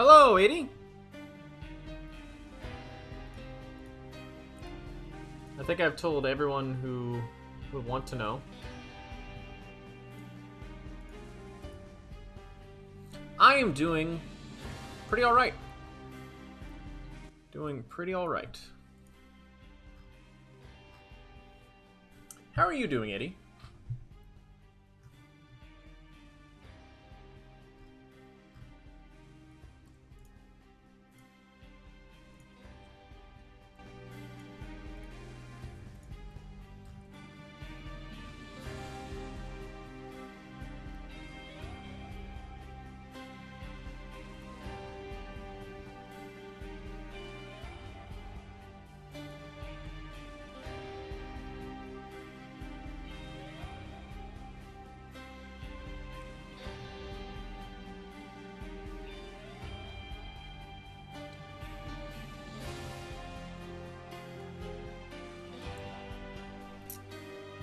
Hello, 80. I think I've told everyone who would want to know. I am doing pretty alright. Doing pretty alright. How are you doing, Eddie?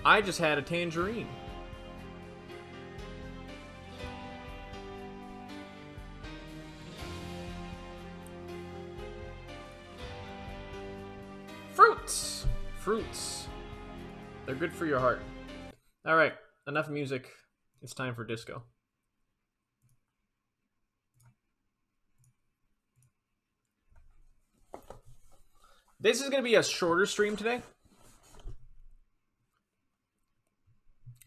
I just had a tangerine. Fruits! Fruits. They're good for your heart. Alright, enough music. It's time for disco. This is going to be a shorter stream today.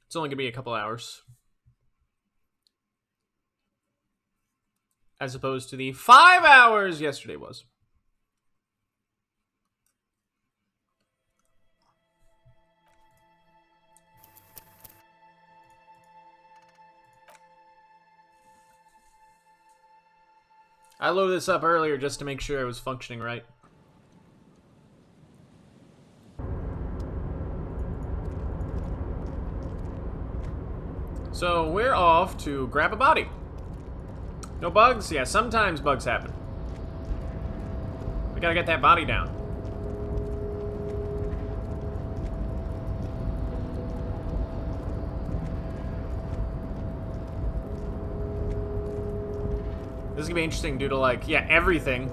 It's only going to be a couple hours. As opposed to the 5 hours yesterday was. I loaded this up earlier just to make sure it was functioning right. So we're off to grab a body. No bugs? Yeah, sometimes bugs happen. We gotta get that body down. This is gonna be interesting due to, like, yeah, everything.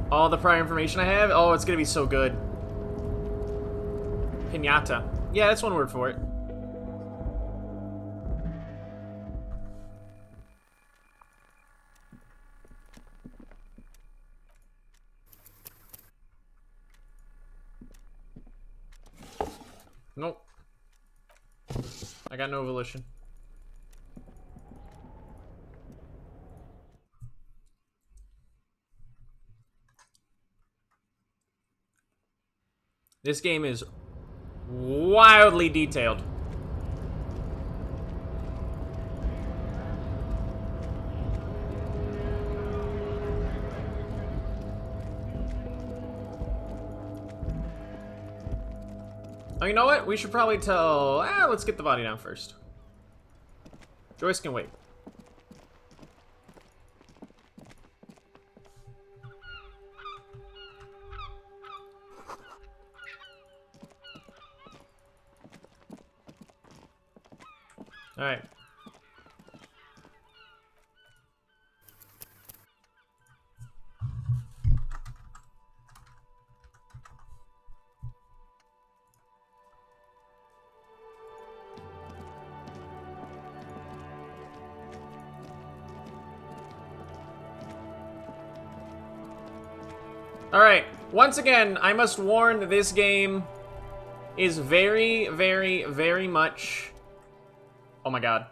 All the prior information I have. Oh, it's gonna be so good. Pinata. Yeah, that's one word for it. Nope. I got no volition. This game is wildly detailed. Oh, you know what? We should probably tell... let's get the body down first. Joyce can wait. Alright. Alright, once again, I must warn that this game is very, very, very much... Oh my god.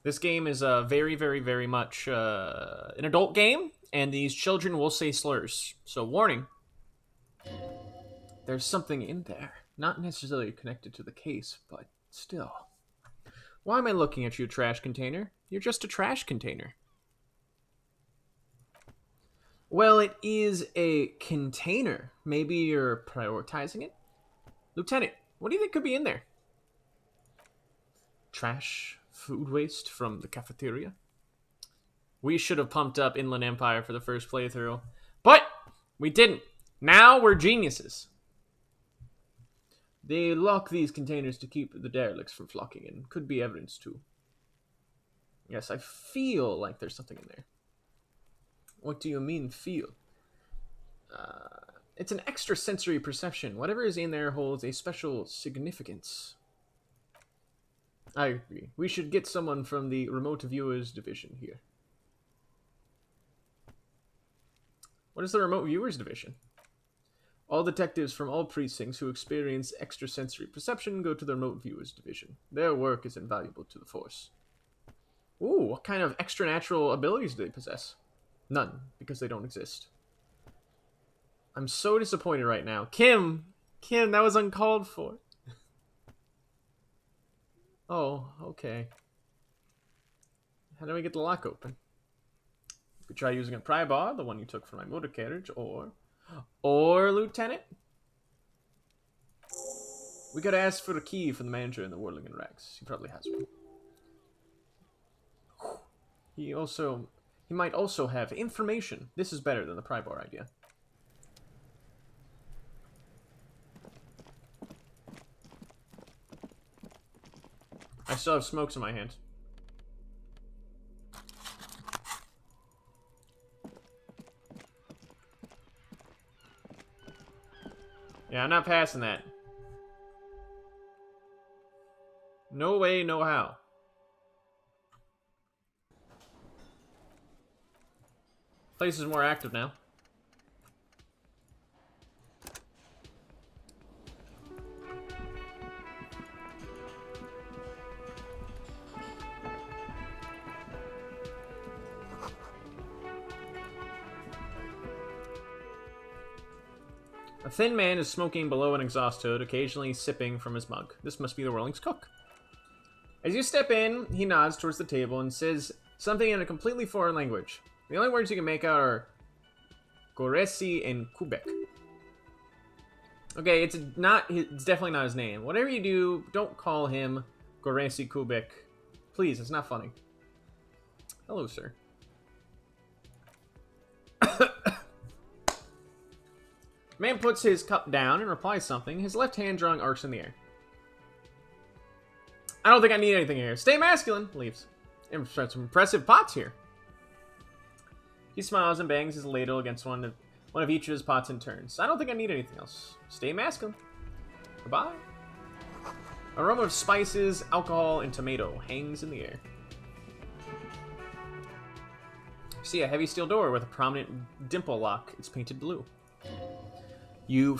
This game is very, very, very much an adult game, and these children will say slurs. So, warning. There's something in there. Not necessarily connected to the case, but still. Why am I looking at you, trash container? You're just a trash container. Well, it is a container. Maybe you're prioritizing it? Lieutenant, what do you think could be in there? Trash, food waste from the cafeteria? We should have pumped up Inland Empire for the first playthrough. But we didn't. Now we're geniuses. They lock these containers to keep the derelicts from flocking in. Could be evidence too. Yes, I feel like there's something in there. What do you mean, feel? It's an extrasensory perception. Whatever is in there holds a special significance. I agree. We should get someone from the remote viewers division here. What is the remote viewers division? All detectives from all precincts who experience extrasensory perception go to the remote viewers division. Their work is invaluable to the force. Ooh, what kind of extranatural abilities do they possess? None, because they don't exist. I'm so disappointed right now. Kim, that was uncalled for. Oh, okay. How do we get the lock open? You could try using a pry bar, the one you took from my motor carriage, or Lieutenant? We could ask for a key from the manager in the Whirling in Rags. He probably has one. He might also have information. This is better than the pry bar idea. I still have smokes in my hand. Yeah, I'm not passing that. No way, no how. Place is more active now. A thin man is smoking below an exhaust hood, occasionally sipping from his mug. This must be the Whirling's cook. As you step in, he nods towards the table and says something in a completely foreign language. The only words you can make out are Goresi and Kubek. Okay, it's definitely not his name. Whatever you do, don't call him Goresi Kubek. Please, it's not funny. Hello, sir. Man puts his cup down and replies something, his left hand drawing arcs in the air. I don't think I need anything here. Stay masculine. Leaves. Some impressive pots here. He smiles and bangs his ladle against one of each of his pots in turns. I don't think I need anything else. Stay masculine. Goodbye. Aroma of spices, alcohol, and tomato hangs in the air. See a heavy steel door with a prominent dimple lock. It's painted blue. You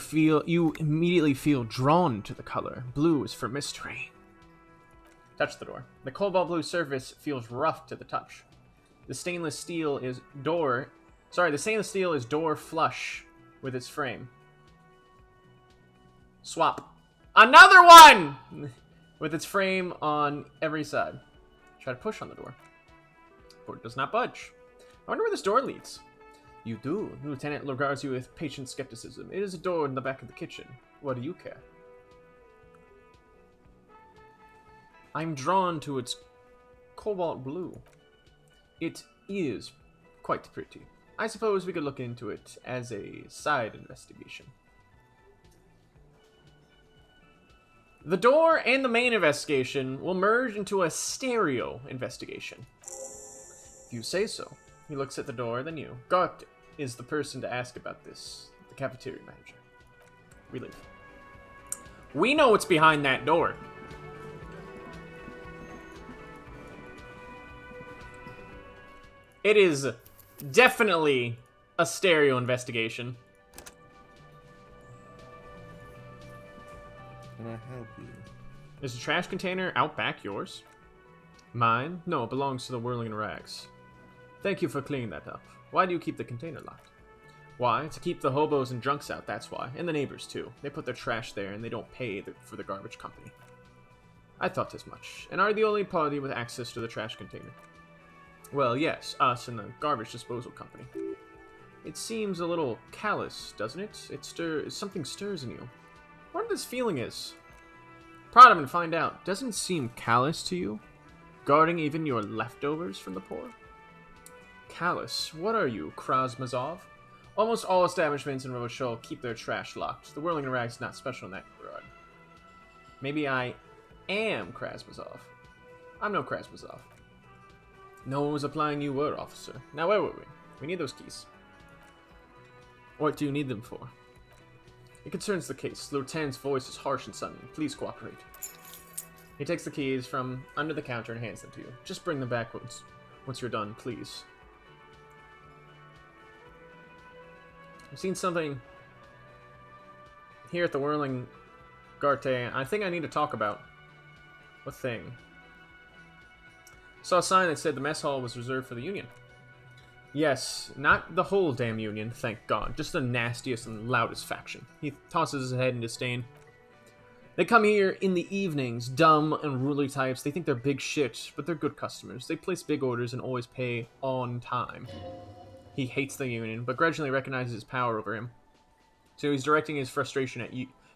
immediately feel drawn to the color. Blue is for mystery. Touch the door. The cobalt blue surface feels rough to the touch. The stainless steel is door flush with its frame. Swap. Another one! With its frame on every side. Try to push on the door. The door does not budge. I wonder where this door leads. You do. The lieutenant regards you with patient skepticism. It is a door in the back of the kitchen. What do you care? I'm drawn to its cobalt blue. It is quite pretty. I suppose we could look into it as a side investigation. The door and the main investigation will merge into a stereo investigation. If you say so. He looks at the door, then you. Gart is the person to ask about this. The cafeteria manager. We leave. We know what's behind that door. It is definitely a stereo investigation. Can I help you? Is the trash container out back yours? Mine? No, it belongs to the Whirling in Rags. Thank you for cleaning that up. Why do you keep the container locked? Why? To keep the hobos and drunks out, that's why. And the neighbors, too. They put their trash there and they don't pay for the garbage company. I thought as much. And are the only party with access to the trash container. Well, yes, us and the garbage disposal company. It seems a little callous, doesn't it? Something stirs in you. What this feeling is? Prod him and find out. Doesn't it seem callous to you? Guarding even your leftovers from the poor? Callous? What are you, Krasmazov? Almost all establishments in Rochelle keep their trash locked. The Whirling in Rags is not special in that regard. Maybe I am Krasmazov. I'm no Krasmazov. No one was applying you were, officer. Now where were we? We need those keys. What do you need them for? It concerns the case. The lieutenant's voice is harsh and sudden. Please cooperate. He takes the keys from under the counter and hands them to you. Just bring them back once you're done, please. I've seen something here at the Whirling Garte I think I need to talk about. What thing? Saw a sign that said the mess hall was reserved for the Union. Yes, not the whole damn Union, thank God. Just the nastiest and loudest faction. He tosses his head in disdain. They come here in the evenings, dumb and unruly types. They think they're big shit, but they're good customers. They place big orders and always pay on time. He hates the Union, but grudgingly recognizes his power over him. So he's directing his frustration at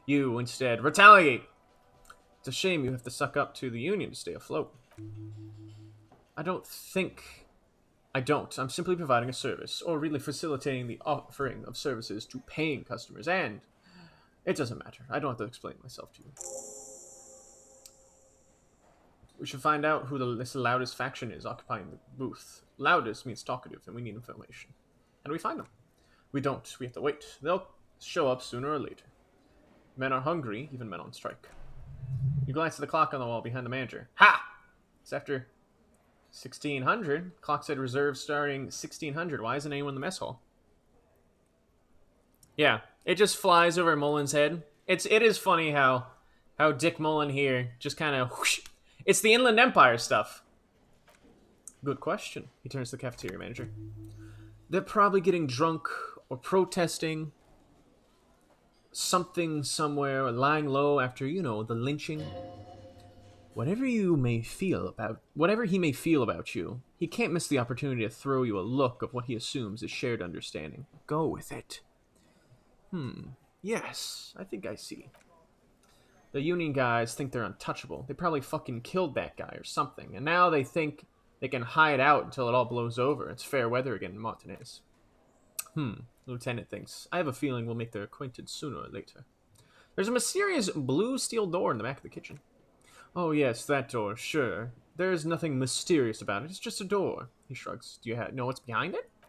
you instead. Retaliate! It's a shame you have to suck up to the Union to stay afloat. I don't. I'm simply providing a service, or really facilitating the offering of services to paying customers, and it doesn't matter. I don't have to explain myself to you. We should find out who this loudest faction is occupying the booth. Loudest means talkative, and we need information. How do we find them? We don't. We have to wait. They'll show up sooner or later. Men are hungry, even men on strike. You glance at the clock on the wall behind the manager. Ha! It's after 1600. Clock said reserve starting 1600. Why isn't anyone in the mess hall? Yeah, it just flies over Mullen's head. It is funny how Dick Mullen here just kind of whoosh. It's the Inland Empire stuff. Good question. He turns to the cafeteria manager. They're probably getting drunk or protesting something somewhere or lying low after, the lynching. Whatever he may feel about you, he can't miss the opportunity to throw you a look of what he assumes is shared understanding. Go with it. Yes, I think I see. The Union guys think they're untouchable. They probably fucking killed that guy or something, and now they think they can hide out until it all blows over. It's fair weather again in Martinez. The lieutenant thinks. I have a feeling we'll make their acquaintance sooner or later. There's a mysterious blue steel door in the back of the kitchen. Oh yes, that door, sure. There's nothing mysterious about it. It's just a door. He shrugs. Do you know what's behind it? Do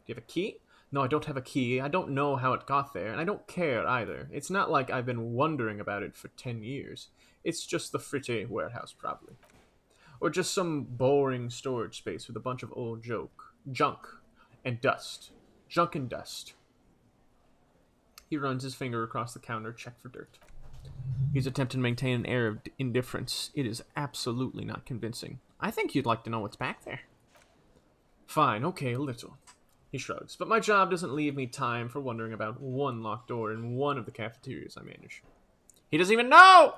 you have a key? No, I don't have a key. I don't know how it got there, and I don't care either. It's not like I've been wondering about it for 10 years. It's just the Fritte warehouse, probably. Or just some boring storage space with a bunch of old junk and dust. Junk and dust. He runs his finger across the counter, check for dirt. He's attempting to maintain an air of indifference. It is absolutely not convincing. I think you'd like to know what's back there. Fine, okay, a little. He shrugs. But my job doesn't leave me time for wondering about one locked door in one of the cafeterias I manage. He doesn't even know!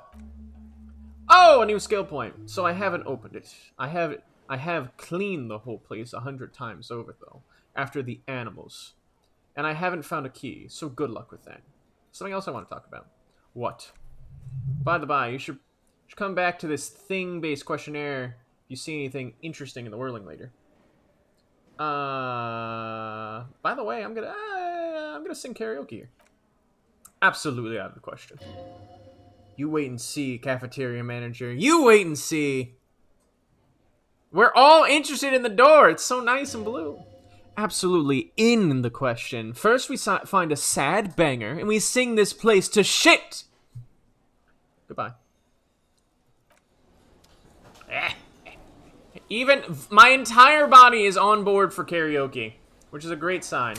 Oh, a new skill point. So I haven't opened it. I have cleaned the whole place 100 times over, though, after the animals. And I haven't found a key, so good luck with that. Something else I want to talk about. What? By the by, you should come back to this thing-based questionnaire if you see anything interesting in the whirling later. By the way, I'm gonna sing karaoke here. Absolutely out of the question. You wait and see, cafeteria manager. You wait and see. We're all interested in the door. It's so nice and blue. Absolutely in the question. First we find a sad banger, and we sing this place to shit. Goodbye. Even my entire body is on board for karaoke, which is a great sign.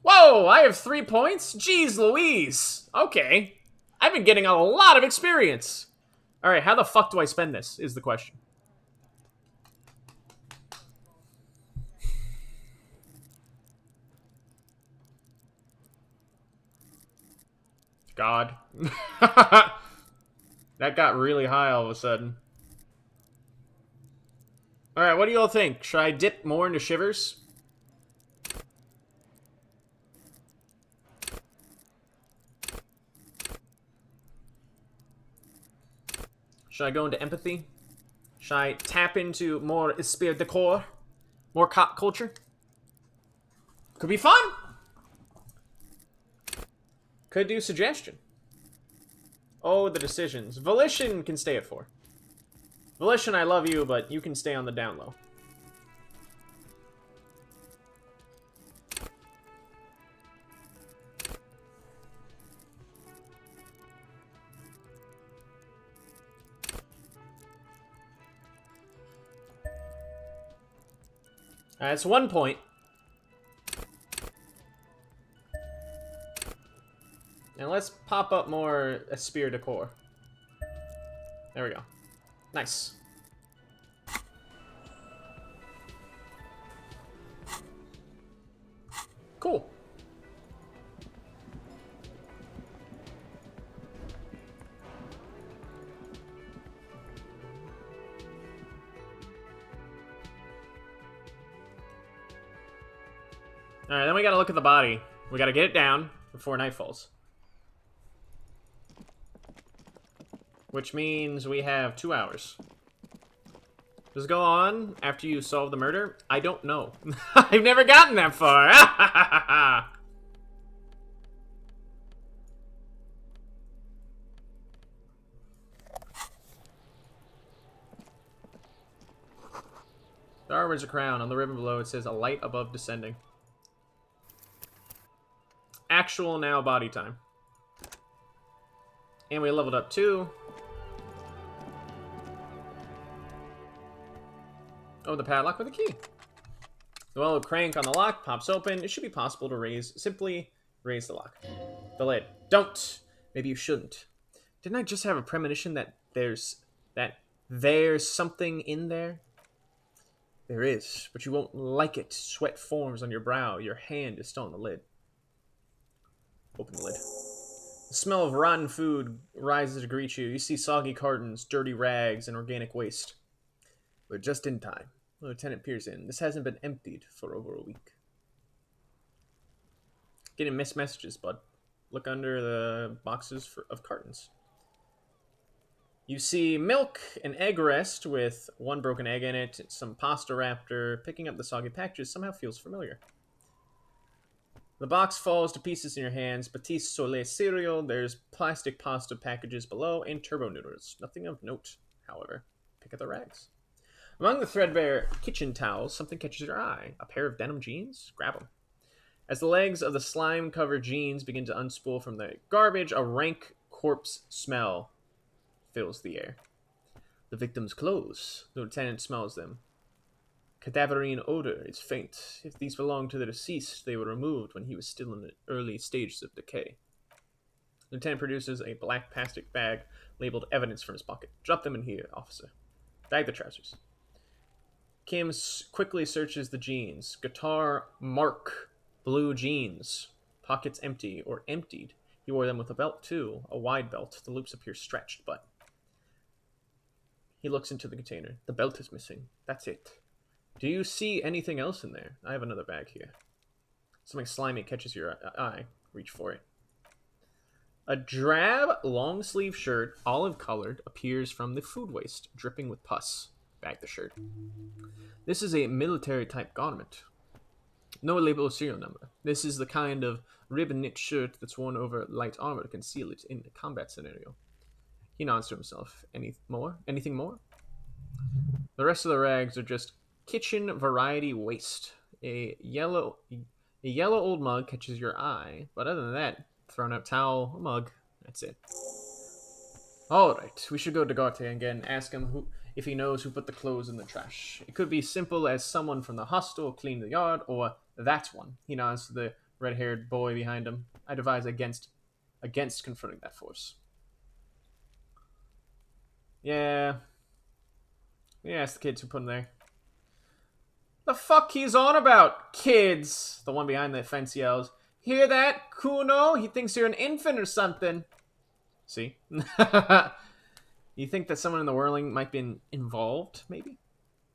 Whoa, I have 3 points? Jeez Louise. Okay. I've been getting a lot of experience. All right, how the fuck do I spend this, is the question. God. That got really high all of a sudden. Alright, what do you all think? Should I dip more into Shivers? Should I go into Empathy? Should I tap into more Esprit de Corps? More cop culture? Could be fun! Could do Suggestion. Oh, the decisions. Volition can stay at 4. Volition, I love you, but you can stay on the down low. That's 1 point. And let's pop up more Esprit de Corps. There we go. Nice. Cool. Alright, then we gotta look at the body. We gotta get it down before night falls. Which means we have 2 hours. Does it go on after you solve the murder? I don't know. I've never gotten that far. There wears a crown. On the ribbon below it says a light above descending. Actual now body time. And we leveled up too. Oh, the padlock with a key. The yellow crank on the lock pops open. It should be possible to simply raise the lock. The lid. Don't! Maybe you shouldn't. Didn't I just have a premonition that there's something in there? There is, but you won't like it. Sweat forms on your brow. Your hand is still on the lid. Open the lid. The smell of rotten food rises to greet you. You see soggy cartons, dirty rags, and organic waste. We're just in time. The lieutenant peers in. This hasn't been emptied for over a week. Getting missed messages, bud. Look under the boxes of cartons. You see milk, an egg rest with 1 broken egg in it, some pasta raptor. Picking up the soggy packages somehow feels familiar. The box falls to pieces in your hands. Petit Soleil cereal. There's plastic pasta packages below and turbo noodles. Nothing of note, however. Pick up the rags. Among the threadbare kitchen towels, something catches your eye. A pair of denim jeans? Grab them. As the legs of the slime-covered jeans begin to unspool from the garbage, a rank corpse smell fills the air. The victim's clothes. The lieutenant smells them. Cadaverine odor is faint. If these belonged to the deceased, they were removed when he was still in the early stages of decay. The lieutenant produces a black plastic bag labeled evidence from his pocket. Drop them in here, officer. Bag the trousers. Kim quickly searches the jeans. Guitar mark blue jeans. Pockets empty or emptied. He wore them with a belt too, a wide belt. The loops appear stretched, but... He looks into the container. The belt is missing. That's it. Do you see anything else in there? I have another bag here. Something slimy catches your eye. Reach for it. A drab, long-sleeve shirt, olive-colored, appears from the food waste, dripping with pus. Bag the shirt. This is a military-type garment. No label or serial number. This is the kind of ribbon-knit shirt that's worn over light armor to conceal it in a combat scenario. He nods to himself. Anything more? The rest of the rags are just kitchen variety waste. A yellow old mug catches your eye, but other than that, thrown out towel, a mug, that's it. Alright, we should go to Garte again, ask him if he knows who put the clothes in the trash. It could be simple as someone from the hostel cleaned the yard, or that one. He nods to the red-haired boy behind him. I advise against confronting that force. Yeah, ask the kids who put him there. The fuck he's on about, kids? The one behind the fence yells. Hear that, Kuno? He thinks you're an infant or something. See? You think that someone in the whirling might be involved, maybe?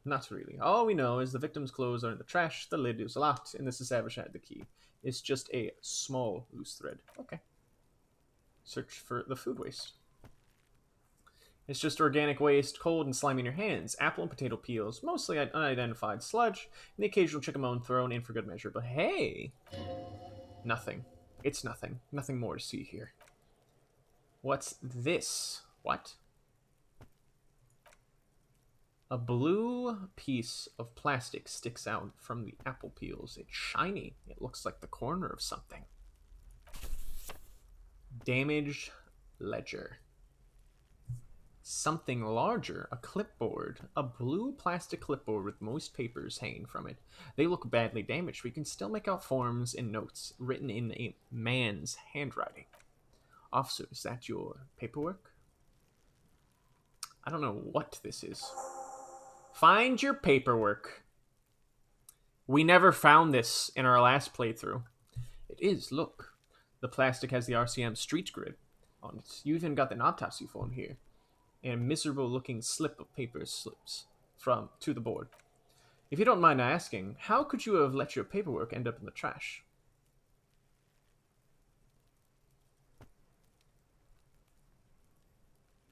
Not really. All we know is the victim's clothes are in the trash, the lid is locked, and this establishment had the key. It's just a small loose thread. Okay. Search for the food waste. It's just organic waste, cold and slimy in your hands. Apple and potato peels, mostly unidentified sludge, and the occasional chicken bone thrown in for good measure. But hey! Nothing. It's nothing. Nothing more to see here. What's this? What? A blue piece of plastic sticks out from the apple peels. It's shiny. It looks like the corner of something. Damaged ledger. Something larger, a clipboard. A blue plastic clipboard with moist papers hanging from it. They look badly damaged, but you can still make out forms and notes written in a man's handwriting. Officer, is that your paperwork? I don't know what this is. Find your paperwork. We never found this in our last playthrough. It is, look. The plastic has the RCM street grid on it. You even got an autopsy form here. And a miserable looking slip of paper slips to the board. If you don't mind asking, how could you have let your paperwork end up in the trash?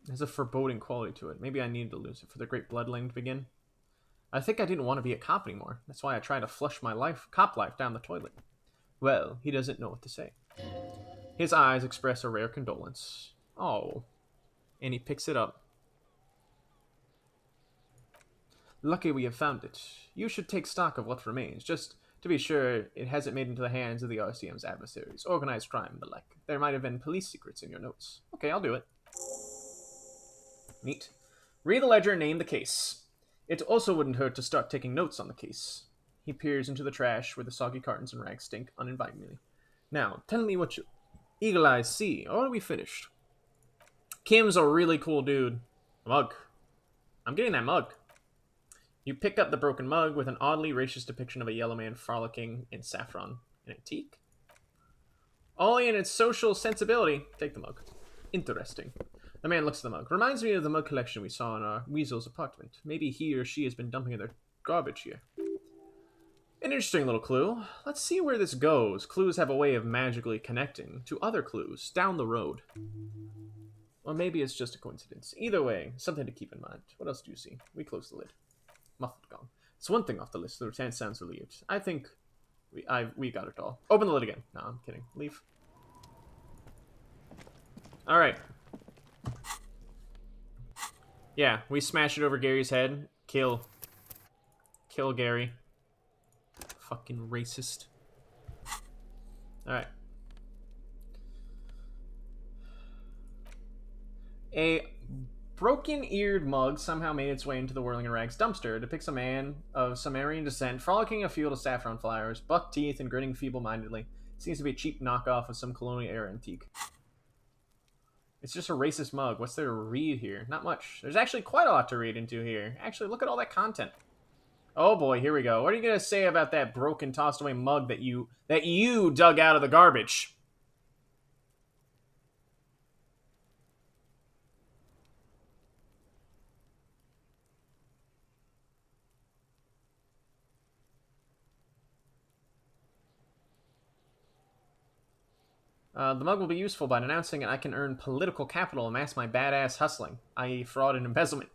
There's a foreboding quality to it. Maybe I needed to lose it for the great bloodletting to begin. I think I didn't want to be a cop anymore. That's why I tried to flush my cop life down the toilet. Well, he doesn't know what to say. His eyes express a rare condolence. Oh. And he picks it up. Lucky we have found it. You should take stock of what remains, just to be sure it hasn't made into the hands of the RCM's adversaries, organized crime and the like. There might have been police secrets in your notes. Okay, I'll do it. Neat. Read the ledger and name the case. It also wouldn't hurt to start taking notes on the case. He peers into the trash where the soggy cartons and rags stink uninvitingly. Now, tell me what your eagle eyes see, or are we finished? Kim's a really cool dude. Mug. I'm getting that mug. You pick up the broken mug with an oddly racist depiction of a yellow man frolicking in saffron. An antique? Only in its social sensibility. Take the mug. Interesting. The man looks at the mug. Reminds me of the mug collection we saw in our weasel's apartment. Maybe he or she has been dumping their garbage here. An interesting little clue. Let's see where this goes. Clues have a way of magically connecting to other clues down the road. Or maybe it's just a coincidence. Either way, something to keep in mind. What else do you see? We close the lid. Muffled gong. It's one thing off the list. The lieutenant sounds relieved. I think we got it all. Open the lid again. No, I'm kidding. Leave. Alright. Yeah, we smash it over Gary's head. Kill. Kill Gary. Fucking racist. Alright. A broken-eared mug somehow made its way into the Whirling in Rags dumpster. It depicts a man of Sumerian descent frolicking a field of saffron flowers, buck teeth, and grinning feeble-mindedly. Seems to be a cheap knockoff of some colonial-era antique. It's just a racist mug. What's there to read here? Not much. There's actually quite a lot to read into here. Actually, look at all that content. Oh boy, here we go. What are you gonna say about that broken, tossed-away mug that you dug out of the garbage? The mug will be useful by denouncing it. I can earn political capital and amass my badass hustling, i.e. fraud and embezzlement.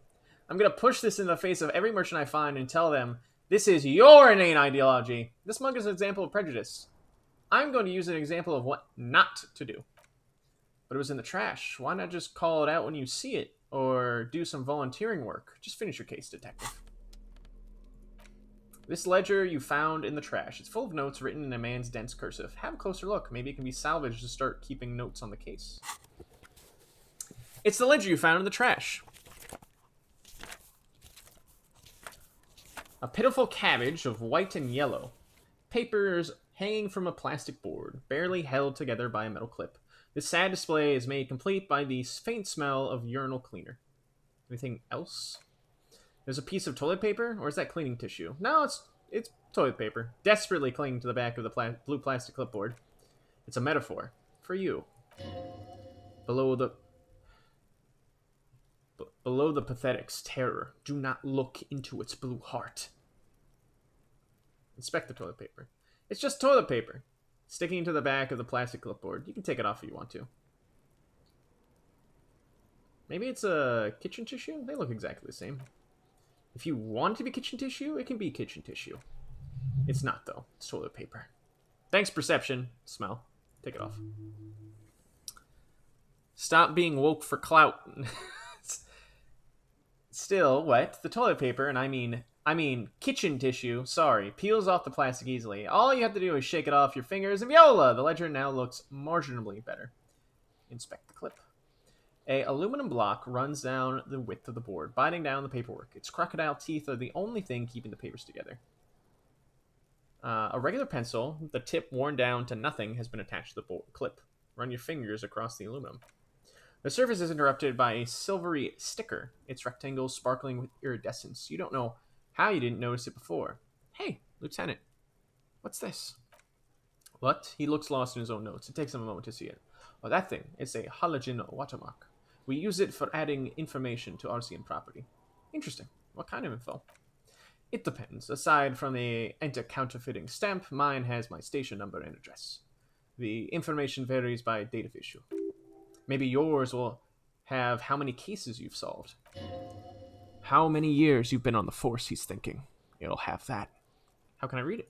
I'm going to push this in the face of every merchant I find and tell them, this is your inane ideology. This mug is an example of prejudice. I'm going to use an example of what not to do. But it was in the trash. Why not just call it out when you see it? Or do some volunteering work? Just finish your case, detective. This ledger you found in the trash. It's full of notes written in a man's dense cursive. Have a closer look. Maybe it can be salvaged to start keeping notes on the case. It's the ledger you found in the trash. A pitiful cabbage of white and yellow. Papers hanging from a plastic board, barely held together by a metal clip. This sad display is made complete by the faint smell of urinal cleaner. Anything else? There's a piece of toilet paper, or is that cleaning tissue? No, it's toilet paper. Desperately clinging to the back of the blue plastic clipboard. It's a metaphor. For you. Below the pathetic's terror, do not look into its blue heart. Inspect the toilet paper. It's just toilet paper. Sticking to the back of the plastic clipboard. You can take it off if you want to. Maybe it's a kitchen tissue? They look exactly the same. If you want it to be kitchen tissue, it can be kitchen tissue. It's not, though. It's toilet paper. Thanks, perception. Smell. Take it off. Stop being woke for clout. Still wet. The toilet paper, and I mean kitchen tissue, sorry, peels off the plastic easily. All you have to do is shake it off your fingers, and voila! The ledger now looks marginally better. Inspect the clip. A aluminum block runs down the width of the board, biting down the paperwork. Its crocodile teeth are the only thing keeping the papers together. A regular pencil, the tip worn down to nothing, has been attached to the board clip. Run your fingers across the aluminum. The surface is interrupted by a silvery sticker, its rectangle sparkling with iridescence. You don't know how you didn't notice it before. Hey, Lieutenant, what's this? What? He looks lost in his own notes. It takes him a moment to see it. Oh, that thing. It's a halogen watermark. We use it for adding information to Arcean property. Interesting. What kind of info? It depends. Aside from the anti-counterfeiting stamp, mine has my station number and address. The information varies by date of issue. Maybe yours will have how many cases you've solved. How many years you've been on the force, he's thinking. It'll have that. How can I read it?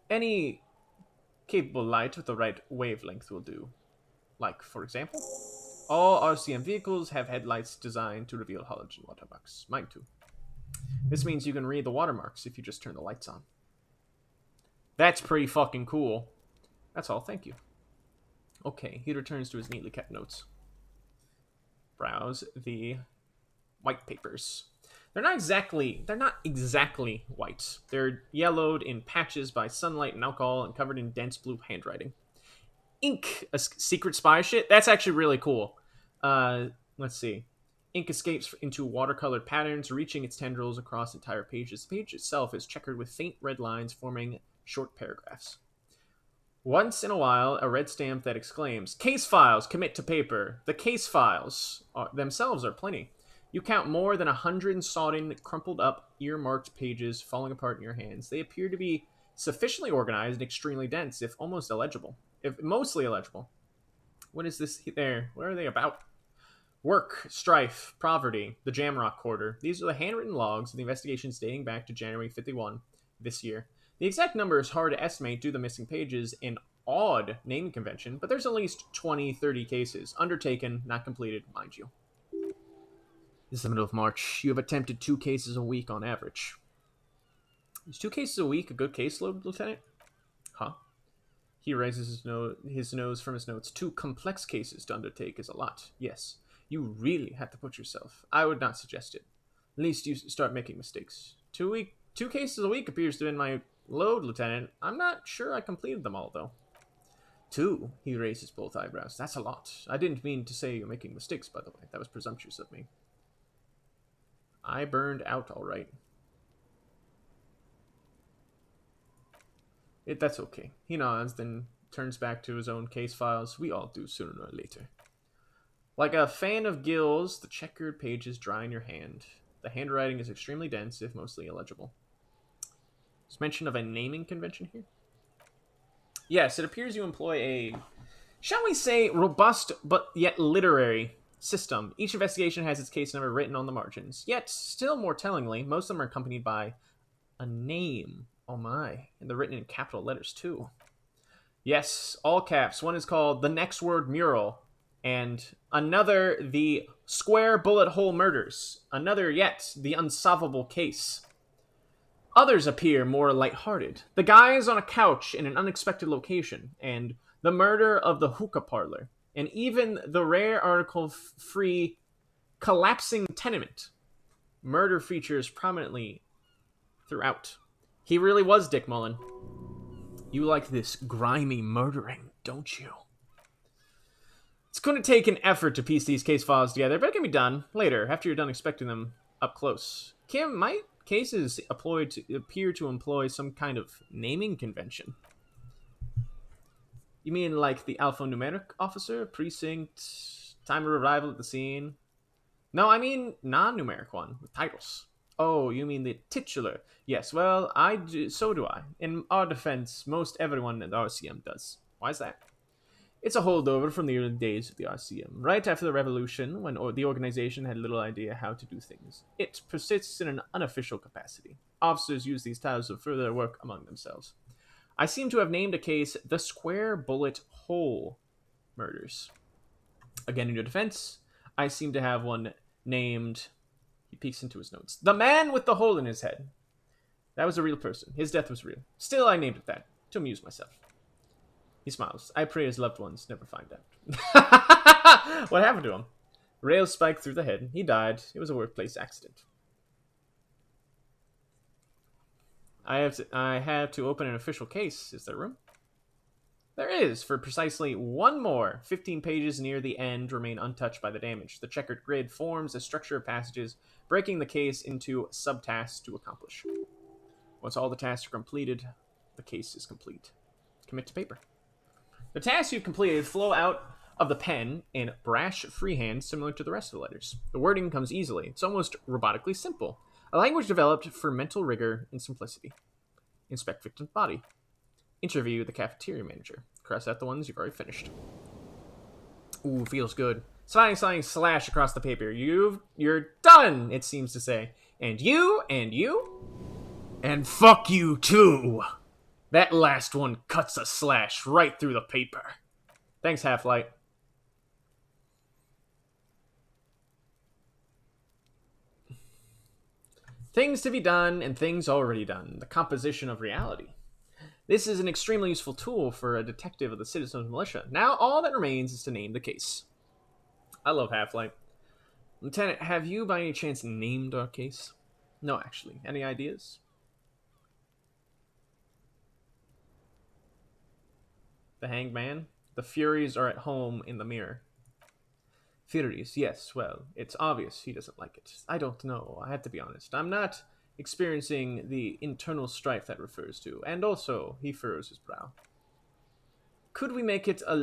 Any capable light with the right wavelength will do. Like, for example, all RCM vehicles have headlights designed to reveal halogen watermarks. Mine too. This means you can read the watermarks if you just turn the lights on. That's pretty fucking cool. That's all, thank you. Okay, he returns to his neatly kept notes. Browse the white papers. They're not exactly white. They're yellowed in patches by sunlight and alcohol and covered in dense blue handwriting. Ink, a secret spy shit? That's actually really cool. Let's see. Ink escapes into watercolored patterns, reaching its tendrils across entire pages. The page itself is checkered with faint red lines forming short paragraphs. Once in a while, a red stamp that exclaims, "Case files, commit to paper." The case files themselves are plenty. You count more than 100 sodden, crumpled up, earmarked pages falling apart in your hands. They appear to be sufficiently organized and extremely dense, if almost illegible. If mostly illegible. What is this there? What are they about? Work, strife, poverty, the Jamrock Quarter. These are the handwritten logs of the investigations dating back to January 51 this year. The exact number is hard to estimate due to the missing pages and odd naming convention, but there's at least 20-30 cases. Undertaken, not completed, mind you. This is the middle of March. You have attempted 2 cases a week on average. Is 2 cases a week a good caseload, Lieutenant? Huh? He raises his nose from his notes. 2 complex cases to undertake is a lot. Yes. You really have to put yourself. I would not suggest it. At least you start making mistakes. 2 cases a week appears to have been my load, Lieutenant. I'm not sure I completed them all, though. 2? He raises both eyebrows. That's a lot. I didn't mean to say you're making mistakes, by the way. That was presumptuous of me. I burned out all right. That's okay. He nods, then turns back to his own case files. We all do sooner or later. Like a fan of gills, the checkered pages dry in your hand. The handwriting is extremely dense, if mostly illegible. There's mention of a naming convention here. Yes, it appears you employ a, shall we say, robust but yet literary system. Each investigation has its case number written on the margins. Yet, still more tellingly, most of them are accompanied by a name. Oh my. And they're written in capital letters, too. Yes, all caps. One is called The Next Word Mural. And another, The Square Bullet Hole Murders. Another yet, The Unsolvable Case. Others appear more lighthearted. The Guy is on a couch in an unexpected location. And The Murder of the Hookah Parlor. And even the rare article-free Collapsing Tenement. Murder features prominently throughout. He really was Dick Mullen. You like this grimy murdering, don't you? It's going to take an effort to piece these case files together, but it can be done later, after you're done expecting them up close. Kim, my cases appear to employ some kind of naming convention. You mean like the alphanumeric officer, precinct, time of arrival at the scene? No, I mean non-numeric one, with titles. Oh, you mean the titular? Yes, well, so do I. In our defense, most everyone at the RCM does. Why is that? It's a holdover from the early days of the RCM. Right after the revolution, when the organization had little idea how to do things. It persists in an unofficial capacity. Officers use these titles to further their work among themselves. I seem to have named a case The Square Bullet Hole Murders. Again, in your defense, I seem to have one named... He peeks into his notes. The Man with the Hole in His Head. That was a real person. His death was real. Still, I named it that, to amuse myself. He smiles. I pray his loved ones never find out. What happened to him? Rails spiked through the head. He died. It was a workplace accident. I have to open an official case. Is there room? There is, for precisely one more. 15 pages near the end remain untouched by the damage. The checkered grid forms a structure of passages, breaking the case into subtasks to accomplish. Once all the tasks are completed, the case is complete. Commit to paper. The tasks you've completed flow out of the pen in brash freehand similar to the rest of the letters. The wording comes easily. It's almost robotically simple. A language developed for mental rigor and simplicity. Inspect victim's body. Interview the cafeteria manager. Cross out the ones you've already finished. Ooh, feels good. Sliding slash across the paper. You're done, it seems to say. And you, and fuck you too. That last one cuts a slash right through the paper. Thanks, Half-Light. Things to be done and things already done. The composition of reality. This is an extremely useful tool for a detective of the Citizens Militia. Now all that remains is to name the case. I love Half-Light. Lieutenant, have you by any chance named our case? No, actually. Any ideas? The Hanged Man? The Furies are at home in the mirror. Furies, yes, well, it's obvious he doesn't like it. I don't know, I have to be honest. I'm not experiencing the internal strife that refers to, and also, he furrows his brow. Could we make it a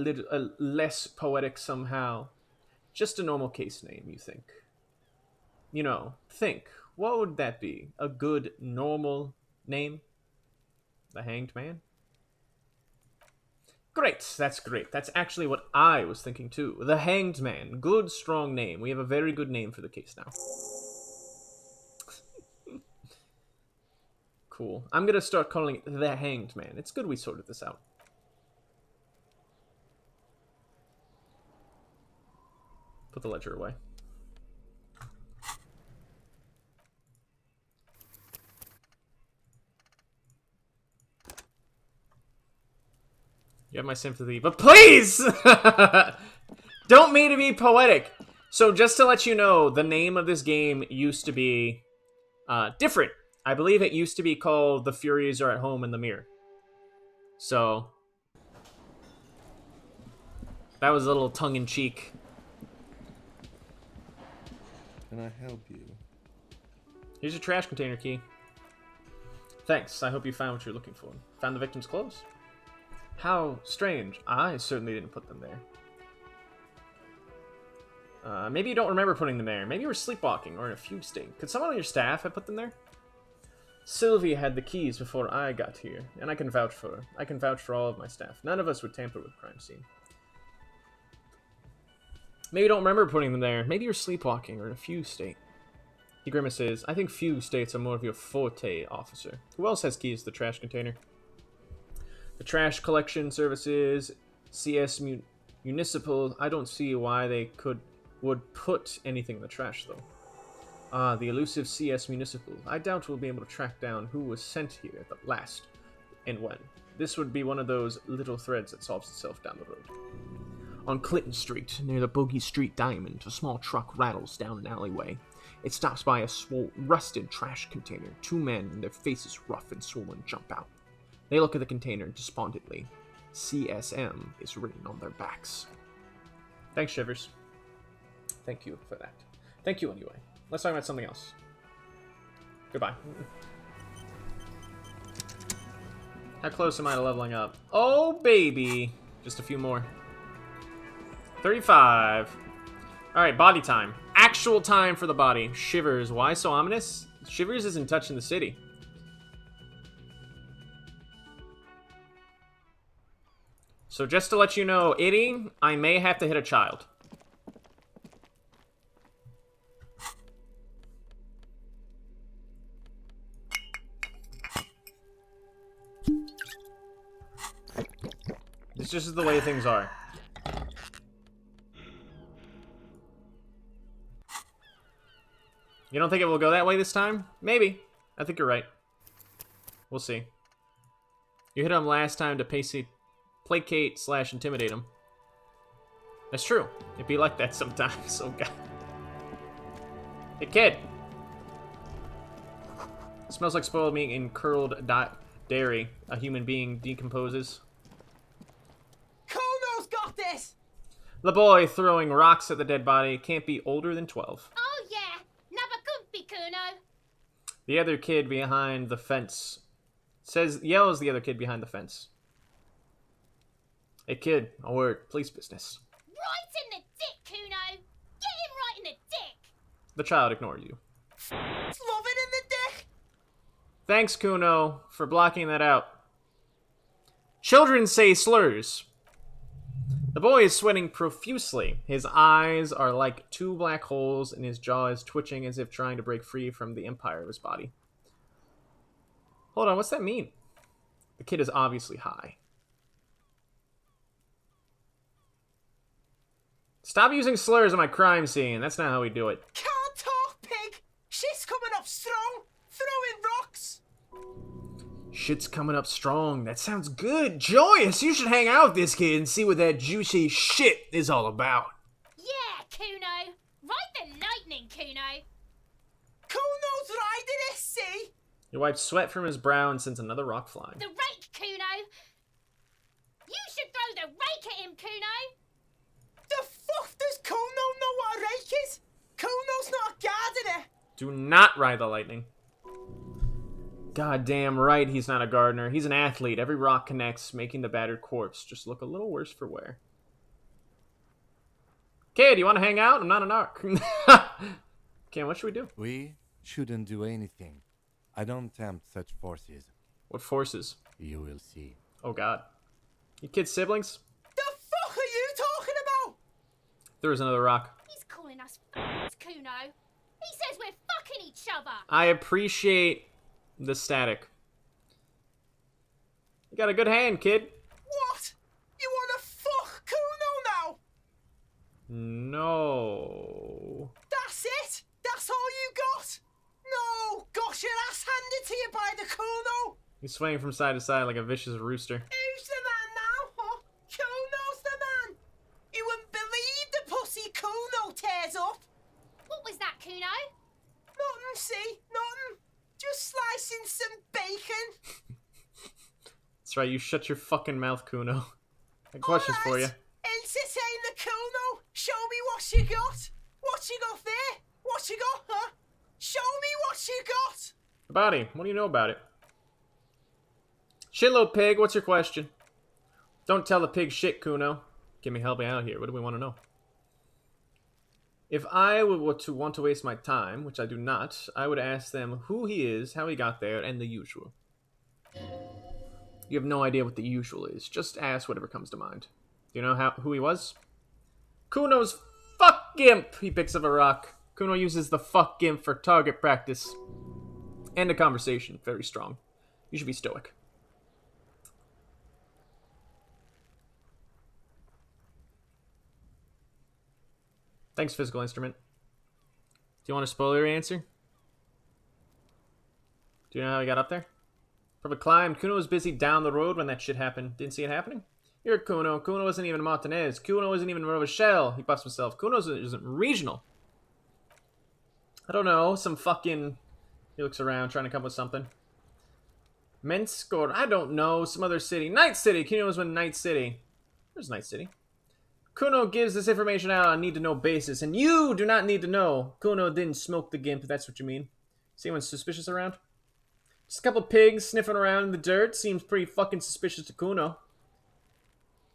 less poetic somehow? Just a normal case name, you think? You know, think, what would that be? A good, normal name? The Hanged Man? Great, that's great. That's actually what I was thinking too. The Hanged Man. Good, strong name. We have a very good name for the case now. Cool. I'm gonna start calling it The Hanged Man. It's good we sorted this out. Put the ledger away. You have my sympathy, but please! Don't mean to be poetic. So just to let you know, the name of this game used to be different. I believe it used to be called The Furies Are at Home in the Mirror. So that was a little tongue-in-cheek. Can I help you? Here's your trash container key. Thanks. I hope you found what you're looking for. Found the victim's clothes? How strange. I certainly didn't put them there. Maybe you don't remember putting them there. Maybe you were sleepwalking or in a fugue state. Could someone on your staff have put them there? Sylvie had the keys before I got here, and I can vouch for her. I can vouch for all of my staff. None of us would tamper with crime scene. Maybe you don't remember putting them there. Maybe you're sleepwalking or in a fugue state. He grimaces. I think fugue states are more of your forte, officer. Who else has keys to the trash container? The trash collection services, CS Municipal. I don't see why they would put anything in the trash, though. Ah, the elusive CS Municipal. I doubt we'll be able to track down who was sent here at the last and when. This would be one of those little threads that solves itself down the road. On Clinton Street, near the Bogey Street Diamond, a small truck rattles down an alleyway. It stops by a rusted trash container. Two men, their faces rough and swollen, jump out. They look at the container despondently. CSM is written on their backs. Thanks, Shivers. Thank you for that. Thank you anyway. Let's talk about something else. Goodbye. How close am I to leveling up? Oh, baby. Just a few more. 35. Alright, body time. Actual time for the body. Shivers. Why so ominous? Shivers isn't touching the city. So just to let you know, Itty, I may have to hit a child. This just is the way things are. You don't think it will go that way this time? Maybe. I think you're right. We'll see. You hit him last time to placate / intimidate him. That's true. It'd be like that sometimes. Oh god. Hey, kid! It smells like spoiled meat and curdled dairy. A human being decomposes. Kuno's got this! The boy throwing rocks at the dead body can't be older than 12. Oh yeah, Nabakumpi Kuno. The other kid behind the fence yells the other kid behind the fence. Hey, kid, a word. Police business. Right in the dick, Kuno. Get him right in the dick. The child ignores you. Love it in the dick! Thanks, Kuno, for blocking that out. Children say slurs. The boy is sweating profusely. His eyes are like two black holes, and his jaw is twitching as if trying to break free from the empire of his body. Hold on, what's that mean? The kid is obviously high. Stop using slurs on my crime scene. That's not how we do it. Can't talk, pig! Shit's coming up strong! Throwing rocks! Shit's coming up strong. That sounds good. Joyous, you should hang out with this kid and see what that juicy shit is all about. Yeah, Kuno. Ride the lightning, Kuno. Kuno's riding it, see? He wipes sweat from his brow and sends another rock flying. The rake, Kuno. You should throw the rake at him, Kuno. The fuck does Kuno know what a rake is? Kuno's not a gardener! Do not ride the lightning. God damn right he's not a gardener. He's an athlete. Every rock connects, making the battered corpse just look a little worse for wear. Kid, you want to hang out? I'm not an arc. Ken, what should we do? We shouldn't do anything. I don't tempt such forces. What forces? You will see. Oh god. You kids siblings? The fuck are you talking about? There was another rock. He's calling us f***s, Kuno. He says we're fucking each other. I appreciate the static. You got a good hand, kid. What? You wanna fuck Kuno now? No. That's it? That's all you got? No! Got your ass handed to you by the Kuno! He's swaying from side to side like a vicious rooster. Who's the man now, huh? Kuno's the man! You wouldn't believe the pussy Kuno tears up! What was that, Kuno? Nothing, see? Nothing. Just slicing some bacon. That's right, you shut your fucking mouth, Kuno. I got questions for you. Entertain the Kuno. Show me what you got. What you got there? What you got, huh? Show me what you got. The body, what do you know about it? Shitload pig, what's your question? Don't tell the pig shit, Kuno. Give me helping out here. What do we want to know? If I were to want to waste my time, which I do not, I would ask them who he is, how he got there, and the usual. You have no idea what the usual is. Just ask whatever comes to mind. Do you know who he was? Kuno's fuck gimp! He picks up a rock. Kuno uses the fuck gimp for target practice. End a conversation. Very strong. You should be stoic. Thanks, physical instrument. Do you want a spoilery answer? Do you know how he got up there? From a climb, Kuno was busy down the road when that shit happened. Didn't see it happening? You're Kuno. Kuno wasn't even Martinez. Kuno wasn't even Rochelle. He buffs himself. Kuno isn't regional. I don't know. Some fucking... He looks around trying to come up with something. Minsk or... I don't know. Some other city. Night City. Kuno was in Night City. Where's Night City? Kuno gives this information out on need-to-know basis, and you do not need to know. Kuno didn't smoke the gimp, if that's what you mean. See anyone suspicious around? Just a couple pigs sniffing around in the dirt. Seems pretty fucking suspicious to Kuno.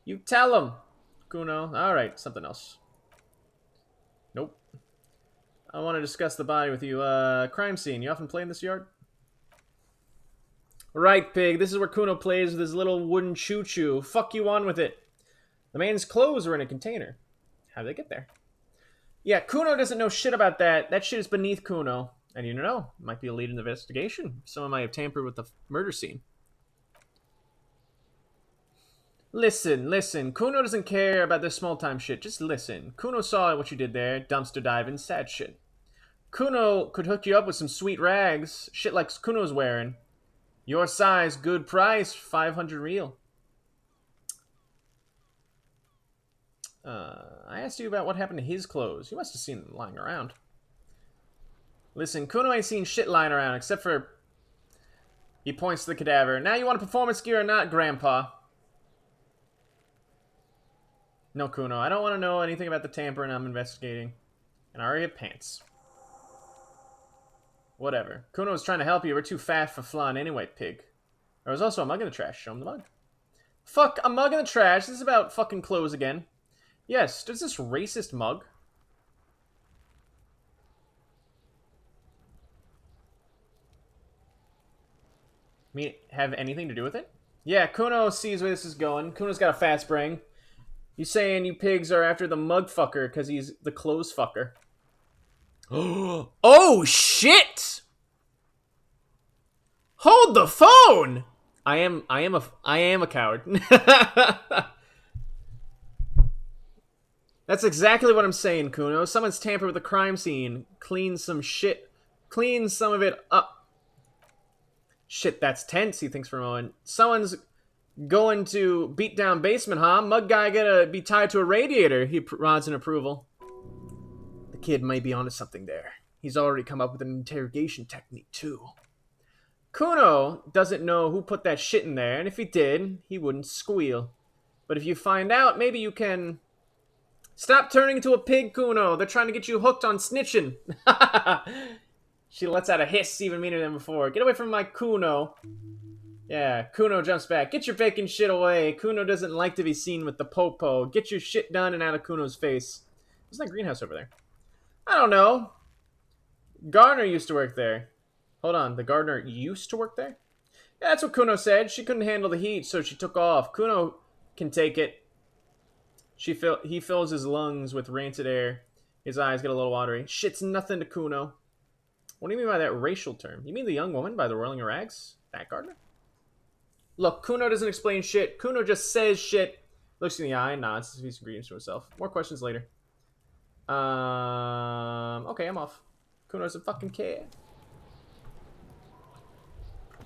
You tell him, Kuno. Alright, something else. Nope. I want to discuss the body with you. Crime scene. You often play in this yard? Right, pig. This is where Kuno plays with his little wooden choo-choo. Fuck you on with it. The man's clothes were in a container. How did they get there? Yeah, Kuno doesn't know shit about that. That shit is beneath Kuno. And you know, it might be a lead in the investigation. Someone might have tampered with the murder scene. Listen. Kuno doesn't care about this small-time shit. Just listen. Kuno saw what you did there. Dumpster diving. Sad shit. Kuno could hook you up with some sweet rags. Shit like Kuno's wearing. Your size, good price. 500 real. I asked you about what happened to his clothes. You must have seen them lying around. Listen, Kuno ain't seen shit lying around, except for... He points to the cadaver. Now you want a performance gear or not, Grandpa? No, Kuno, I don't want to know anything about the tampering I'm investigating. And I already have pants. Whatever. Kuno was trying to help you. We're too fat for flan anyway, pig. There was also a mug in the trash. Show him the mug. Fuck, a mug in the trash. This is about fucking clothes again. Yes, does this racist mug... have anything to do with it? Yeah, Kuno sees where this is going. Kuno's got a fast brain. You saying you pigs are after the mug fucker because he's the clothes fucker. Oh, shit! Hold the phone! I am a coward. That's exactly what I'm saying, Kuno. Someone's tampered with the crime scene. Clean some of it up. Shit, that's tense, he thinks for a moment. Someone's going to beat down basement, huh? Mug guy gotta be tied to a radiator, he rods in approval. The kid may be onto something there. He's already come up with an interrogation technique, too. Kuno doesn't know who put that shit in there, and if he did, he wouldn't squeal. But if you find out, maybe you can... Stop turning into a pig, Kuno. They're trying to get you hooked on snitching. She lets out a hiss even meaner than before. Get away from my Kuno. Yeah, Kuno jumps back. Get your vacant shit away. Kuno doesn't like to be seen with the popo. Get your shit done and out of Kuno's face. What's that greenhouse over there? I don't know. Gardener used to work there. Hold on, the gardener used to work there? Yeah, that's what Kuno said. She couldn't handle the heat, so she took off. Kuno can take it. He fills his lungs with rancid air. His eyes get a little watery. Shit's nothing to Kuno. What do you mean by that racial term? You mean the young woman by the whirling her rags? That gardener? Look, Kuno doesn't explain shit. Kuno just says shit. Looks in the eye, nods, speaks ingredients to himself. More questions later. Okay, I'm off. Kuno doesn't fucking care.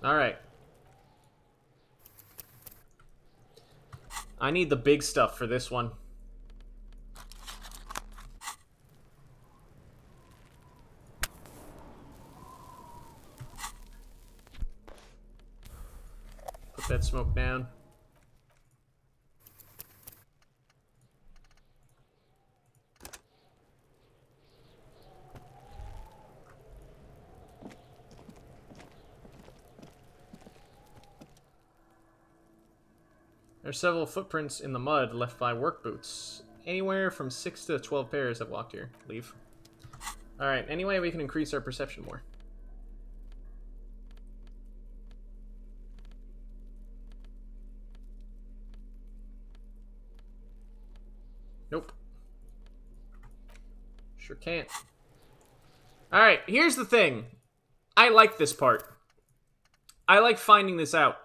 Alright. I need the big stuff for this one. Put that smoke down. There are several footprints in the mud left by work boots. Anywhere from 6 to 12 pairs have walked here. Leave. Alright, anyway, we can increase our perception more. Nope. Sure can't. Alright, here's the thing. I like this part. I like finding this out.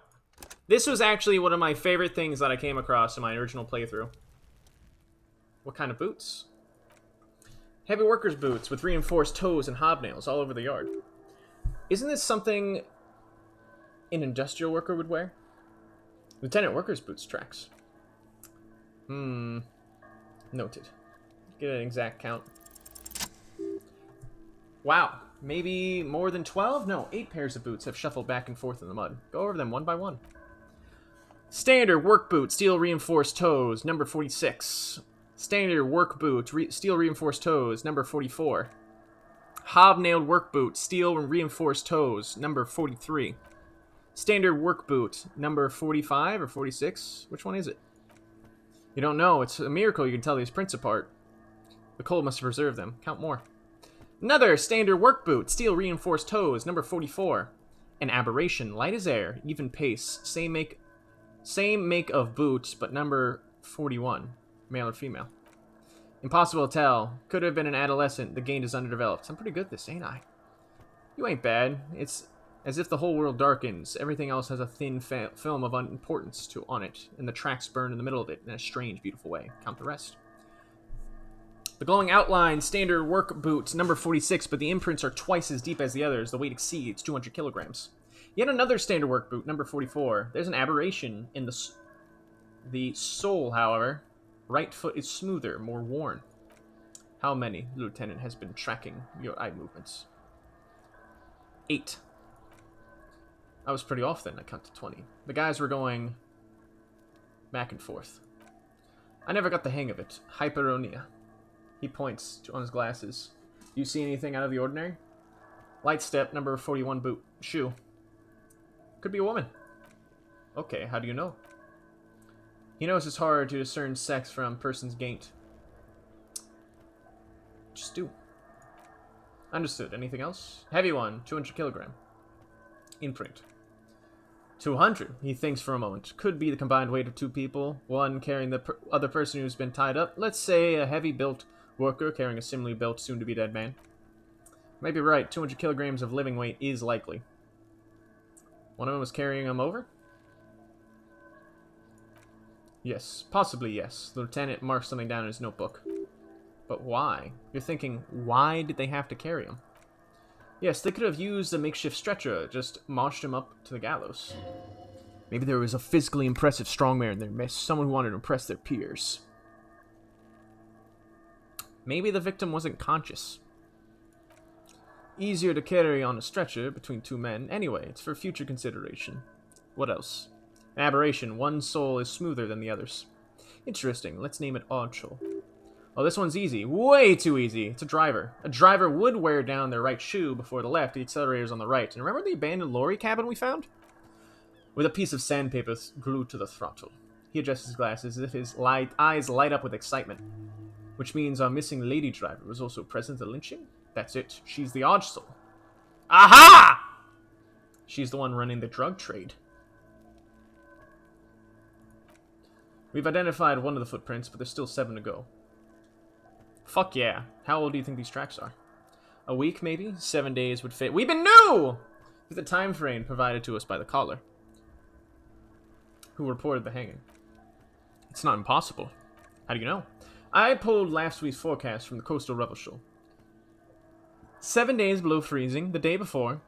This was actually one of my favorite things that I came across in my original playthrough. What kind of boots? Heavy workers' boots with reinforced toes and hobnails all over the yard. Isn't this something an industrial worker would wear? Lieutenant workers' boots tracks. Noted. Get an exact count. Wow. Maybe more than 12? No, 8 pairs of boots have shuffled back and forth in the mud. Go over them one by one. Standard work boot, steel reinforced toes, number 46. Standard work boot, steel reinforced toes, number 44. Hobnailed work boot, steel reinforced toes, number 43. Standard work boot, number 45 or 46? Which one is it? You don't know. It's a miracle you can tell these prints apart. The cold must have preserved them. Count more. Another standard work boot, steel reinforced toes, number 44. An aberration, light as air, even pace, same make of boots, but number 41, male or female. Impossible to tell. Could have been an adolescent. The gain is underdeveloped. I'm pretty good at this, ain't I? You ain't bad. It's as if the whole world darkens. Everything else has a thin film of unimportance on it, and the tracks burn in the middle of it in a strange, beautiful way. Count the rest. The glowing outline, standard work boot, number 46, but the imprints are twice as deep as the others. The weight exceeds 200 kilograms. Yet another standard work boot, number 44. There's an aberration in the sole, however. Right foot is smoother, more worn. How many? The lieutenant has been tracking your eye movements. 8. I was pretty off then. I counted 20. The guys were going back and forth. I never got the hang of it. Hyperonia. He points on his glasses. Do you see anything out of the ordinary? Light step, number 41 boot. Shoe. Could be a woman. Okay, how do you know? He knows it's hard to discern sex from person's gait. Just do. Understood. Anything else? Heavy one, 200 kilogram. Imprint. 200. He thinks for a moment. Could be the combined weight of 2 people. One carrying the other person who's been tied up. Let's say a heavy-built worker carrying a similarly built, soon-to-be dead man. Maybe right. 200 kilograms of living weight is likely. One of them was carrying him over? Yes. Possibly yes. The lieutenant marked something down in his notebook. But why? You're thinking, why did they have to carry him? Yes, they could have used a makeshift stretcher, just marched him up to the gallows. Maybe there was a physically impressive strongman in their midst, someone who wanted to impress their peers. Maybe the victim wasn't conscious. Easier to carry on a stretcher between 2 men. Anyway, it's for future consideration. What else? An aberration. One sole is smoother than the others. Interesting. Let's name it Oddshole. Oh, this one's easy. Way too easy. It's a driver. A driver would wear down their right shoe before the left. The accelerator's on the right. And remember the abandoned lorry cabin we found? With a piece of sandpaper glued to the throttle. He adjusts his glasses as if his eyes light up with excitement. Which means our missing lady driver was also present at the lynching? That's it. She's the Oddshole. Aha! She's the one running the drug trade. We've identified one of the footprints, but there's still 7 to go. Fuck yeah. How old do you think these tracks are? A week, maybe? 7 days would fit. We've been new! With the time frame provided to us by the caller, who reported the hanging. It's not impossible. How do you know? I pulled last week's forecast from the Coastal Rebel Show. 7 days below freezing. The day before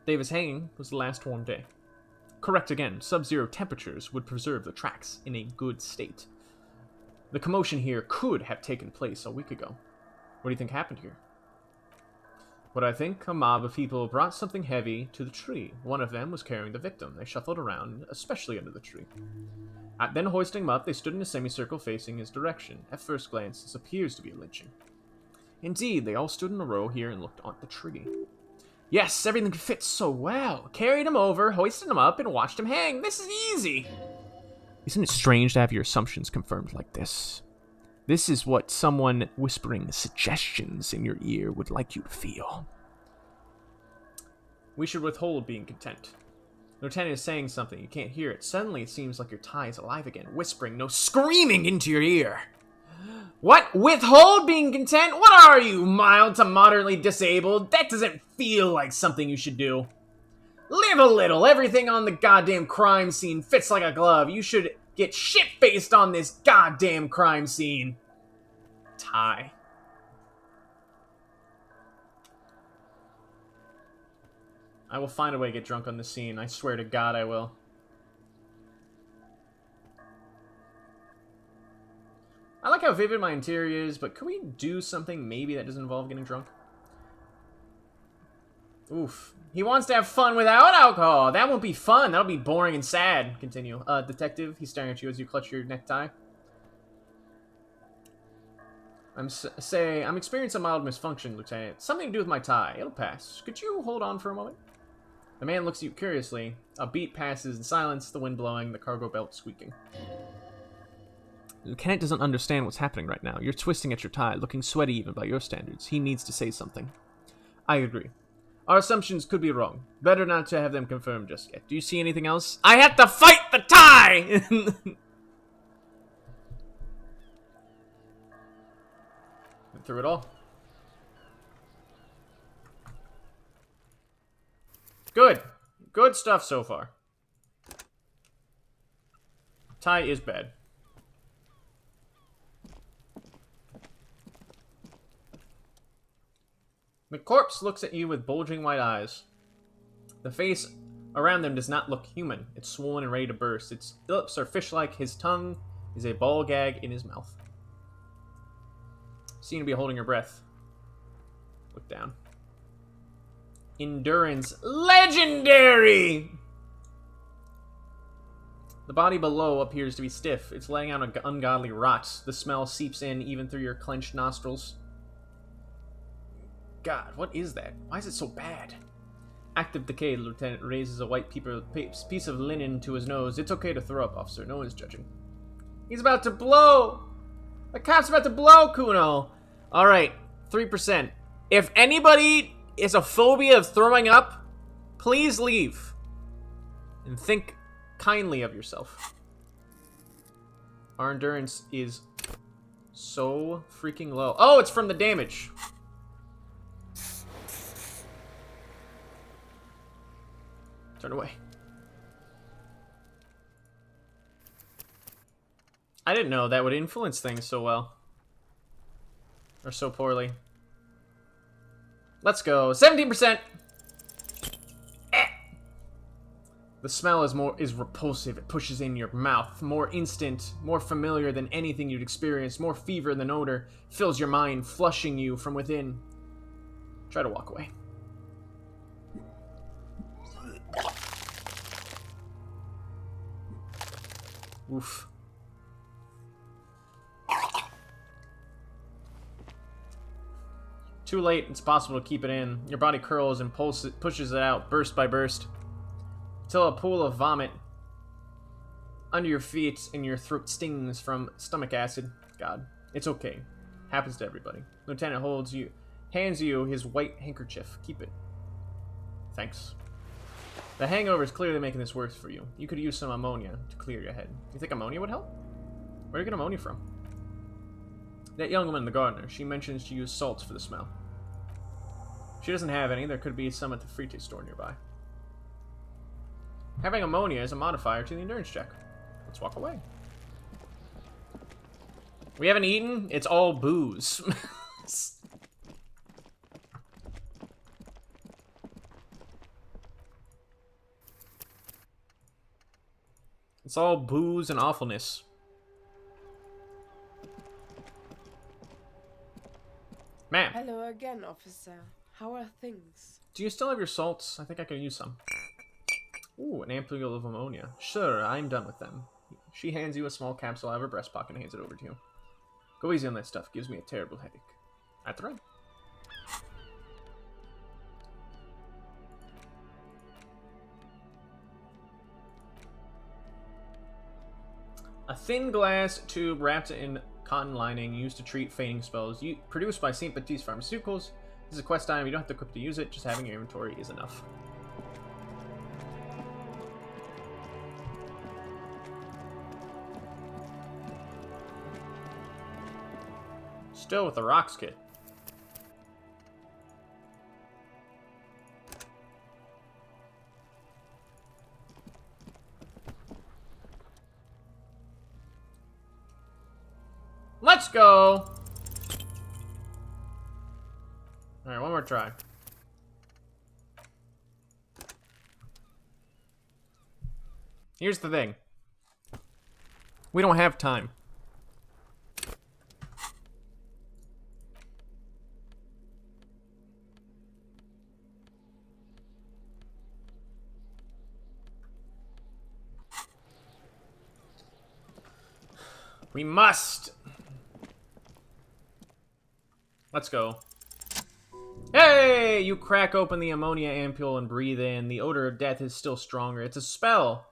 Davis hanging was the last warm day. Correct again. Sub-zero temperatures would preserve the tracks in a good state. The commotion here could have taken place a week ago. What do you think happened here? What I think, a mob of people brought something heavy to the tree. One of them was carrying the victim. They shuffled around, especially under the tree. Then hoisting him up, they stood in a semicircle facing his direction. At first glance, this appears to be a lynching. Indeed, they all stood in a row here and looked at the tree. Yes, everything fits so well. Carried him over, hoisted him up, and watched him hang. This is easy. Isn't it strange to have your assumptions confirmed like this? This is what someone whispering suggestions in your ear would like you to feel. We should withhold being content. The lieutenant is saying something. You can't hear it. Suddenly, it seems like your tie is alive again. Whispering, no, screaming into your ear. What? Withhold being content? What are you, mild to moderately disabled? That doesn't feel like something you should do. Live a little. Everything on the goddamn crime scene fits like a glove. You should get shit-faced on this goddamn crime scene. Tie. I will find a way to get drunk on this scene. I swear to God I will. I like how vivid my interior is, but could we do something maybe that doesn't involve getting drunk? Oof. He wants to have fun without alcohol. That won't be fun. That'll be boring and sad. Continue. Detective, he's staring at you as you clutch your necktie. I'm experiencing a mild misfunction, Lieutenant. Something to do with my tie. It'll pass. Could you hold on for a moment? The man looks at you curiously. A beat passes in silence, the wind blowing, the cargo belt squeaking. Lieutenant doesn't understand what's happening right now. You're twisting at your tie, looking sweaty even by your standards. He needs to say something. I agree. Our assumptions could be wrong. Better not to have them confirmed just yet. Do you see anything else? I have to fight the tie! Went through it all. Good. Good stuff so far. Tie is bad. The corpse looks at you with bulging white eyes. The face around them does not look human. It's swollen and ready to burst. Its lips are fish-like. His tongue is a ball gag in his mouth. Seem to be holding your breath. Look down. Endurance. Legendary! The body below appears to be stiff. It's letting out an ungodly rot. The smell seeps in even through your clenched nostrils. God, what is that? Why is it so bad? Active decay, the lieutenant raises a white piece of linen to his nose. It's okay to throw up, officer. No one's judging. He's about to blow! The cop's about to blow, Kuno! Alright, 3%. If anybody is a phobia of throwing up, please leave. And think kindly of yourself. Our endurance is so freaking low. Oh, it's from the damage. Turn away. I didn't know that would influence things so well. Or so poorly. Let's go. 17%! The smell is repulsive. It pushes in your mouth. More instant, more familiar than anything you'd experienced. More fever than odor. Fills your mind, flushing you from within. Try to walk away. Oof. Too late, it's possible to keep it in. Your body curls and pushes it out, burst by burst. Till a pool of vomit under your feet and your throat stings from stomach acid. God, it's okay. Happens to everybody. Lieutenant hands you his white handkerchief. Keep it. Thanks. The hangover is clearly making this worse for you. You could use some ammonia to clear your head. You think ammonia would help? Where do you get ammonia from? That young woman, the gardener, she mentions to use salts for the smell. She doesn't have any. There could be some at the free taste store nearby. Having ammonia is a modifier to the endurance check. Let's walk away. We haven't eaten. It's all booze. It's all booze and awfulness. Ma'am. Hello again, officer. How are things? Do you still have your salts? I think I could use some. Ooh, an ampule of ammonia. Sure, I'm done with them. She hands you a small capsule out of her breast pocket and hands it over to you. Go easy on that stuff. Gives me a terrible headache. At the right. A thin glass tube wrapped in cotton lining used to treat fainting spells. Produced by St. Baptiste Pharmaceuticals. This is a quest item. You don't have to equip to use it. Just having your inventory is enough. Still with the rocks kit. Let's go! Alright, one more try. Here's the thing. We don't have time. We must! Let's go. Hey! You crack open the ammonia ampule and breathe in. The odor of death is still stronger. It's a spell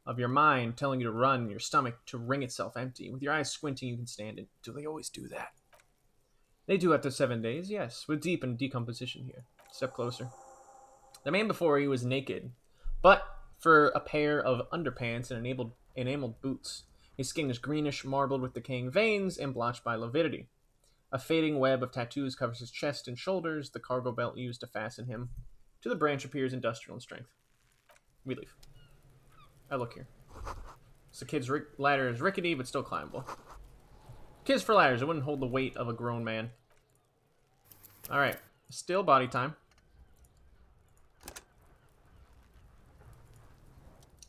of your mind telling you to run, your stomach to wring itself empty. With your eyes squinting, you can stand it. Do they always do that? They do after 7 days, yes. We're deep in decomposition here. Step closer. The man before you was naked, but for a pair of underpants and enameled boots. His skin is greenish, marbled with decaying veins, and blotched by lividity. A fading web of tattoos covers his chest and shoulders. The cargo belt used to fasten him to the branch appears industrial in strength. We leave. I look here. So the kid's ladder is rickety, but still climbable. Kids for ladders. It wouldn't hold the weight of a grown man. Alright. Still body time.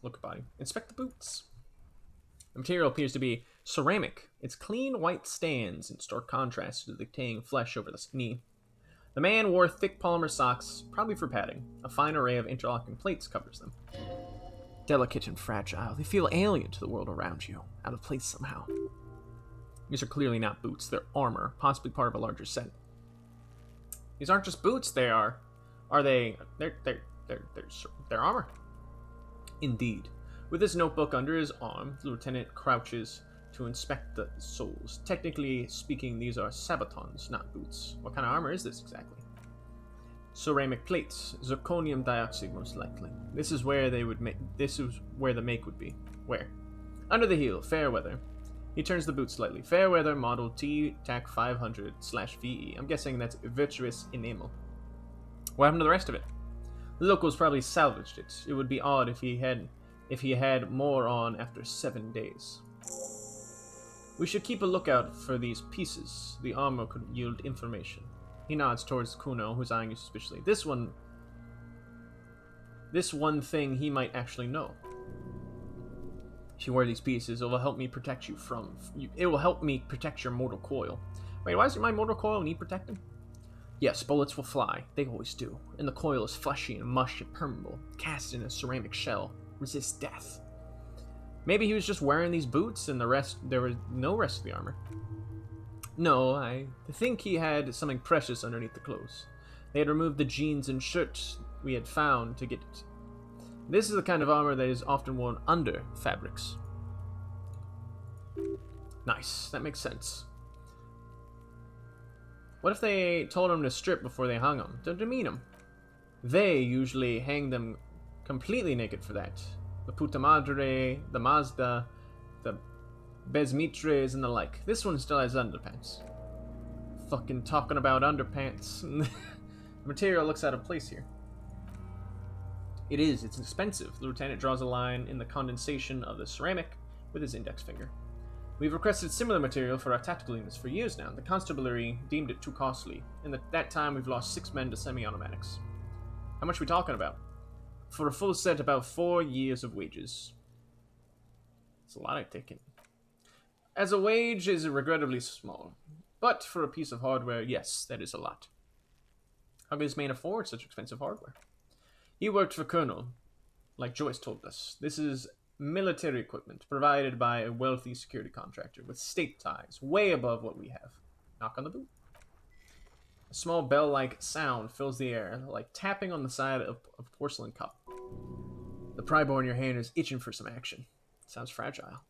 Look at body. Inspect the boots. The material appears to be ceramic. Its clean white stands in stark contrast to the decaying flesh over the knee. The man wore thick polymer socks, probably for padding. A fine array of interlocking plates covers them. Delicate and fragile, they feel alien to the world around you, out of place somehow. These are clearly not boots, they're armor, possibly part of a larger set. These aren't just boots, they are they? They're armor. Indeed. With his notebook under his arm, the lieutenant crouches to inspect the soles. Technically speaking, these are sabatons, not boots. What kind of armor is this exactly? Ceramic plates, zirconium dioxide most likely. This is where they would make. This is where the make would be. Where? Under the heel, fair weather. He turns the boot slightly. Fair weather model T TAC 500/VE. I'm guessing that's virtuous enamel. What happened to the rest of it? The locals probably salvaged it. It would be odd if he had more on after 7 days. We should keep a lookout for these pieces. The armor could yield information. He nods towards Kuno, who's eyeing you suspiciously. This one thing he might actually know. If you wear these pieces, it will help me protect you from. It will help me protect your mortal coil. Wait, why does my mortal coil need protecting? Yes, bullets will fly. They always do. And the coil is fleshy and mush and permeable, cast in a ceramic shell. Resists death. Maybe he was just wearing these boots and there was no rest of the armor. No, I think he had something precious underneath the clothes. They had removed the jeans and shirt we had found to get it. This is the kind of armor that is often worn under fabrics. Nice, that makes sense. What if they told him to strip before they hung him? Don't demean him. They usually hang them completely naked for that. The Puta Madre, the Mazda, the Besmitres, and the like. This one still has underpants. Fucking talking about underpants. The material looks out of place here. It's expensive. The lieutenant draws a line in the condensation of the ceramic with his index finger. We've requested similar material for our tactical units for years now. The constabulary deemed it too costly. In that time, we've lost 6 men to semi-automatics. How much are we talking about? For a full set, about 4 years of wages. It's a lot of taking. As a wage is regrettably small. But for a piece of hardware, yes, that is a lot. How could this man afford such expensive hardware? He worked for Colonel, like Joyce told us. This is military equipment provided by a wealthy security contractor with state ties, way above what we have. Knock on the boot. A small bell-like sound fills the air, like tapping on the side of a porcelain cup. The pry bar in your hand is itching for some action. It sounds fragile.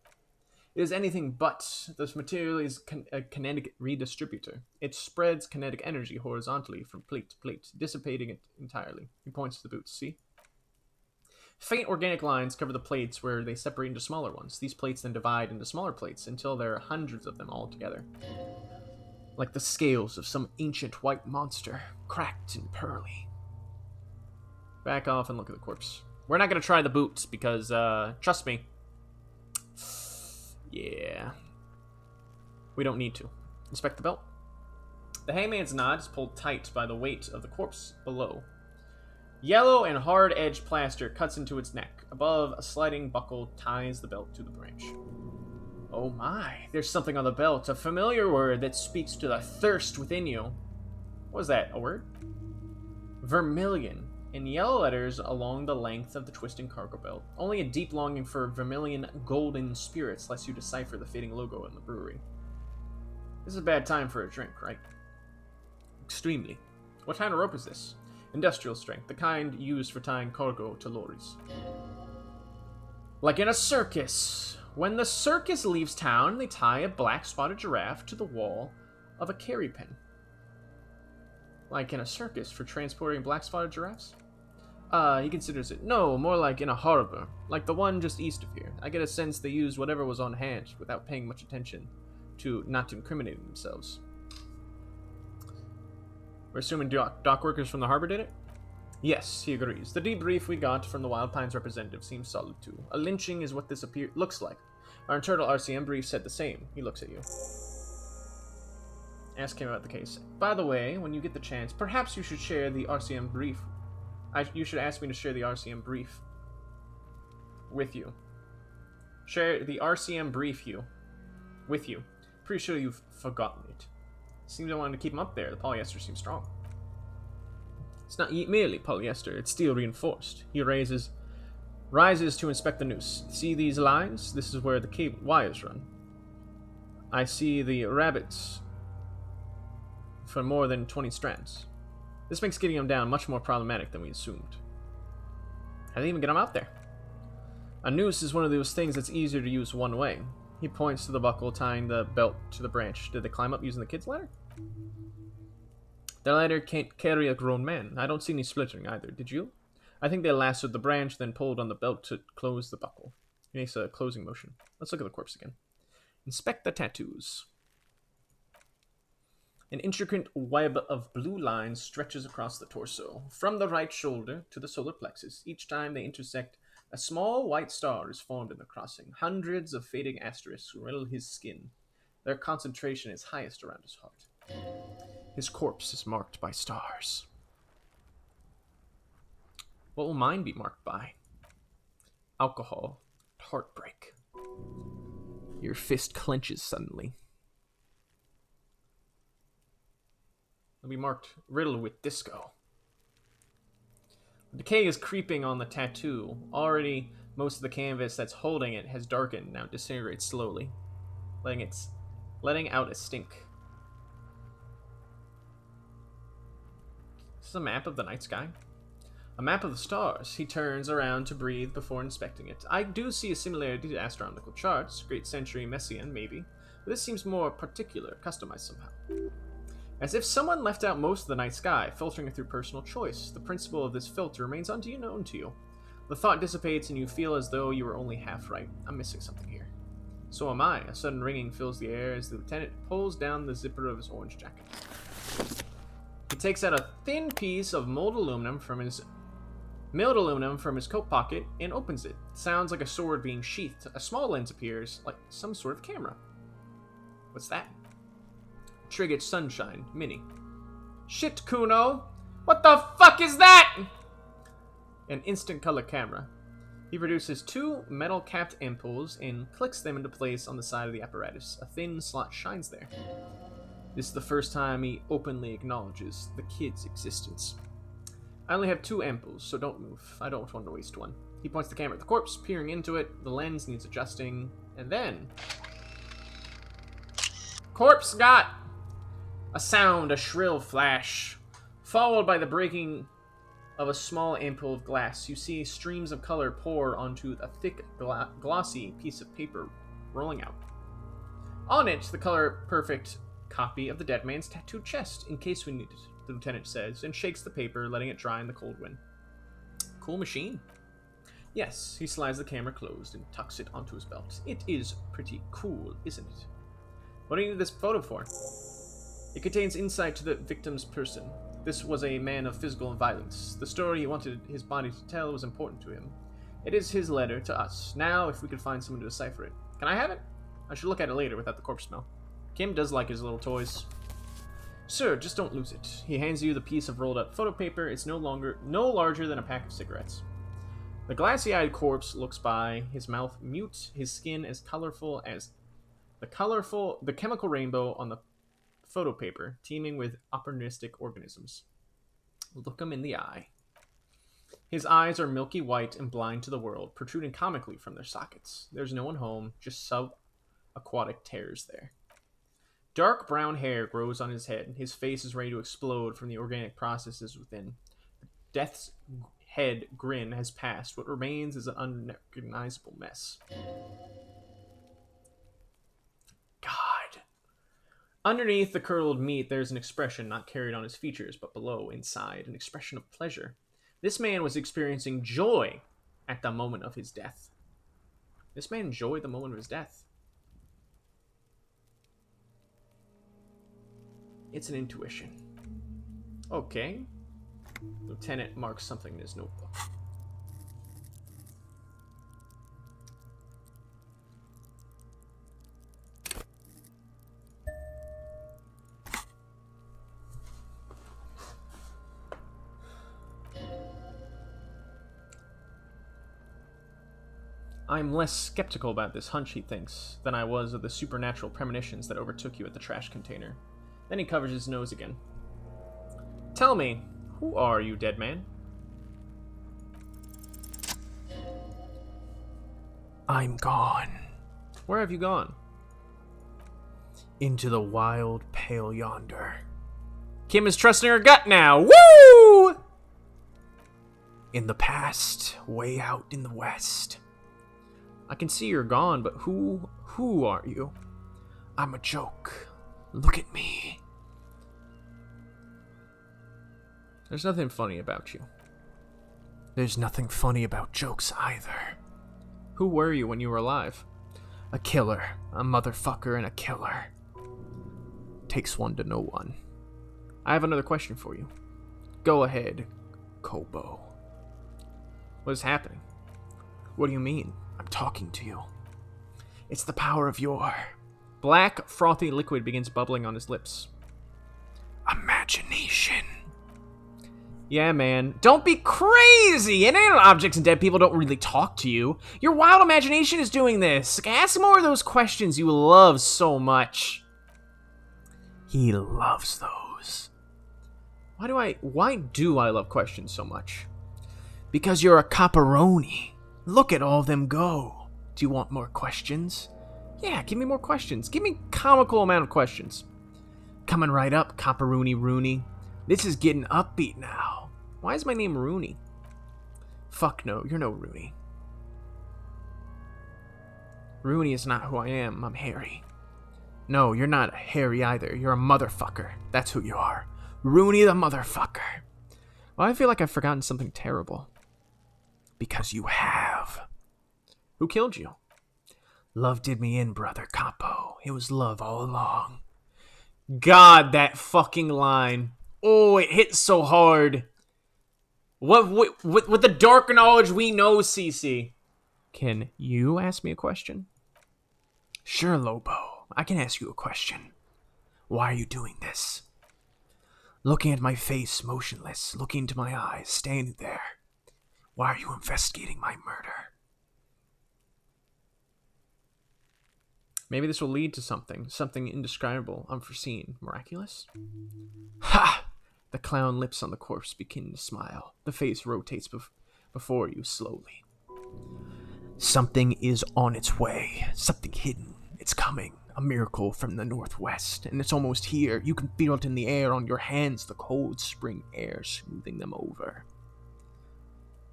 It is anything but. This material is a kinetic redistributor. It spreads kinetic energy horizontally from plate to plate, dissipating it entirely. He points to the boots. See? Faint organic lines cover the plates where they separate into smaller ones. These plates then divide into smaller plates until there are hundreds of them all together. Like the scales of some ancient white monster, cracked and pearly. Back off and look at the corpse. We're not going to try the boots because, trust me. Yeah. We don't need to. Inspect the belt. The hangman's knot is pulled tight by the weight of the corpse below. Yellow and hard-edged plaster cuts into its neck. Above, a sliding buckle ties the belt to the branch. Oh my, there's something on the belt. A familiar word that speaks to the thirst within you. What was that, a word? Vermilion. In yellow letters along the length of the twisting cargo belt. Only a deep longing for vermilion golden spirits lets you decipher the fading logo in the brewery. This is a bad time for a drink, right? Extremely. What kind of rope is this? Industrial strength, the kind used for tying cargo to lorries. Like in a circus. When the circus leaves town, they tie a black-spotted giraffe to the wall of a carry pen. Like in a circus for transporting black-spotted giraffes? He considers it. No, more like in a harbor. Like the one just east of here. I get a sense they used whatever was on hand without paying much attention to not incriminating themselves. We're assuming dock workers from the harbor did it? Yes, he agrees. The debrief we got from the Wild Pines representative seems solid too. A lynching is what this looks like. Our internal RCM brief said the same. He looks at you. Ask him about the case. By the way, when you get the chance, perhaps you should share the RCM brief. You should ask me to share the RCM brief with you. Share the RCM brief with you. Pretty sure you've forgotten it. Seems I wanted to keep him up there. The polyester seems strong. It's not merely polyester, it's steel reinforced. He rises to inspect the noose. See these lines? This is where the cable wires run. I see the rabbits for more than 20 strands. This makes getting them down much more problematic than we assumed. How do they even get them out there? A noose is one of those things that's easier to use one way. He points to the buckle tying the belt to the branch. Did they climb up using the kid's ladder? The ladder can't carry a grown man. I don't see any splintering either. Did you? I think they lassoed the branch, then pulled on the belt to close the buckle. He makes a closing motion. Let's look at the corpse again. Inspect the tattoos. An intricate web of blue lines stretches across the torso, from the right shoulder to the solar plexus. Each time they intersect, a small white star is formed in the crossing. Hundreds of fading asterisks riddle his skin. Their concentration is highest around his heart. His corpse is marked by stars. What will mine be marked by? Alcohol. Heartbreak. Your fist clenches suddenly. It'll be marked riddled with disco. Decay is creeping on the tattoo. Already, most of the canvas that's holding it has darkened, now disintegrates slowly, letting out a stink. This is a map of the night sky. A map of the stars. He turns around to breathe before inspecting it. I do see a similarity to astronomical charts, Great Century Messian, maybe, but this seems more particular, customized somehow. As if someone left out most of the night sky, filtering it through personal choice. The principle of this filter remains unknown to you. The thought dissipates and you feel as though you were only half right. I'm missing something here. So am I. A sudden ringing fills the air as the lieutenant pulls down the zipper of his orange jacket. He takes out a thin piece of milled aluminum from his coat pocket and opens it. It sounds like a sword being sheathed. A small lens appears, like some sort of camera. What's that? Triggered Sunshine Mini. Shit, Kuno! What the fuck is that? An instant color camera. He produces two metal-capped ampoules and clicks them into place on the side of the apparatus. A thin slot shines there. This is the first time he openly acknowledges the kid's existence. I only have two ampoules, so don't move. I don't want to waste one. He points the camera at the corpse, peering into it. The lens needs adjusting, and then... Corpse got... a sound, a shrill flash, followed by the breaking of a small ampoule of glass. You see streams of color pour onto a thick, glossy piece of paper, rolling out. On it, the color-perfect copy of the dead man's tattooed chest, in case we need it, the lieutenant says, and shakes the paper, letting it dry in the cold wind. Cool machine. Yes, he slides the camera closed and tucks it onto his belt. It is pretty cool, isn't it? What do you need this photo for? It contains insight to the victim's person. This was a man of physical violence. The story he wanted his body to tell was important to him. It is his letter to us. Now, if we could find someone to decipher it. Can I have it? I should look at it later without the corpse smell. Kim does like his little toys. Sir, just don't lose it. He hands you the piece of rolled up photo paper. It's no larger than a pack of cigarettes. The glassy-eyed corpse looks by, his mouth mute, his skin as colorful as the chemical rainbow on the photo paper, teeming with opportunistic organisms. Look him in the eye. His eyes are milky white and blind to the world, protruding comically from their sockets. There's no one home, just sub-aquatic terrors there. Dark brown hair grows on his head. His face is ready to explode from the organic processes within. Death's head grin has passed. What remains is an unrecognizable mess. God. Underneath the curdled meat, there's an expression not carried on his features, but below, inside, an expression of pleasure. This man was experiencing joy at the moment of his death. This man enjoyed the moment of his death. It's an intuition. Okay. Lieutenant marks something in his notebook. I'm less skeptical about this hunch, he thinks, than I was of the supernatural premonitions that overtook you at the trash container. Then he covers his nose again. Tell me, Who are you, dead man? I'm gone. Where have you gone? Into the wild pale yonder. Kim is trusting her gut now. Woo! In the past, way out in the west. I can see you're gone, but who are you? I'm a joke. Look at me. There's nothing funny about you. There's nothing funny about jokes either. Who were you when you were alive? A killer, a motherfucker, and a killer. Takes one to know one. I have another question for you. Go ahead, Kobo. What is happening? What do you mean? I'm talking to you. It's the power of your... Black, frothy liquid begins bubbling on his lips. Imagination. Yeah, man. Don't be crazy! Inanimate objects and dead people don't really talk to you. Your wild imagination is doing this. Ask more of those questions you love so much. He loves those. Why do I love questions so much? Because you're a caparoni. Look at all of them go. Do you want more questions? Yeah, give me more questions. Give me a comical amount of questions. Coming right up, Caparoonie Rooney. This is getting upbeat now. Why is my name Rooney? Fuck no, you're no Rooney. Rooney is not who I am. I'm Harry. No, you're not Harry either. You're a motherfucker. That's who you are. Rooney the motherfucker. Well, I feel like I've forgotten something terrible. Because you have. Who killed you? Love did me in, brother Capo. It was love all along. God, that fucking line. Oh, it hits so hard. With the dark knowledge we know, Cece. Can you ask me a question? Sure, Lobo. I can ask you a question. Why are you doing this? Looking at my face, motionless, looking into my eyes, standing there. Why are you investigating my murder? Maybe this will lead to something indescribable, unforeseen, miraculous? Ha! The clown lips on the corpse begin to smile. The face rotates before you slowly. Something is on its way. Something hidden. It's coming. A miracle from the northwest. And it's almost here. You can feel it in the air on your hands. The cold spring air smoothing them over.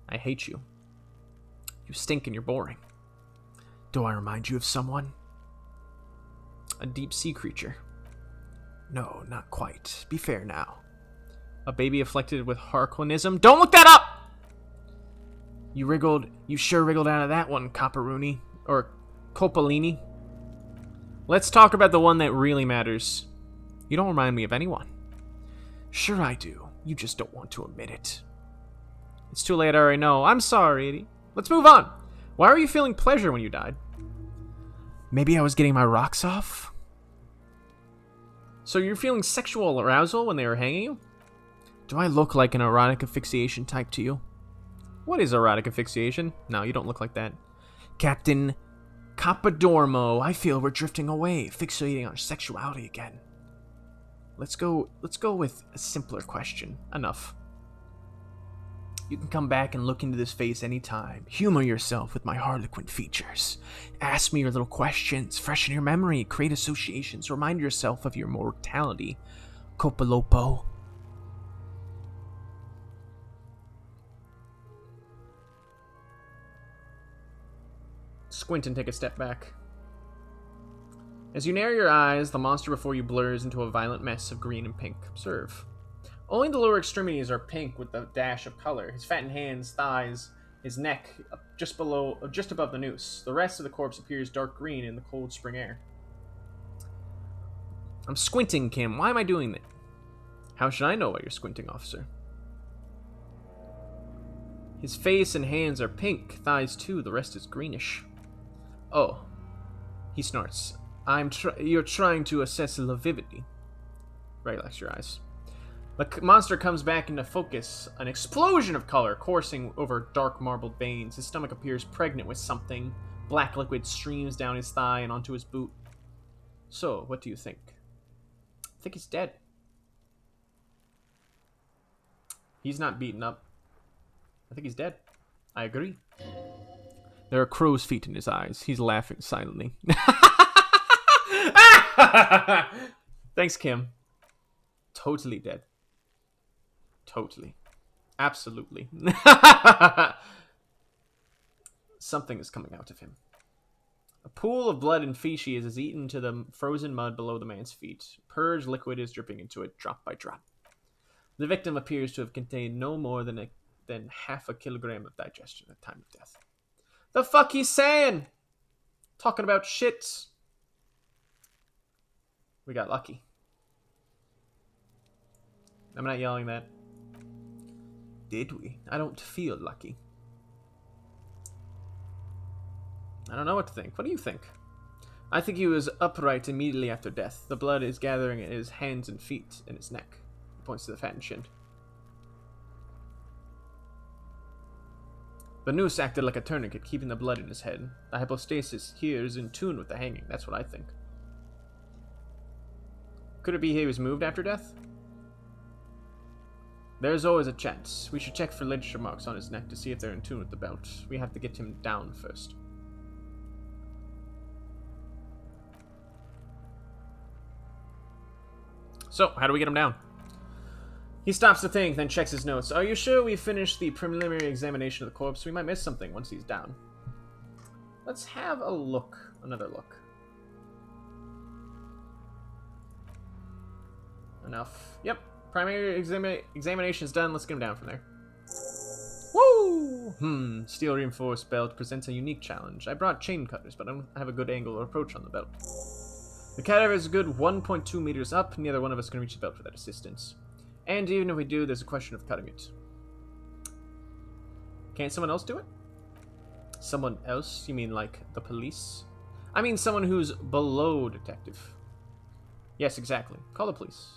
I hate you. You stink and you're boring. Do I remind you of someone? A deep sea creature. No, not quite. Be fair now. A baby afflicted with Harkonism. Don't look that up! You sure wriggled out of that one, Caparoonie. Or Coppolini. Let's talk about the one that really matters. You don't remind me of anyone. Sure I do. You just don't want to admit it. It's too late, I already know. I'm sorry, Eddie. Let's move on. Why were you feeling pleasure when you died? Maybe I was getting my rocks off? So you're feeling sexual arousal when they were hanging you? Do I look like an erotic asphyxiation type to you? What is erotic asphyxiation? No, you don't look like that. Captain Capadormo, I feel we're drifting away, fixating on sexuality again. Let's go with a simpler question. Enough. You can come back and look into this face anytime. Humor yourself with my harlequin features. Ask me your little questions. Freshen your memory. Create associations. Remind yourself of your mortality. Copolopo. Squint and take a step back. As you narrow your eyes, the monster before you blurs into a violent mess of green and pink. Observe. Only the lower extremities are pink with a dash of color. His fattened hands, thighs, his neck, just above the noose. The rest of the corpse appears dark green in the cold spring air. I'm squinting, Kim. Why am I doing that? How should I know why you're squinting, officer? His face and hands are pink, thighs too, the rest is greenish. Oh. He snorts. You're trying to assess lividity. Relax your eyes. The monster comes back into focus, an explosion of color coursing over dark marbled veins. His stomach appears pregnant with something. Black liquid streams down his thigh and onto his boot. So, what do you think? I think he's dead. He's not beaten up. I think he's dead. I agree. There are crow's feet in his eyes. He's laughing silently. Thanks, Kim. Totally dead. Totally. Absolutely. Something is coming out of him. A pool of blood and feces is eaten to the frozen mud below the man's feet. Purge liquid is dripping into it, drop by drop. The victim appears to have contained no more than half a kilogram of digestion at the time of death. The fuck he's saying? Talking about shit. We got lucky. I'm not yelling that. Did we? I don't feel lucky. I don't know what to think. What do you think? I think he was upright immediately after death. The blood is gathering in his hands and feet and his neck. He points to the fattened shin. The noose acted like a tourniquet, keeping the blood in his head. The hypostasis here is in tune with the hanging. That's what I think. Could it be he was moved after death? There's always a chance. We should check for ligature marks on his neck to see if they're in tune with the belt. We have to get him down first. So, how do we get him down? He stops to think, then checks his notes. Are you sure we finished the preliminary examination of the corpse? We might miss something once he's down. Let's have a look. Another look. Enough. Yep. Primary examination is done. Let's get him down from there. Woo! Steel reinforced belt presents a unique challenge. I brought chain cutters, but I don't have a good angle or approach on the belt. The cadaver is a good 1.2 meters up. Neither one of us can reach the belt without assistance. And even if we do, there's a question of cutting it. Can't someone else do it? Someone else? You mean like the police? I mean someone who's below detective. Yes, exactly. Call the police.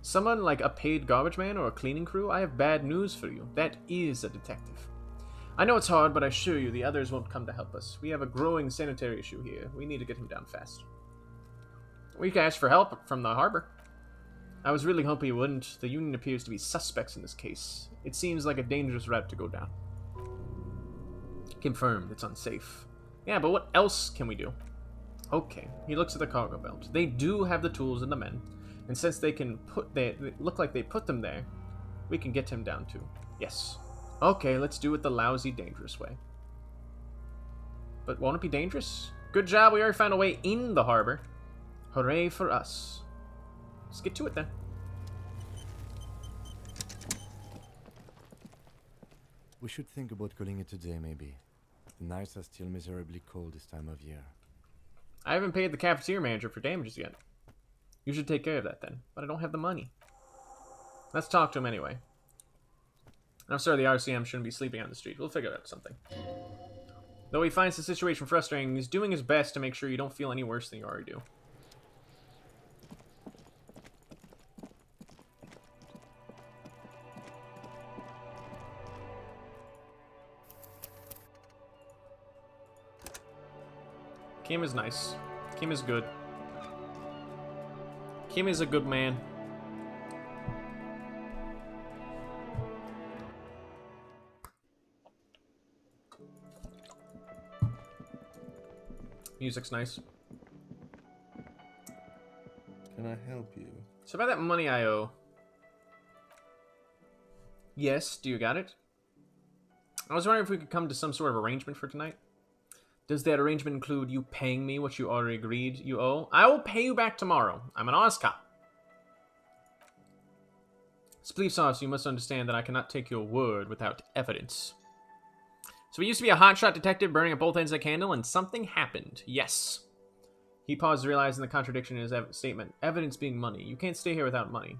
Someone like a paid garbage man or a cleaning crew? I have bad news for you. That is a detective. I know it's hard, but I assure you the others won't come to help us. We have a growing sanitary issue here. We need to get him down fast. We can ask for help from the harbor. I was really hoping he wouldn't. The Union appears to be suspects in this case. It seems like a dangerous route to go down. Confirmed, it's unsafe. Yeah, but what else can we do? Okay, he looks at the cargo belt. They do have the tools and the men. And since they look like they put them there, we can get him down too. Yes. Okay, let's do it the lousy, dangerous way. But won't it be dangerous? Good job, we already found a way in the harbor. Hooray for us. Let's get to it then. We should think about calling it a day, maybe. The nights are still miserably cold this time of year. I haven't paid the cafeteria manager for damages yet. You should take care of that then, but I don't have the money. Let's talk to him anyway. I'm sorry the RCM shouldn't be sleeping on the street. We'll figure out something. Though he finds the situation frustrating, he's doing his best to make sure you don't feel any worse than you already do. Kim is nice. Kim is good. Kim is a good man. Music's nice. Can I help you? So about that money I owe. Yes, do you got it? I was wondering if we could come to some sort of arrangement for tonight. Does that arrangement include you paying me what you already agreed you owe? I will pay you back tomorrow. I'm an honest cop. As police officer, you must understand that I cannot take your word without evidence. So he used to be a hotshot detective burning at both ends of the candle, and something happened. Yes. He paused, realizing the contradiction in his statement. Evidence being money. You can't stay here without money.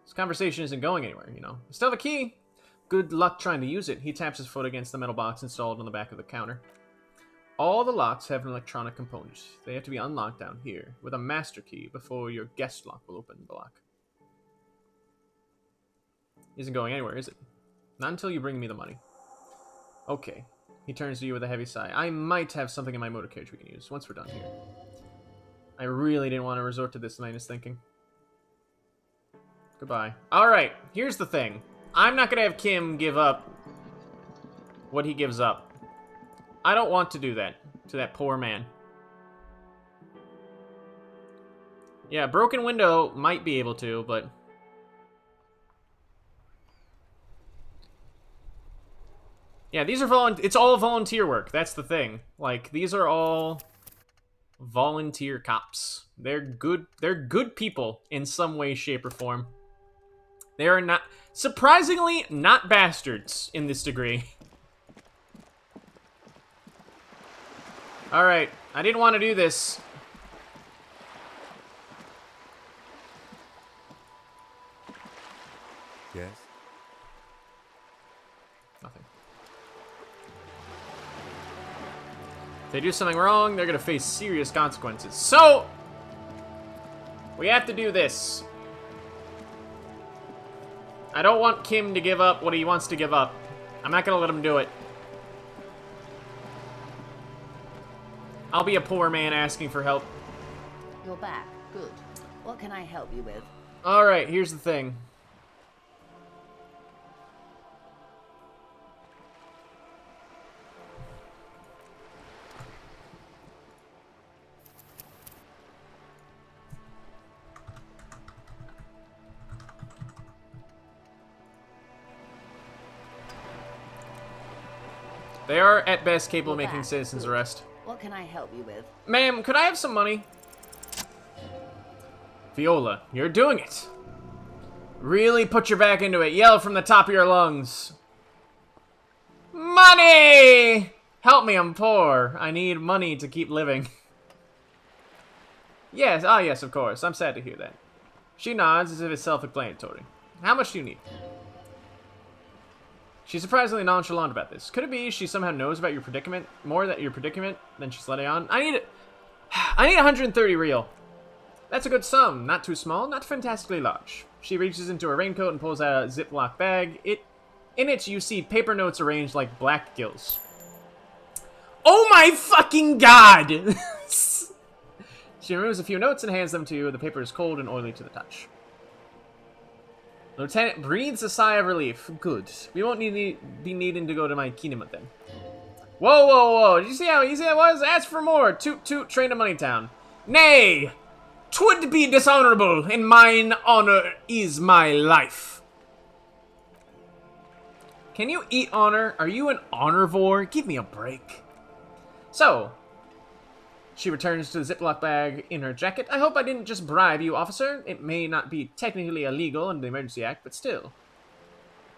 This conversation isn't going anywhere, you know. You still have a key. Good luck trying to use it. He taps his foot against the metal box installed on the back of the counter. All the locks have an electronic component. They have to be unlocked down here with a master key before your guest lock will open the lock. Isn't going anywhere, is it? Not until you bring me the money. Okay. He turns to you with a heavy sigh. I might have something in my motor carriage we can use once we're done here. I really didn't want to resort to this line of thinking. Goodbye. Alright, here's the thing. I'm not gonna have Kim give up what he gives up. I don't want to do that to that poor man. Yeah, broken window might be able to, but... Yeah, these are it's all volunteer work. That's the thing. Like, these are all volunteer cops. They're good people in some way, shape, or form. They are not, surprisingly, not bastards in this degree. Alright, I didn't want to do this. Yes? Nothing. If they do something wrong, they're gonna face serious consequences. So, we have to do this. I don't want Kim to give up what he wants to give up. I'm not gonna let him do it. I'll be a poor man asking for help. You're back. Good. What can I help you with? Alright, here's the thing. They are, at best, capable of You're making back. citizens Good. arrest. What can I help you with? Ma'am, could I have some money? Viola, you're doing it. Really put your back into it. Yell from the top of your lungs. Money! Help me, I'm poor. I need money to keep living. Yes, yes, of course. I'm sad to hear that. She nods as if it's self-explanatory. How much do you need? She's surprisingly nonchalant about this. Could it be she somehow knows about your predicament? More that your predicament than she's letting on? I need 130 real. That's a good sum. Not too small, not fantastically large. She reaches into her raincoat and pulls out a Ziploc bag. In it, you see paper notes arranged like black gills. Oh my fucking god! She removes a few notes and hands them to you. The paper is cold and oily to the touch. Lieutenant breathes a sigh of relief. Good. We won't be needing to go to my kinema then. Whoa, whoa, whoa. Did you see how easy that was? Ask for more. Toot, toot, train to Moneytown. Nay! 'Twould be dishonorable, and mine honor is my life. Can you eat honor? Are you an honorvore? Give me a break. So, she returns to the Ziploc bag in her jacket. I hope I didn't just bribe you, officer. It may not be technically illegal under the Emergency Act, but still.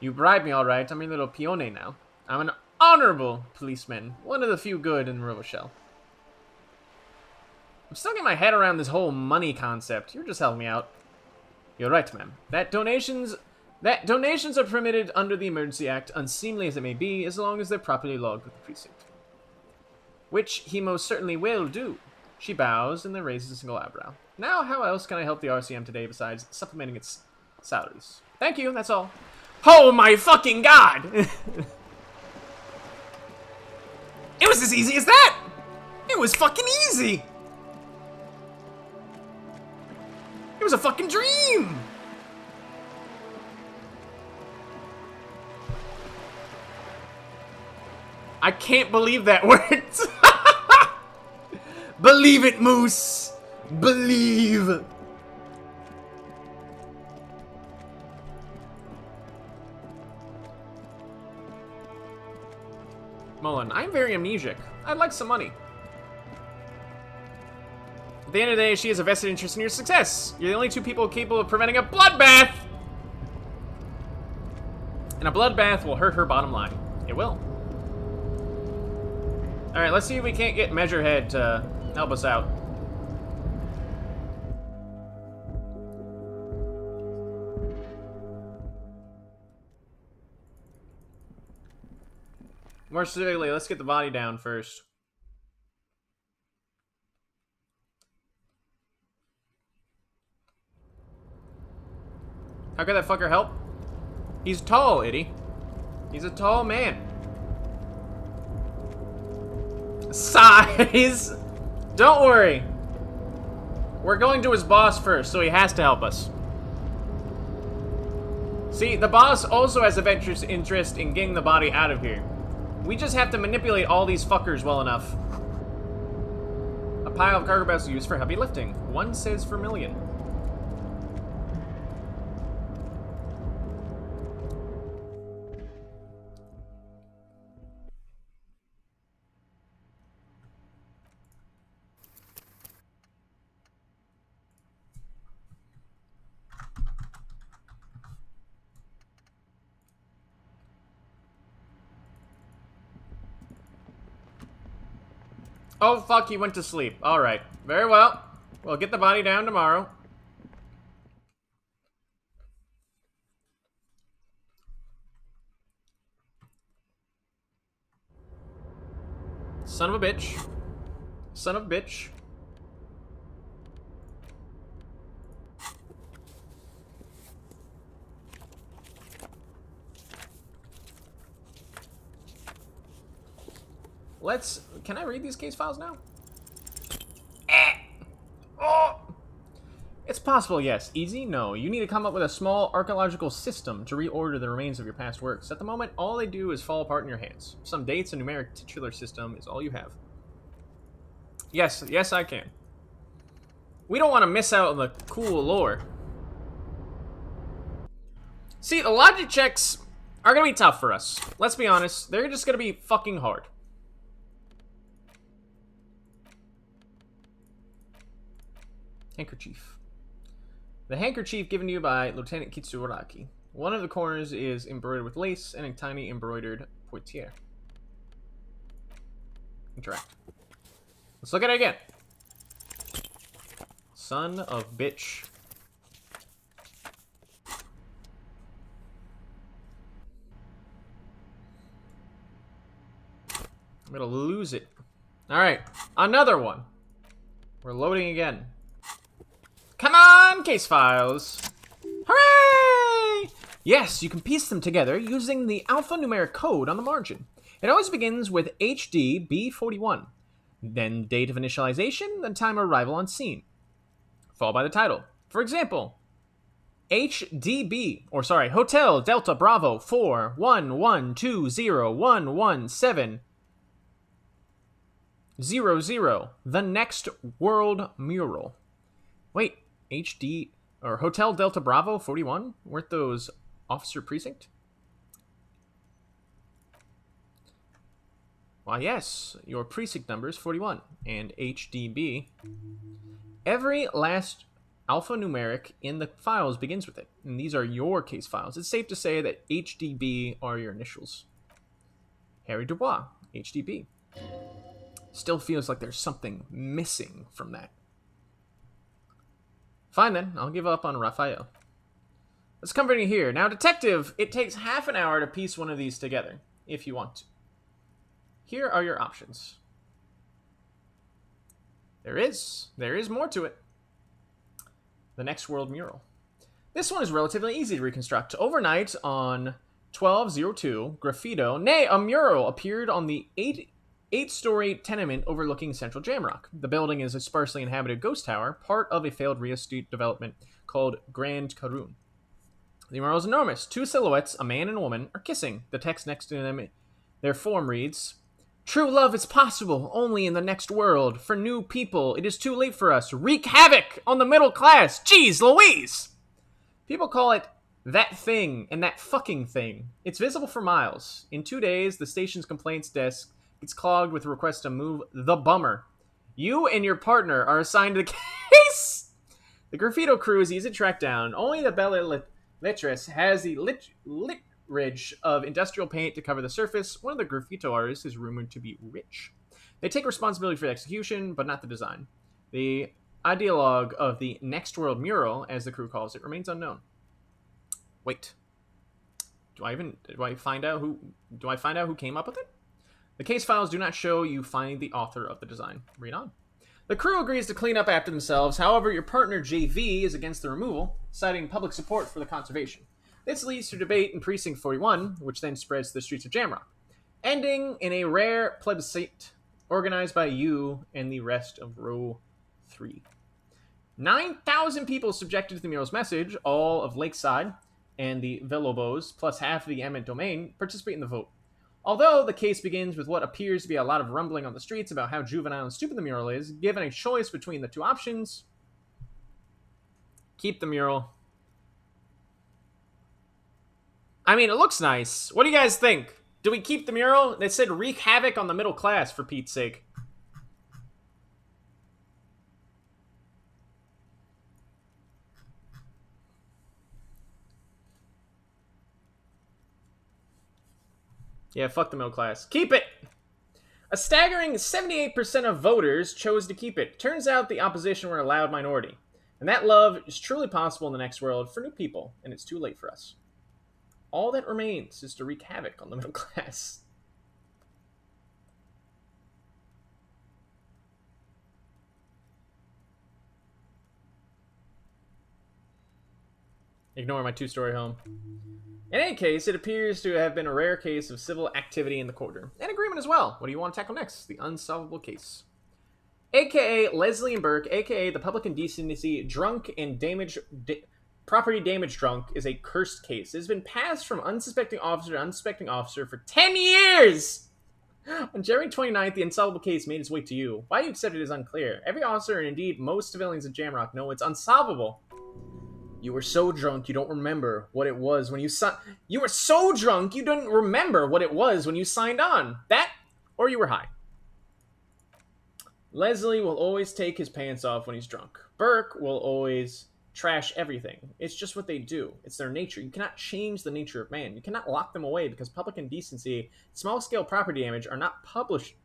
You bribed me all right. I'm your little peone now. I'm an honorable policeman. One of the few good in Roboshell. I'm still getting my head around this whole money concept. You're just helping me out. You're right, ma'am. That donations are permitted under the Emergency Act, unseemly as it may be, as long as they're properly logged with the precinct. Which he most certainly will do. She bows and then raises a single eyebrow. Now, how else can I help the RCM today besides supplementing its salaries? Thank you, that's all. Oh my fucking god! It was as easy as that! It was fucking easy! It was a fucking dream! I can't believe that worked. Believe it, Moose. Believe. Mullen, I'm very amnesiac. I'd like some money. At the end of the day, she has a vested interest in your success. You're the only two people capable of preventing a bloodbath. And a bloodbath will hurt her bottom line. It will. Alright, let's see if we can't get Measurehead to help us out. More specifically, let's get the body down first. How could that fucker help? He's tall, Itty. He's a tall man. Size! Don't worry. We're going to his boss first, so he has to help us. See, the boss also has a venture interest in getting the body out of here. We just have to manipulate all these fuckers well enough. A pile of cargo belts used for heavy lifting. One says for million. Oh, fuck, he went to sleep. Alright. Very well. We'll get the body down tomorrow. Son of a bitch. Son of a bitch. Let's... Can I read these case files now? Oh! It's possible, yes. Easy? No. You need to come up with a small archaeological system to reorder the remains of your past works. At the moment, all they do is fall apart in your hands. Some dates and numeric titular system is all you have. Yes, yes I can. We don't want to miss out on the cool lore. See, the logic checks are going to be tough for us. Let's be honest. They're just going to be fucking hard. Handkerchief. The handkerchief given to you by Lieutenant Kitsuraki. One of the corners is embroidered with lace and a tiny embroidered poitier. Interact. Let's look at it again. Son of bitch. I'm gonna lose it. Alright, another one. We're loading again. Come on, case files. Hooray! Yes, you can piece them together using the alphanumeric code on the margin. It always begins with HDB41. Then date of initialization, then time of arrival on scene. Followed by the title. For example, Hotel Delta Bravo 41120111700, the next world mural. Wait, Hotel Delta Bravo 41? Weren't those Officer Precinct? Why, yes, your precinct number is 41, and HDB. Every last alphanumeric in the files begins with it, and these are your case files. It's safe to say that HDB are your initials. Harry Dubois, HDB. Still feels like there's something missing from that. Fine then, I'll give up on Raphael. Let's come in here. Now, detective, it takes half an hour to piece one of these together, if you want to. Here are your options. There is more to it. The next world mural. This one is relatively easy to reconstruct. Overnight on 1202, graffito, nay, a mural appeared on the eight-story tenement overlooking central Jamrock. The building is a sparsely inhabited ghost tower, part of a failed real estate development called Grand Karun. The mural is enormous. Two silhouettes, a man and a woman, are kissing. The text next to them, their form reads, "True love is possible only in the next world. For new people, it is too late for us. Wreak havoc on the middle class. Jeez Louise!" People call it that thing and that fucking thing. It's visible for miles. In 2 days, the station's complaints desk gets clogged with requests to move the bummer. You and your partner are assigned to the case! The graffito crew is easy to track down. Only the Belle Lettress has the ridge of industrial paint to cover the surface. One of the graffito artists is rumored to be rich. They take responsibility for the execution, but not the design. The ideologue of the Next World mural, as the crew calls it, remains unknown. Wait. Do I find out who came up with it? The case files do not show you finding the author of the design. Read on. The crew agrees to clean up after themselves. However, your partner JV is against the removal, citing public support for the conservation. This leads to debate in Precinct 41, which then spreads to the streets of Jamrock, ending in a rare plebiscite organized by you and the rest of Row 3. 9,000 people subjected to the mural's message, all of Lakeside, and the Villobos, plus half of the eminent domain, participate in the vote. Although the case begins with what appears to be a lot of rumbling on the streets about how juvenile and stupid the mural is, given a choice between the two options, keep the mural. I mean, it looks nice. What do you guys think? Do we keep the mural? They said wreak havoc on the middle class, for Pete's sake. Yeah, fuck the middle class. Keep it! A staggering 78% of voters chose to keep it. Turns out the opposition were a loud minority. And that love is truly possible in the next world for new people, and it's too late for us. All that remains is to wreak havoc on the middle class. Ignore my two-story home. In any case, it appears to have been a rare case of civil activity in the courtroom. And agreement as well. What do you want to tackle next? The unsolvable case. AKA Leslie and Burke, AKA the public indecency, drunk and property damage drunk, is a cursed case. It has been passed from unsuspecting officer to unsuspecting officer for 10 years! On January 29th, the unsolvable case made its way to you. Why you accept it is unclear. Every officer, and indeed most civilians in Jamrock, know it's unsolvable. You were so drunk you don't remember what it was when you You were so drunk you didn't remember what it was when you signed on. That, or you were high. Leslie will always take his pants off when he's drunk. Burke will always trash everything. It's just what they do. It's their nature. You cannot change the nature of man. You cannot lock them away because public indecency, small-scale property damage are not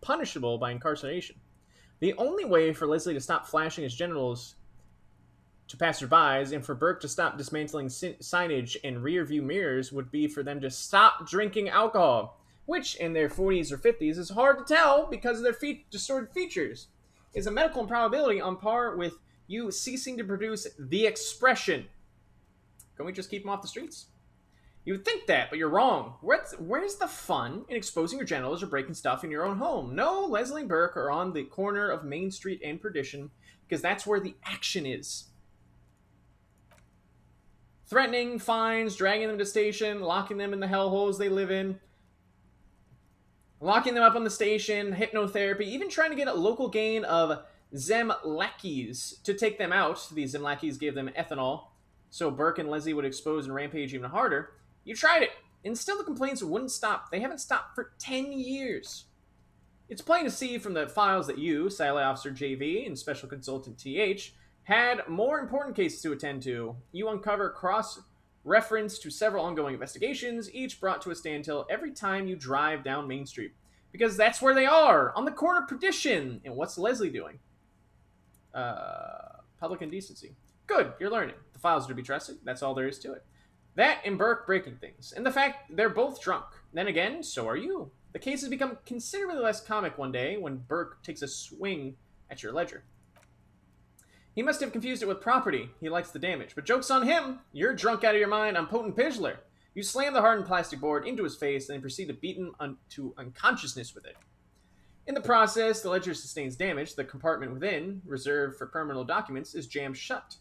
punishable by incarceration. The only way for Leslie to stop flashing his genitals to passerbys and for Burke to stop dismantling signage and rear-view mirrors would be for them to stop drinking alcohol, which in their 40s or 50s is hard to tell because of their distorted features. Is a medical improbability on par with you ceasing to produce the expression. Can we just keep them off the streets? You would think that, but you're wrong. Where's the fun in exposing your genitals or breaking stuff in your own home? No, Leslie and Burke are on the corner of Main Street and Perdition because that's where the action is. Threatening, fines, dragging them to station, locking them in the hellholes they live in, locking them up on the station, hypnotherapy, even trying to get a local gang of Zemlakis to take them out. The Zemlakis gave them ethanol, so Burke and Leslie would expose and rampage even harder. You tried it, and still the complaints wouldn't stop. They haven't stopped for 10 years. It's plain to see from the files that you, Silent Officer JV, and Special Consultant TH, had more important cases to attend to. You uncover cross-reference to several ongoing investigations, each brought to a standstill every time you drive down Main Street. Because that's where they are, on the corner of Perdition. And what's Leslie doing? Public indecency. Good, you're learning. The files are to be trusted. That's all there is to it. That and Burke breaking things. And the fact they're both drunk. Then again, so are you. The case has become considerably less comic one day when Burke takes a swing at your ledger. He must have confused it with property. He likes the damage. But joke's on him. You're drunk out of your mind on potent Pidgler. You slam the hardened plastic board into his face and then proceed to beat him to unconsciousness with it. In the process, the ledger sustains damage. The compartment within, reserved for criminal documents, is jammed shut.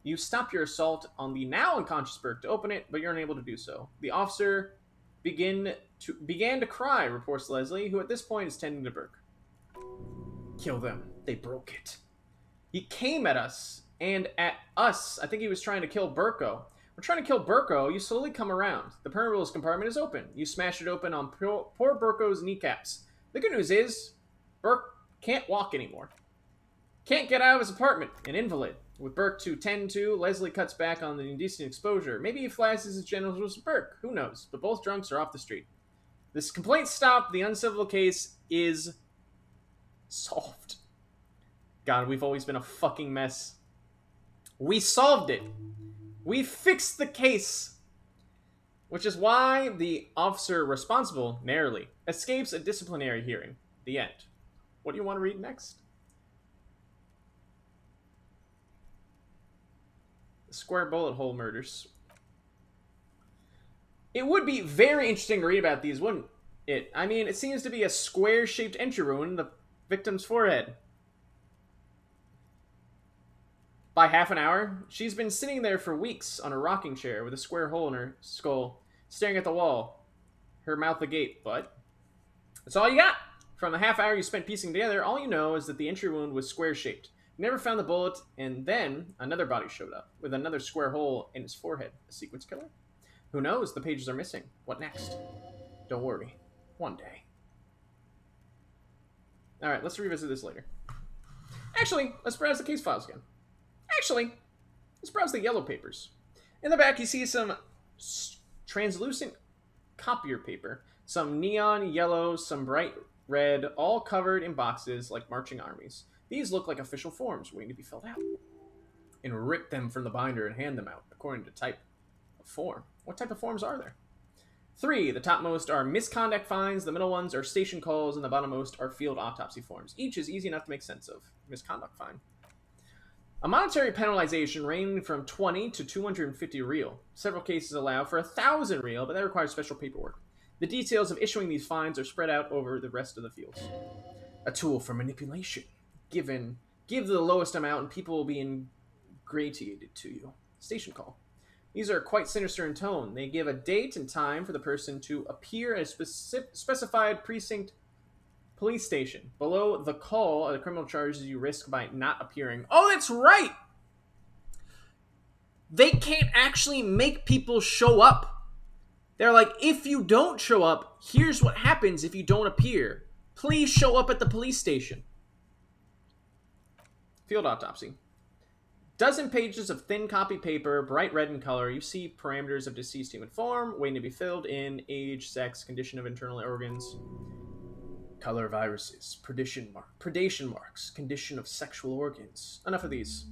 You stop your assault on the now unconscious Burke to open it, but you're unable to do so. The officer began to cry, reports Leslie, who at this point is tending to Burke. Kill them. They broke it. He came at us, and at us. I think he was trying to kill Burko. We're trying to kill Burko. You slowly come around. The permanent compartment is open. You smash it open on poor Burko's kneecaps. The good news is, Burke can't walk anymore. Can't get out of his apartment, an invalid. With Burke to tend to, Leslie cuts back on the indecent exposure. Maybe he flashes his genitals with Burke. Who knows? But both drunks are off the street. This complaint stopped. The uncivil case is solved. God, we've always been a fucking mess. We solved it. We fixed the case. Which is why the officer responsible, narrowly, escapes a disciplinary hearing. The end. What do you want to read next? The square bullet hole murders. It would be very interesting to read about these, wouldn't it? I mean, it seems to be a square-shaped entry wound in the victim's forehead. By half an hour, she's been sitting there for weeks on a rocking chair with a square hole in her skull, staring at the wall, her mouth agape. But that's all you got. From the half hour you spent piecing together, all you know is that the entry wound was square-shaped. You never found the bullet, and then another body showed up, with another square hole in his forehead. A sequence killer? Who knows? The pages are missing. What next? Don't worry. One day. Alright, let's revisit this later. Actually, let's browse the case files again. Actually, let's browse the yellow papers. In the back, you see some translucent copier paper, some neon yellow, some bright red, all covered in boxes like marching armies. These look like official forms waiting to be filled out. And rip them from the binder and hand them out, according to type of form. What type of forms are there? 3. The topmost are misconduct fines, the middle ones are station calls, and the bottommost are field autopsy forms. Each is easy enough to make sense of. Misconduct fine. A monetary penalization ranging from 20 to 250 real. Several cases allow for 1,000 real, but that requires special paperwork. The details of issuing these fines are spread out over the rest of the fields. A tool for manipulation. Give the lowest amount and people will be ingratiated to you. Station call. These are quite sinister in tone. They give a date and time for the person to appear at a specified precinct police station. Below the call are the criminal charges you risk by not appearing. Oh, that's right! They can't actually make people show up. They're like, if you don't show up, here's what happens if you don't appear. Please show up at the police station. Field autopsy. Dozen pages of thin copy paper, bright red in color. You see parameters of deceased human form, waiting to be filled in, age, sex, condition of internal organs, color viruses, predation marks, condition of sexual organs. Enough of these.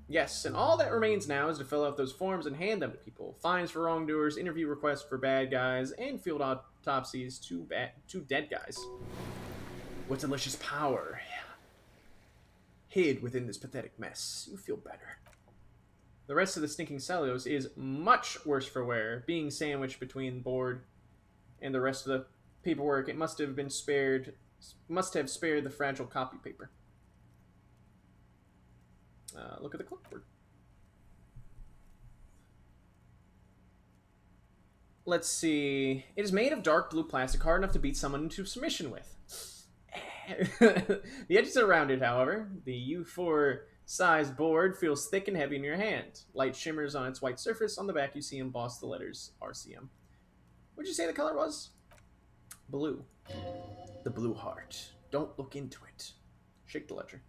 Yes, and all that remains now is to fill out those forms and hand them to people. Fines for wrongdoers, interview requests for bad guys, and field autopsies to dead guys. What delicious power hid within this pathetic mess. You feel better. The rest of the stinking cellulose is much worse for wear, being sandwiched between the board and the rest of the paperwork. It must have spared the fragile copy paper. Look at the clipboard. Let's see. It is made of dark blue plastic, hard enough to beat someone into submission with. The edges are rounded, however. The U4 size board feels thick and heavy in your hand. Light shimmers on its white surface. On the back, you see embossed the letters RCM. What'd you say the color was? Blue. The blue heart. Don't look into it. Shake the ledger.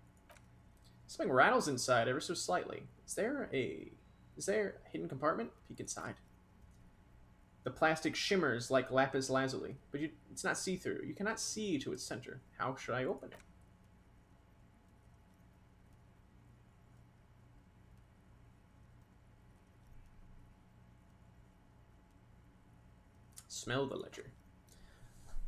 Something rattles inside ever so slightly. Is there a hidden compartment? Peek inside. The plastic shimmers like lapis lazuli, but it's not see-through. You cannot see to its center. How should I open it? Smell the ledger.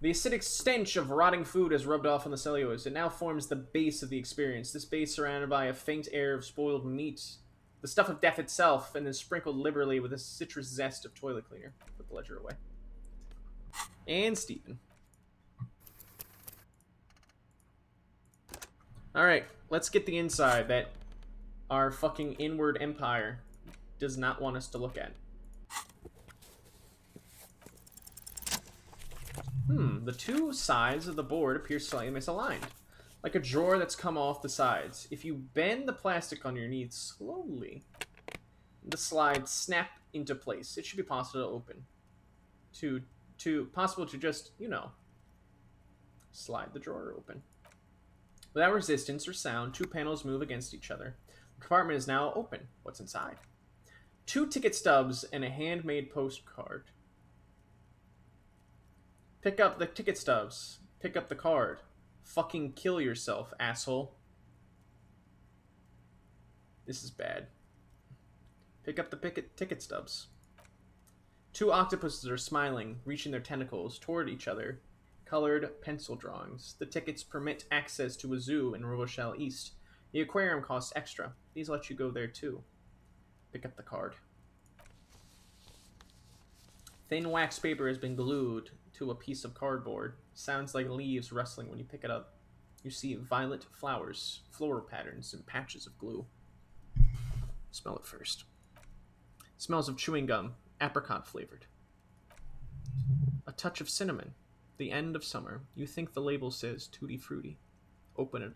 The acidic stench of rotting food has rubbed off on the cellulose. It now forms the base of the experience. This base surrounded by a faint air of spoiled meat, the stuff of death itself, and then sprinkled liberally with a citrus zest of toilet cleaner. Put the ledger away. And Stephen. Alright, let's get the inside that our fucking inward empire does not want us to look at. The two sides of the board appear slightly misaligned, like a drawer that's come off the sides. If you bend the plastic underneath slowly, the slides snap into place. It should be possible to open. Possible to just, slide the drawer open. Without resistance or sound, two panels move against each other. The compartment is now open. What's inside? 2 ticket stubs and a handmade postcard. Pick up the ticket stubs. Pick up the card. Fucking kill yourself, asshole. This is bad. Pick up the ticket stubs. 2 octopuses are smiling, reaching their tentacles toward each other. Colored pencil drawings. The tickets permit access to a zoo in Rochelle East. The aquarium costs extra. These let you go there too. Pick up the card. Thin wax paper has been glued to a piece of cardboard. Sounds like leaves rustling when you pick it up. You see violet flowers, floral patterns, and patches of glue. Smell it first. Smells of chewing gum, apricot flavored. A touch of cinnamon. The end of summer. You think the label says Tutti Frutti. Open it.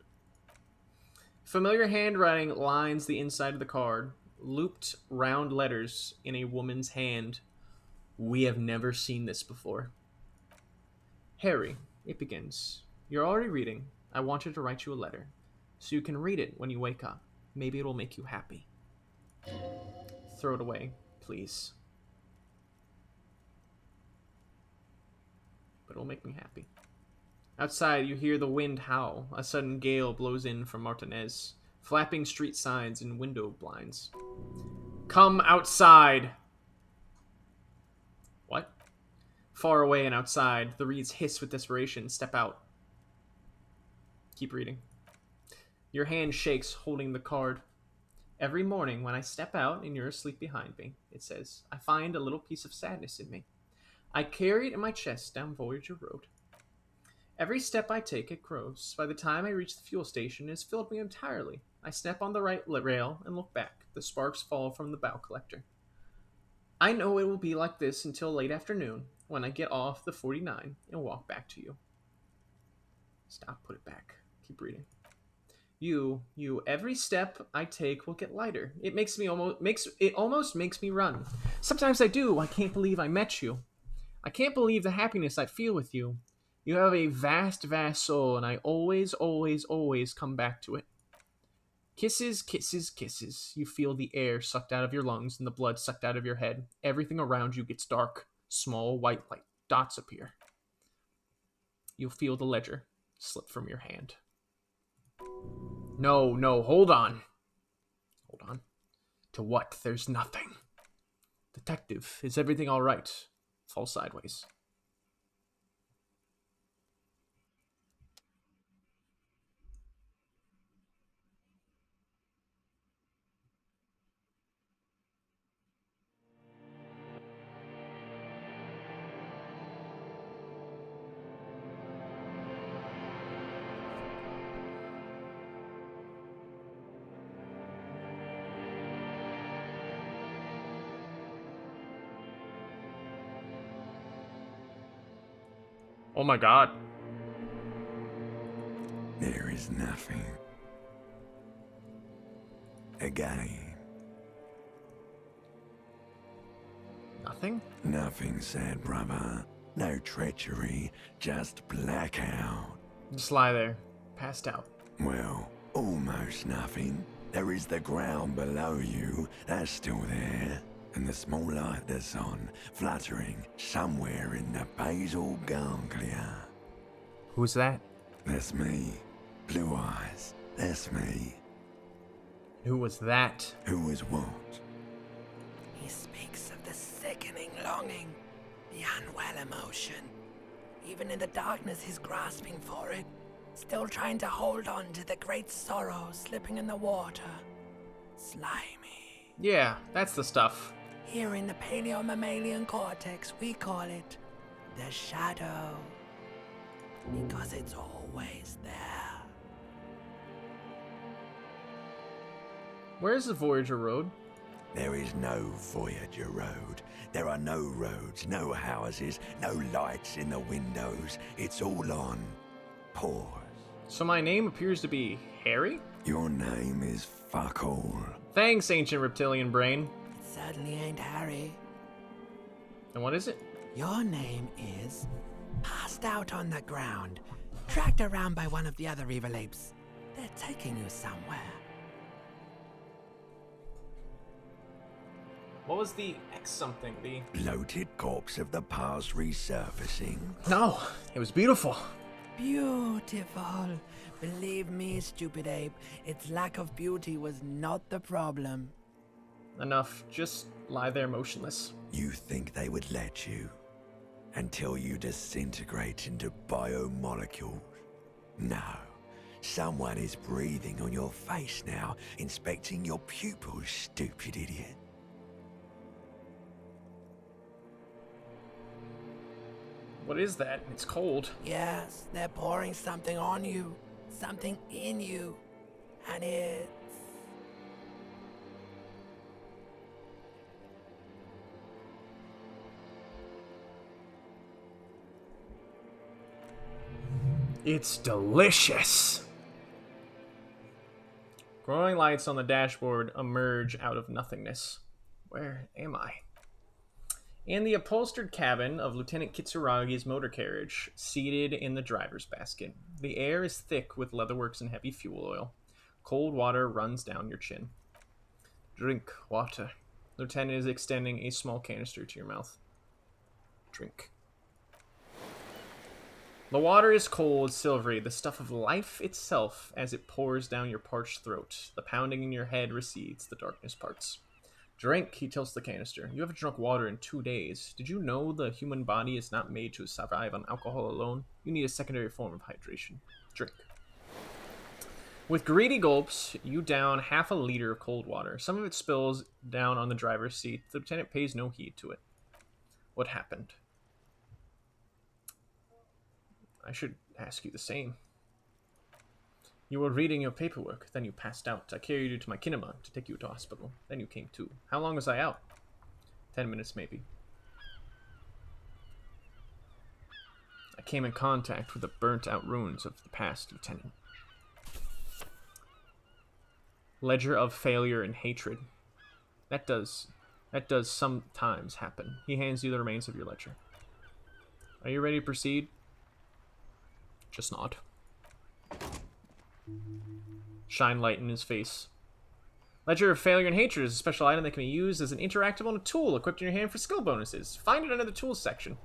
Familiar handwriting lines the inside of the card. Looped round letters in a woman's hand. We have never seen this before. Harry, it begins. You're already reading. I wanted to write you a letter, so you can read it when you wake up. Maybe it'll make you happy. Throw it away, please. But it'll make me happy. Outside, you hear the wind howl. A sudden gale blows in from Martinez, flapping street signs and window blinds. Come outside! What? Far away and outside, the reeds hiss with desperation. Step out. Keep reading. Your hand shakes, holding the card. Every morning when I step out and you're asleep behind me, it says, I find a little piece of sadness in me. I carry it in my chest down Voyager Road. Every step I take, it grows. By the time I reach the fuel station, it has filled me entirely. I step on the right rail and look back. The sparks fall from the bow collector. I know it will be like this until late afternoon, when I get off the 49 and walk back to you. Stop, put it back. Keep reading. You, every step I take will get lighter. It almost makes me run. Sometimes I do. I can't believe I met you. I can't believe the happiness I feel with you. You have a vast, vast soul, and I always, always, always come back to it. Kisses, kisses, kisses. You feel the air sucked out of your lungs and the blood sucked out of your head. Everything around you gets dark. Small white light dots appear. You'll feel the ledger slip from your hand. No, hold on. Hold on. To what? There's nothing. Detective, is everything all right? Fall sideways. Oh my god. There is nothing. Again. Nothing? Nothing, sad brother. No treachery, just blackout. Just lie there, passed out. Well, almost nothing. There is the ground below you, that's still there. And the small light that's on, fluttering somewhere in the basal ganglia. Who's that? That's me. Blue eyes, that's me. Who was that? Who was what? He speaks of the sickening longing, the unwell emotion. Even in the darkness, he's grasping for it, still trying to hold on to the great sorrow slipping in the water. Slimy. Yeah, that's the stuff. Here in the paleo-mammalian cortex, we call it the shadow. Because it's always there. Where's the Voyager Road? There is no Voyager Road. There are no roads, no houses, no lights in the windows. It's all on pause. So my name appears to be Harry? Your name is fuck all. Thanks, ancient reptilian brain. It certainly ain't Harry. And what is it? Your name is passed out on the ground, dragged around by one of the other evil apes. They're taking you somewhere. What was the X something? The... Bloated corpse of the past resurfacing. No, it was beautiful. Beautiful. Believe me, stupid ape, its lack of beauty was not the problem. Enough. Just lie there motionless. You think they would let you? Until you disintegrate into biomolecules? No. Someone is breathing on your face now, inspecting your pupils, stupid idiot. What is that? It's cold. Yes, they're pouring something on you, something in you, and it's It's delicious. Glowing lights on the dashboard emerge out of nothingness. Where am I? In the upholstered cabin of Lieutenant Kitsuragi's motor carriage, seated in the driver's basket. The air is thick with leatherworks and heavy fuel oil. Cold water runs down your chin. Drink water. Lieutenant is extending a small canister to your mouth. Drink. The water is cold, silvery, the stuff of life itself as it pours down your parched throat. The pounding in your head recedes, the darkness parts. Drink, he tilts the canister. You haven't drunk water in 2 days. Did you know the human body is not made to survive on alcohol alone? You need a secondary form of hydration. Drink. With greedy gulps, you down half a liter of cold water. Some of it spills down on the driver's seat. The lieutenant pays no heed to it. What happened? I should ask you the same. You were reading your paperwork, then you passed out. I carried you to my kinema to take you to hospital. Then you came to. How long was I out? 10 minutes, maybe. I came in contact with the burnt-out ruins of the past, Lieutenant. Ledger of failure and hatred. That does sometimes happen. He hands you the remains of your ledger. Are you ready to proceed? Just nod. Shine light in his face. Ledger of Failure and Hatred is a special item that can be used as an interactable and a tool equipped in your hand for skill bonuses. Find it under the tools section.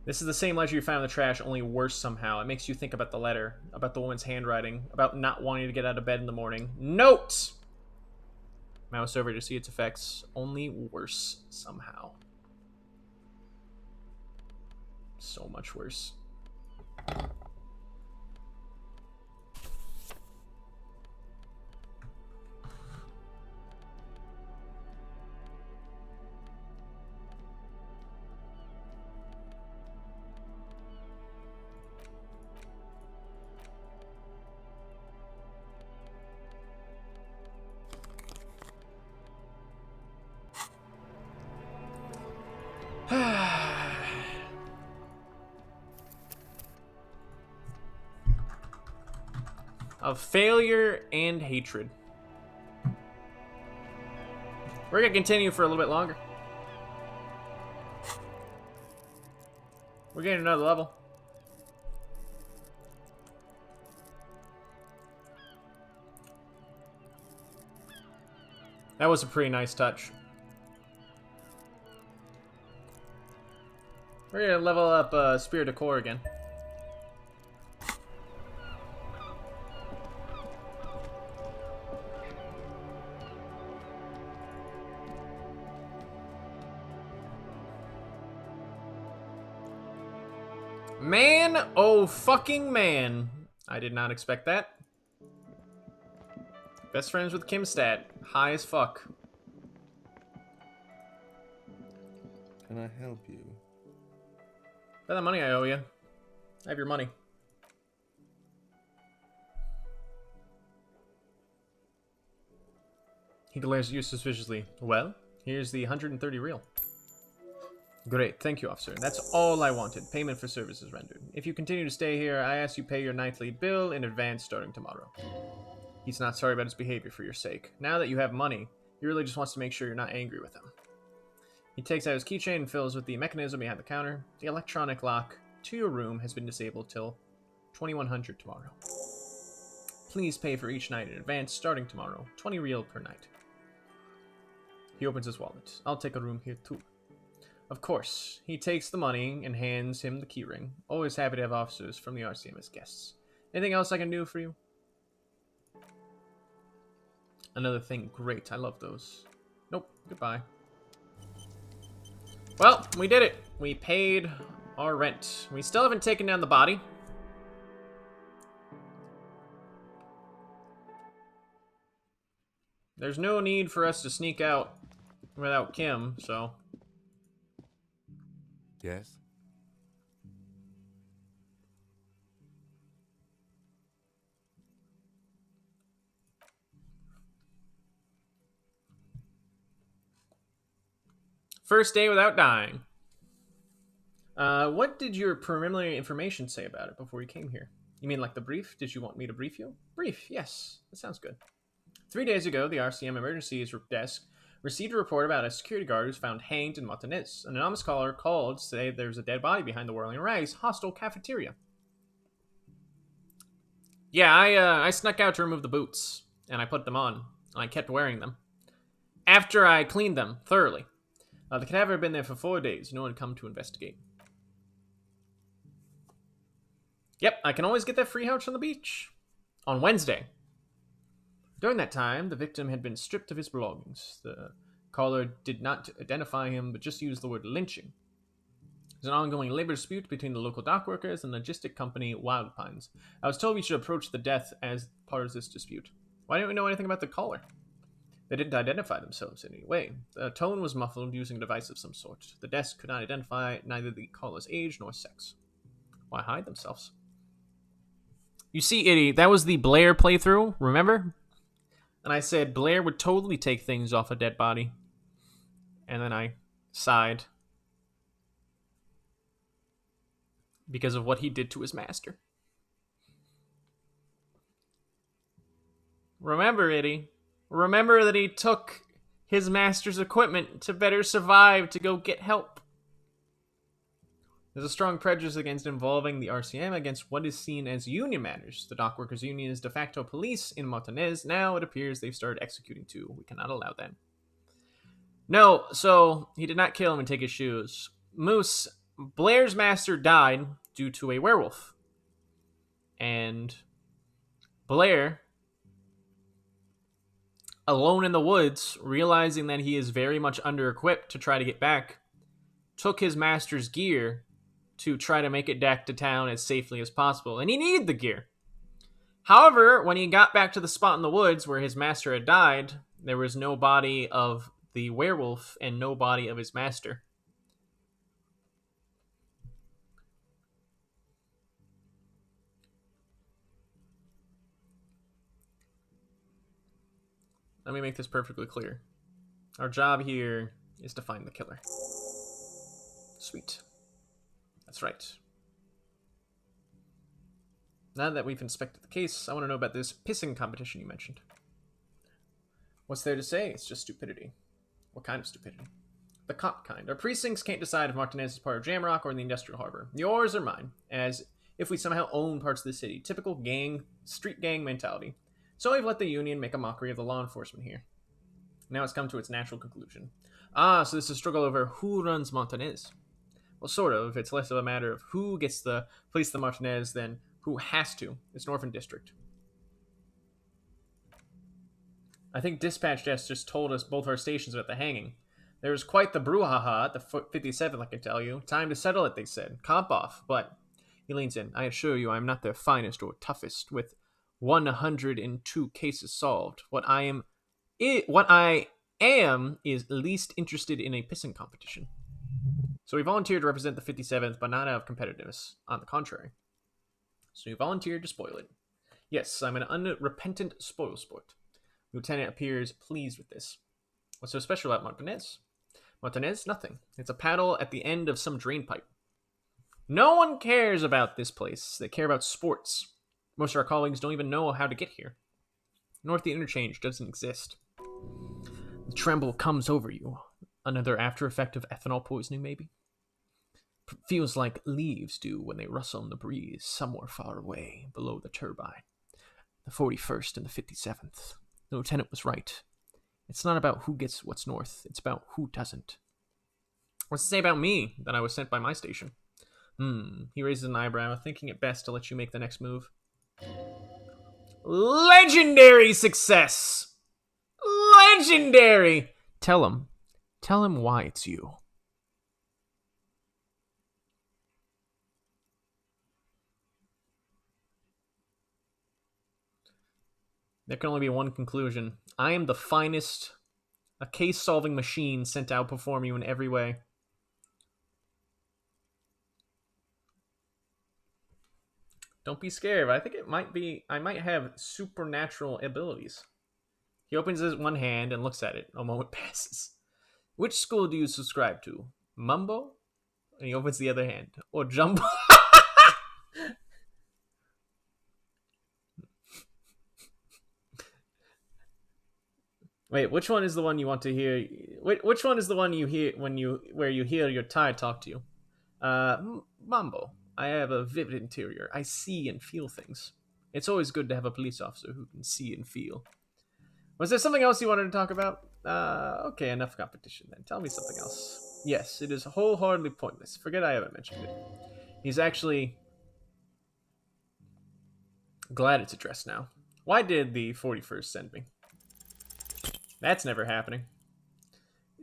This is the same ledger you found in the trash, only worse somehow. It makes you think about the letter, about the woman's handwriting, about not wanting to get out of bed in the morning. Note! Mouse over to see its effects. Only worse somehow. So much worse. Of failure and hatred. We're gonna continue for a little bit longer. We're getting another level. That was a pretty nice touch. We're gonna level up Spirit of Core again. Man, oh fucking man. I did not expect that. Best friends with Kimstat. High as fuck. Can I help you? Got that money I owe you. I have your money. He glares at you suspiciously. Well, here's the 130 real. Great, thank you, officer. That's all I wanted. Payment for services rendered. If you continue to stay here, I ask you pay your nightly bill in advance starting tomorrow. He's not sorry about his behavior for your sake. Now that you have money, he really just wants to make sure you're not angry with him. He takes out his keychain and fills with the mechanism behind the counter. The electronic lock to your room has been disabled till 2100 tomorrow. Please pay for each night in advance starting tomorrow. 20 real per night. He opens his wallet. I'll take a room here too. Of course. He takes the money and hands him the keyring. Always happy to have officers from the RCM as guests. Anything else I can do for you? Another thing. Great. I love those. Nope. Goodbye. Well, we did it. We paid our rent. We still haven't taken down the body. There's no need for us to sneak out without Kim, so... Yes? First day without dying. What did your preliminary information say about it before you came here? You mean like the brief? Did you want me to brief you? Brief, yes. That sounds good. 3 days ago, the RCM Emergencies Desk received a report about a security guard who's found hanged in Martinez. An anonymous caller called to say there's a dead body behind the Whirling Rags hostel cafeteria. Yeah, I snuck out to remove the boots, and I put them on, and I kept wearing them. After I cleaned them thoroughly. The cadaver had been there for 4 days. No one had come to investigate. Yep, I can always get that free couch on the beach. On Wednesday. During that time, the victim had been stripped of his belongings. The caller did not identify him, but just used the word lynching. There's an ongoing labor dispute between the local dock workers and the logistic company Wild Pines. I was told we should approach the death as part of this dispute. Why didn't we know anything about the caller? They didn't identify themselves in any way. The tone was muffled using a device of some sort. The desk could not identify neither the caller's age nor sex. Why hide themselves? You see, Itty, that was the Blair playthrough, remember? And I said Blair would totally take things off a dead body. And then I sighed. Because of what he did to his master. Remember, Itty. Remember that he took his master's equipment to better survive, to go get help. There's a strong prejudice against involving the RCM against what is seen as union matters. The dock workers union is de facto police in Martinez. Now it appears they've started executing too. We cannot allow that. No, so he did not kill him and take his shoes. Moose, Blair's master died due to a werewolf. And Blair, alone in the woods, realizing that he is very much under-equipped to try to get back, took his master's gear to try to make it back to town as safely as possible. And he needed the gear. However, when he got back to the spot in the woods where his master had died, there was no body of the werewolf and no body of his master. Let me make this perfectly clear. Our job here is to find the killer. Sweet. That's right. Now that we've inspected the case, I want to know about this pissing competition you mentioned. What's there to say? It's just stupidity. What kind of stupidity? The cop kind. Our precincts can't decide if Martinez is part of Jamrock or in the industrial harbor. Yours or mine, as if we somehow own parts of the city. Typical gang, street gang mentality. So we've let the union make a mockery of the law enforcement here. Now it's come to its natural conclusion. So this is a struggle over who runs Martinez. Well, sort of. It's less of a matter of who gets the police the Martinez than who has to. It's Northern District. I think dispatch desk just told us both our stations about the hanging. There was quite the brouhaha at the 57th, I can tell you. Time to settle it, they said. Comp off. But he leans in. I assure you, I am not their finest or toughest. With 102 cases solved, what I am is least interested in a pissing competition. So he volunteered to represent the 57th, but not out of competitiveness. On the contrary. So he volunteered to spoil it. Yes, I'm an unrepentant spoil sport. Lieutenant appears pleased with this. What's so special about Martinez? Martinez? Nothing. It's a paddle at the end of some drain pipe. No one cares about this place. They care about sports. Most of our colleagues don't even know how to get here. North the interchange doesn't exist. The tremble comes over you. Another after effect of ethanol poisoning, maybe? Feels like leaves do when they rustle in the breeze somewhere far away below the turbine. The 41st and the 57th. The lieutenant was right. It's not about who gets what's north. It's about who doesn't. What's it say about me that I was sent by my station? He raises an eyebrow, thinking it best to let you make the next move. Legendary success! Legendary! Tell him. Tell him why it's you. There can only be one conclusion. I am the finest, a case-solving machine sent to outperform you in every way. Don't be scared. I think it might be, I might have supernatural abilities. He opens his one hand and looks at it. A moment passes. Which school do you subscribe to? Mumbo? And he opens the other hand. Or Jumbo? Wait, which one is the one you want to hear? Which one is the one you hear where you hear your tie talk to you? Mumbo. I have a vivid interior. I see and feel things. It's always good to have a police officer who can see and feel. Was there something else you wanted to talk about? Okay, enough competition then. Tell me something else. Yes, it is wholeheartedly pointless. Forget I haven't mentioned it. He's actually glad it's addressed now. Why did the 41st send me? That's never happening.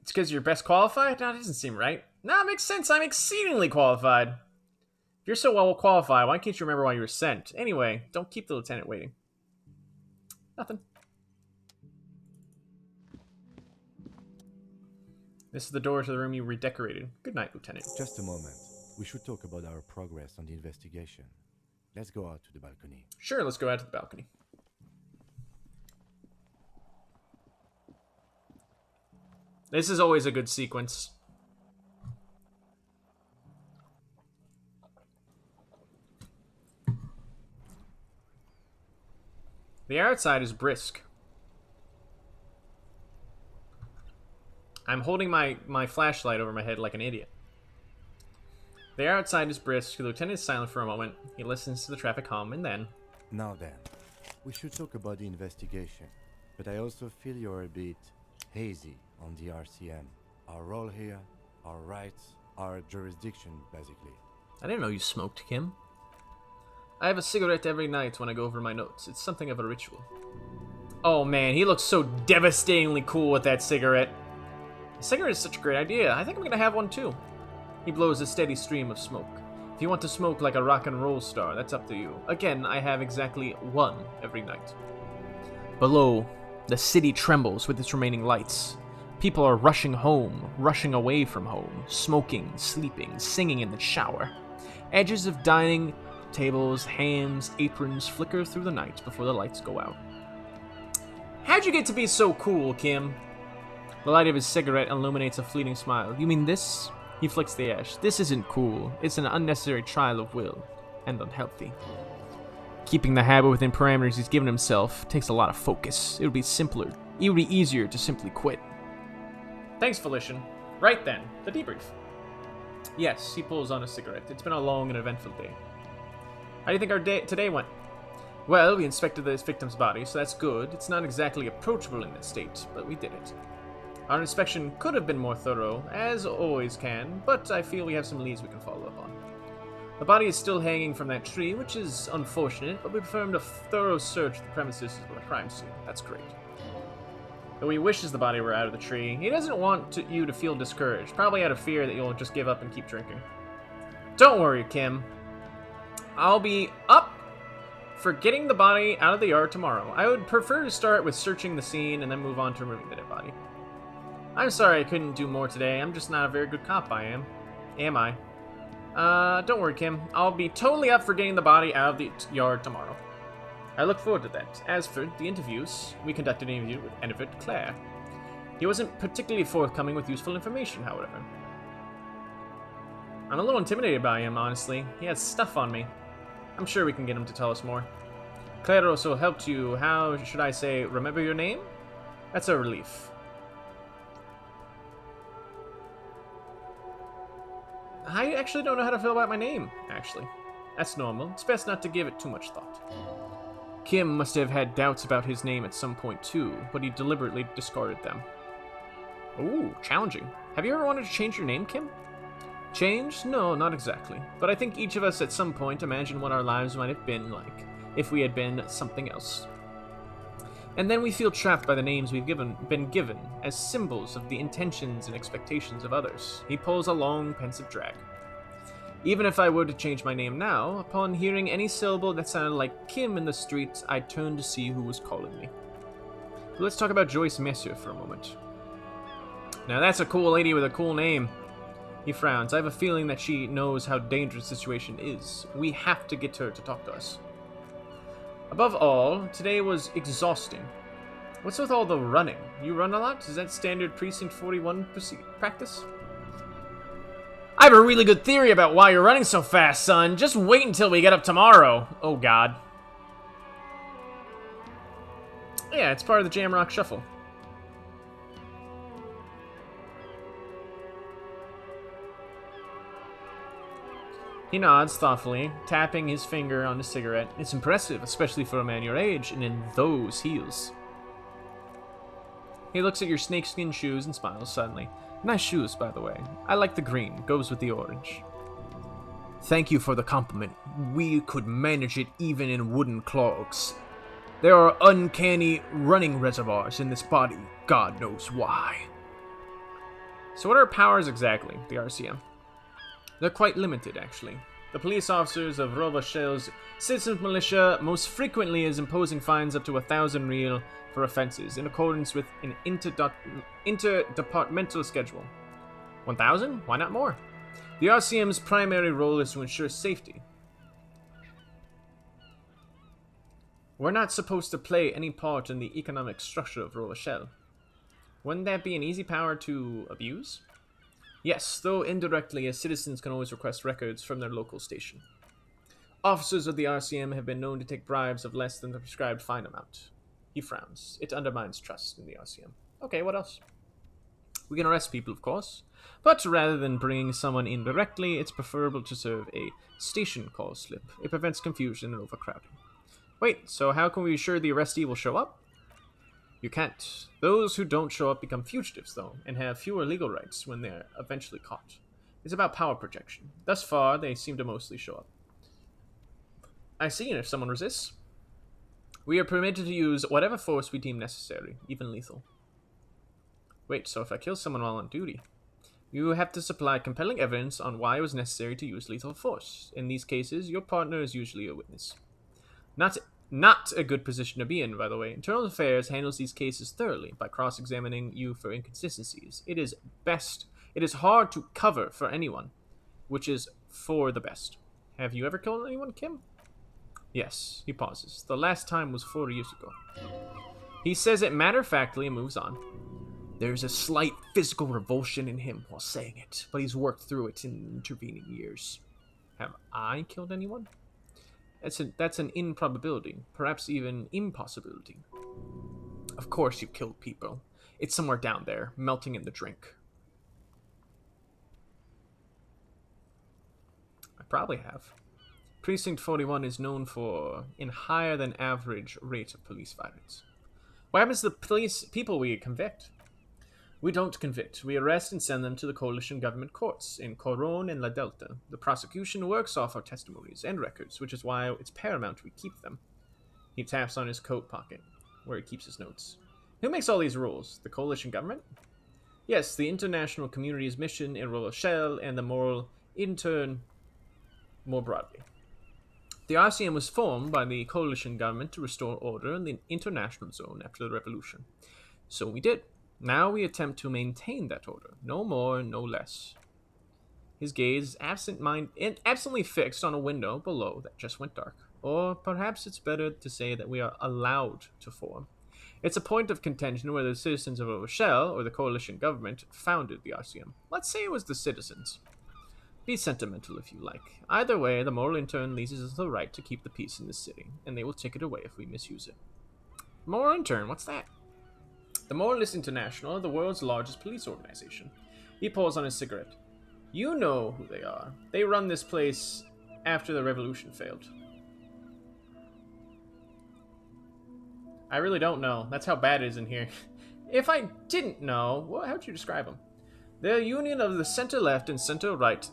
It's because you're best qualified? No, that doesn't seem right. No, it makes sense. I'm exceedingly qualified. If you're so well qualified, why can't you remember why you were sent? Anyway, don't keep the lieutenant waiting. Nothing. This is the door to the room you redecorated. Good night, Lieutenant. Just a moment. We should talk about our progress on the investigation. Let's go out to the balcony. Sure, let's go out to the balcony. This is always a good sequence. The outside is brisk. I'm holding my flashlight over my head like an idiot. The air outside is brisk. The lieutenant is silent for a moment. He listens to the traffic hum, and then... Now then, we should talk about the investigation. But I also feel you're a bit hazy on the RCM. Our role here, our rights, our jurisdiction, basically. I didn't know you smoked, Kim. I have a cigarette every night when I go over my notes. It's something of a ritual. Oh man, he looks so devastatingly cool with that cigarette. A cigarette is such a great idea. I think I'm gonna have one too. He blows a steady stream of smoke. If you want to smoke like a rock and roll star, that's up to you. Again, I have exactly one every night. Below, the city trembles with its remaining lights. People are rushing home, rushing away from home, smoking, sleeping, singing in the shower. Edges of dining tables, hams, aprons flicker through the night before the lights go out. How'd you get to be so cool, Kim? The light of his cigarette illuminates a fleeting smile. You mean this? He flicks the ash. This isn't cool. It's an unnecessary trial of will, and unhealthy. Keeping the habit within parameters he's given himself takes a lot of focus. It would be simpler. It would be easier to simply quit. Thanks, Felician. Right then, the debrief. Yes, he pulls on a cigarette. It's been a long and eventful day. How do you think our day today went? Well, we inspected the victim's body, so that's good. It's not exactly approachable in this state, but we did it. Our inspection could have been more thorough, as always can, but I feel we have some leads we can follow up on. The body is still hanging from that tree, which is unfortunate, but we performed a thorough search of the premises of the crime scene. That's great. Though he wishes the body were out of the tree, he doesn't want you to feel discouraged, probably out of fear that you'll just give up and keep drinking. Don't worry, Kim. I'll be up for getting the body out of the yard tomorrow. I would prefer to start with searching the scene and then move on to removing the dead body. I'm sorry I couldn't do more today. I'm just not a very good cop, I am. Am I? Don't worry, Kim. I'll be totally up for getting the body out of the yard tomorrow. I look forward to that. As for the interviews, we conducted an interview with Envert Clare. He wasn't particularly forthcoming with useful information, however. I'm a little intimidated by him, honestly. He has stuff on me. I'm sure we can get him to tell us more. Claire also helped you, how should I say, remember your name? That's a relief. I actually don't know how to feel about my name, actually. That's normal. It's best not to give it too much thought. Kim must have had doubts about his name at some point too, but he deliberately discarded them. Ooh, challenging. Have you ever wanted to change your name, Kim? Change? No, not exactly. But I think each of us at some point imagined what our lives might have been like if we had been something else. And then we feel trapped by the names we've been given as symbols of the intentions and expectations of others. He pulls a long, pensive drag. Even if I were to change my name now, upon hearing any syllable that sounded like Kim in the street, I'd turn to see who was calling me. But let's talk about Joyce Messier for a moment. Now that's a cool lady with a cool name. He frowns. I have a feeling that she knows how dangerous the situation is. We have to get her to talk to us. Above all, today was exhausting. What's with all the running? You run a lot? Is that standard Precinct 41 practice? I have a really good theory about why you're running so fast, son. Just wait until we get up tomorrow. Oh, God. Yeah, it's part of the Jamrock Shuffle. He nods thoughtfully, tapping his finger on his cigarette. It's impressive, especially for a man your age, and in those heels. He looks at your snakeskin shoes and smiles suddenly. Nice shoes, by the way. I like the green. Goes with the orange. Thank you for the compliment. We could manage it even in wooden clogs. There are uncanny running reservoirs in this body. God knows why. So what are powers exactly, the RCM? They're quite limited, actually. The police officers of Rovachel's citizens militia most frequently is imposing fines up to 1,000 real for offenses, in accordance with an interdepartmental schedule. 1,000? Why not more? The RCM's primary role is to ensure safety. We're not supposed to play any part in the economic structure of Rovachel. Wouldn't that be an easy power to abuse? Yes, though indirectly, as citizens can always request records from their local station. Officers of the RCM have been known to take bribes of less than the prescribed fine amount. He frowns. It undermines trust in the RCM. Okay, what else? We can arrest people, of course, but rather than bringing someone in directly, it's preferable to serve a station call slip. It prevents confusion and overcrowding. Wait, so how can we be sure the arrestee will show up? You can't. Those who don't show up become fugitives, though, and have fewer legal rights when they're eventually caught. It's about power projection. Thus far, they seem to mostly show up. I see, and if someone resists, we are permitted to use whatever force we deem necessary, even lethal. Wait, so if I kill someone while on duty, you have to supply compelling evidence on why it was necessary to use lethal force. In these cases, your partner is usually a witness. Not a good position to be in, by the way. Internal Affairs handles these cases thoroughly by cross-examining you for inconsistencies. It is hard to cover for anyone, which is for the best. Have you ever killed anyone, Kim? Yes, he pauses. The last time was 4 years ago. He says it matter-of-factly and moves on. There's a slight physical revulsion in him while saying it, but he's worked through it in intervening years. Have I killed anyone? That's an improbability, perhaps even impossibility. Of course you've killed people. It's somewhere down there, melting in the drink. I probably have. Precinct 41 is known for an higher than average rate of police violence. What happens to the people we convict? We don't convict. We arrest and send them to the coalition government courts in Coron and La Delta. The prosecution works off our testimonies and records, which is why it's paramount we keep them. He taps on his coat pocket, where he keeps his notes. Who makes all these rules? The coalition government? Yes, the international community's mission in Rochelle and the moral intern more broadly. The RCM was formed by the coalition government to restore order in the international zone after the revolution. So we did. Now we attempt to maintain that order. No more, no less. His gaze absently fixed on a window below that just went dark. Or perhaps it's better to say that we are allowed to form. It's a point of contention whether the citizens of Rochelle or the coalition government founded the RCM. Let's say it was the citizens. Be sentimental if you like. Either way, the moral intern leases us the right to keep the peace in this city, and they will take it away if we misuse it. Moral intern, what's that? The Moralist International are the world's largest police organization. He pulls on his cigarette. You know who they are. They run this place after the revolution failed. I really don't know. That's how bad it is in here. If I didn't know, how would you describe them? They're a union of the center-left and center-right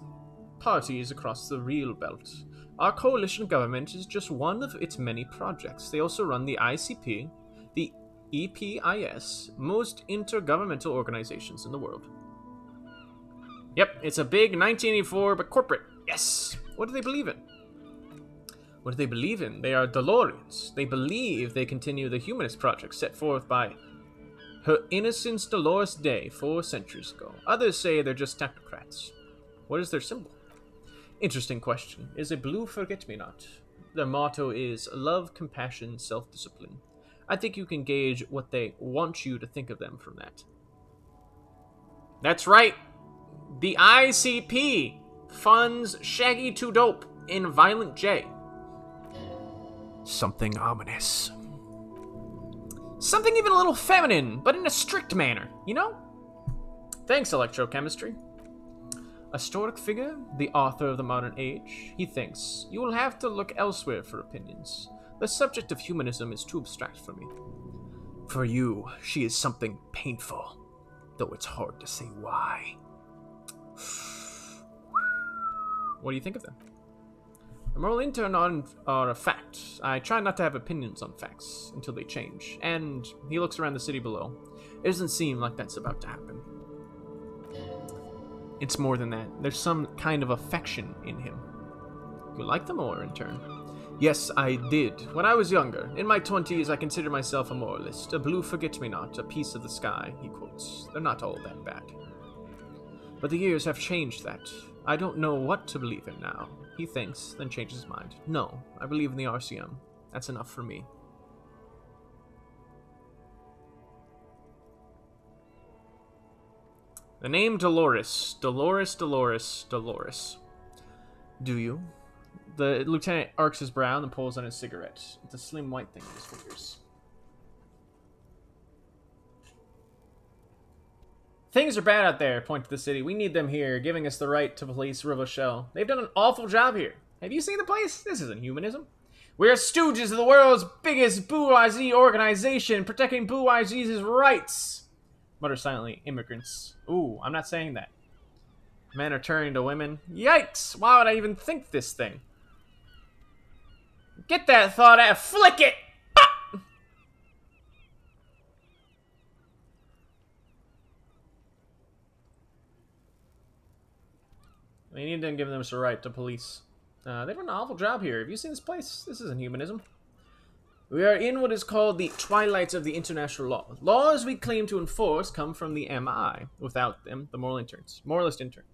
parties across the real belt. Our coalition government is just one of its many projects. They also run the ICP, the EPIS, most intergovernmental organizations in the world. Yep, it's a big 1984, but corporate. Yes! What do they believe in? What do they believe in? They are Dolorians. They believe they continue the humanist project set forth by Her Innocence Dolores Day 4 centuries ago. Others say they're just technocrats. What is their symbol? Interesting question. Is a blue forget-me-not. Their motto is love, compassion, self-discipline. I think you can gauge what they want you to think of them from that. That's right. The ICP funds Shaggy 2 Dope in Violent J. Something ominous. Something even a little feminine, but in a strict manner, you know? Thanks, Electrochemistry. A stoic figure, the author of the modern age, he thinks, you will have to look elsewhere for opinions. The subject of humanism is too abstract for me. For you, she is something painful, though it's hard to say why. What do you think of them? A moral intern are a fact. I try not to have opinions on facts until they change. And he looks around the city below. It doesn't seem like that's about to happen. It's more than that. There's some kind of affection in him. You like them more, intern? Yes, I did. When I was younger. In my 20s, I considered myself a moralist. A blue forget-me-not, a piece of the sky, he quotes. They're not all that bad. But the years have changed that. I don't know what to believe in now. He thinks, then changes his mind. No, I believe in the RCM. That's enough for me. The name Dolores. Dolores. Do you? The lieutenant arcs his brow and pulls on his cigarette. It's a slim white thing in his fingers. Things are bad out there, point to the city. We need them here, giving us the right to police Rochelle. They've done an awful job here. Have you seen the place? This isn't humanism. We are stooges of the world's biggest bourgeoisie organization, protecting bourgeoisie's rights. Mutter silently, immigrants. Ooh, I'm not saying that. Men are turning to women. Yikes! Why would I even think this thing? Get that thought out. Flick it! Bah! We need to give them a right to police. They've done an awful job here. Have you seen this place? This isn't humanism. We are in what is called the twilight of the international law. Laws we claim to enforce come from the MI. Without them, the moralist intern.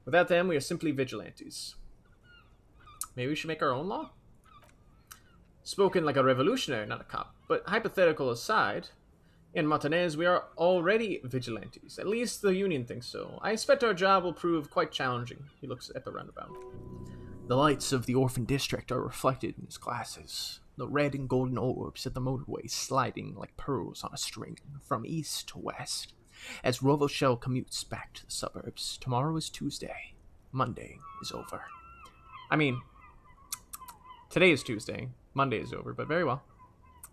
Without them, we are simply vigilantes. Maybe we should make our own law? Spoken like a revolutionary, not a cop. But hypothetical aside, in Martinez, we are already vigilantes. At least the union thinks so. I expect our job will prove quite challenging. He looks at the roundabout. The lights of the orphan district are reflected in his glasses. The red and golden orbs at the motorway sliding like pearls on a string from east to west. As Rochelle commutes back to the suburbs, tomorrow is Tuesday. Monday is over. I mean, today is Tuesday. Monday is over, but very well.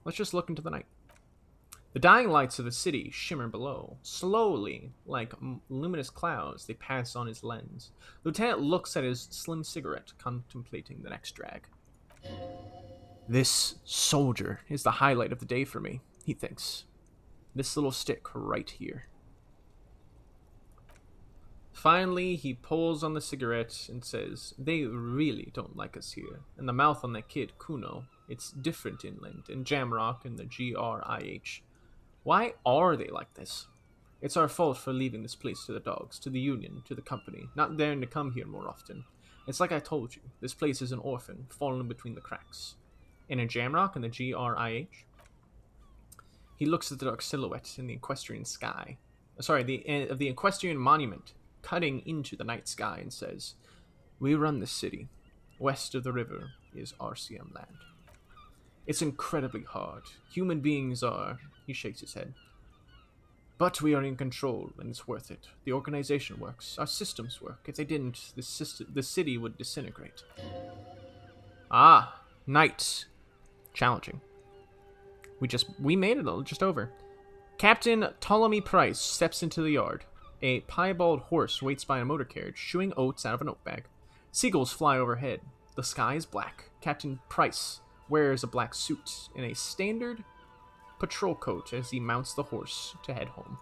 Let's just look into the night. The dying lights of the city shimmer below. Slowly, like luminous clouds, they pass on his lens. Lieutenant looks at his slim cigarette, contemplating the next drag. This soldier is the highlight of the day for me, he thinks. This little stick right here. Finally, he pulls on the cigarette and says, they really don't like us here. And the mouth on that kid, Kuno, it's different inland, in Jamrock and the GRIH. Why are they like this? It's our fault for leaving this place to the dogs, to the union, to the company, not daring to come here more often. It's like I told you, this place is an orphan, fallen between the cracks. In a Jamrock and the GRIH? He looks at the dark silhouette in the equestrian sky. Of the equestrian monument, cutting into the night sky, and says, we run this city. West of the river is RCM land. It's incredibly hard. Human beings are... He shakes his head. But we are in control, and it's worth it. The organization works. Our systems work. If they didn't, the city would disintegrate. Ah, night. Challenging. We made it just over. Captain Ptolemy Price steps into the yard. A piebald horse waits by a motor carriage, chewing oats out of an oat bag. Seagulls fly overhead. The sky is black. Captain Price wears a black suit and a standard patrol coat as he mounts the horse to head home.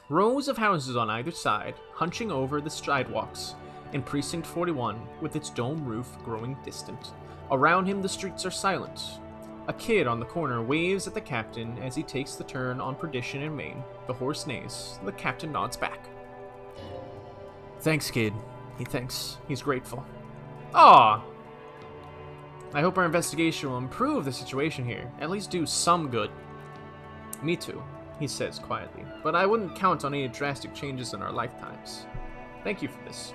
Rows of houses on either side, hunching over the sidewalks in Precinct 41, with its dome roof growing distant. Around him, the streets are silent. A kid on the corner waves at the captain as he takes the turn on Perdition and Main. The horse neighs. The captain nods back. Thanks, kid. He thinks. He's grateful. Aw! I hope our investigation will improve the situation here, at least do some good. Me too, he says quietly, but I wouldn't count on any drastic changes in our lifetimes. Thank you for this.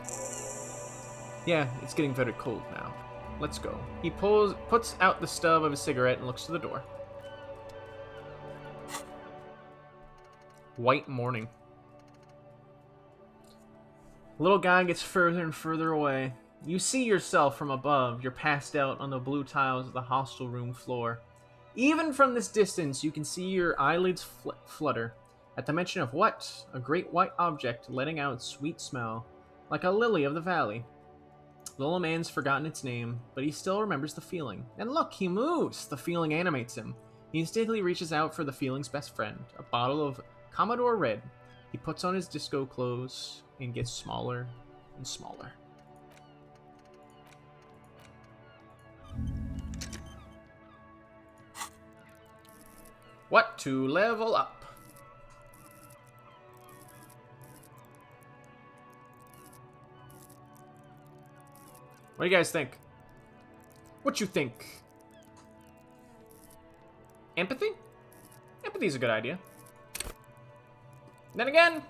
Yeah, it's getting very cold now. Let's go. He puts out the stub of a cigarette and looks to the door. White morning. Little guy gets further and further away. You see yourself from above. You're passed out on the blue tiles of the hostel room floor. Even from this distance, you can see your eyelids flutter at the mention of what? A great white object letting out sweet smell, like a lily of the valley. The little man's forgotten its name, but he still remembers the feeling. And look, he moves! The feeling animates him. He instinctively reaches out for the feeling's best friend, a bottle of Commodore Red. He puts on his disco clothes and gets smaller and smaller. What to level up? What do you guys think? What you think? Empathy? Empathy's a good idea. Then again...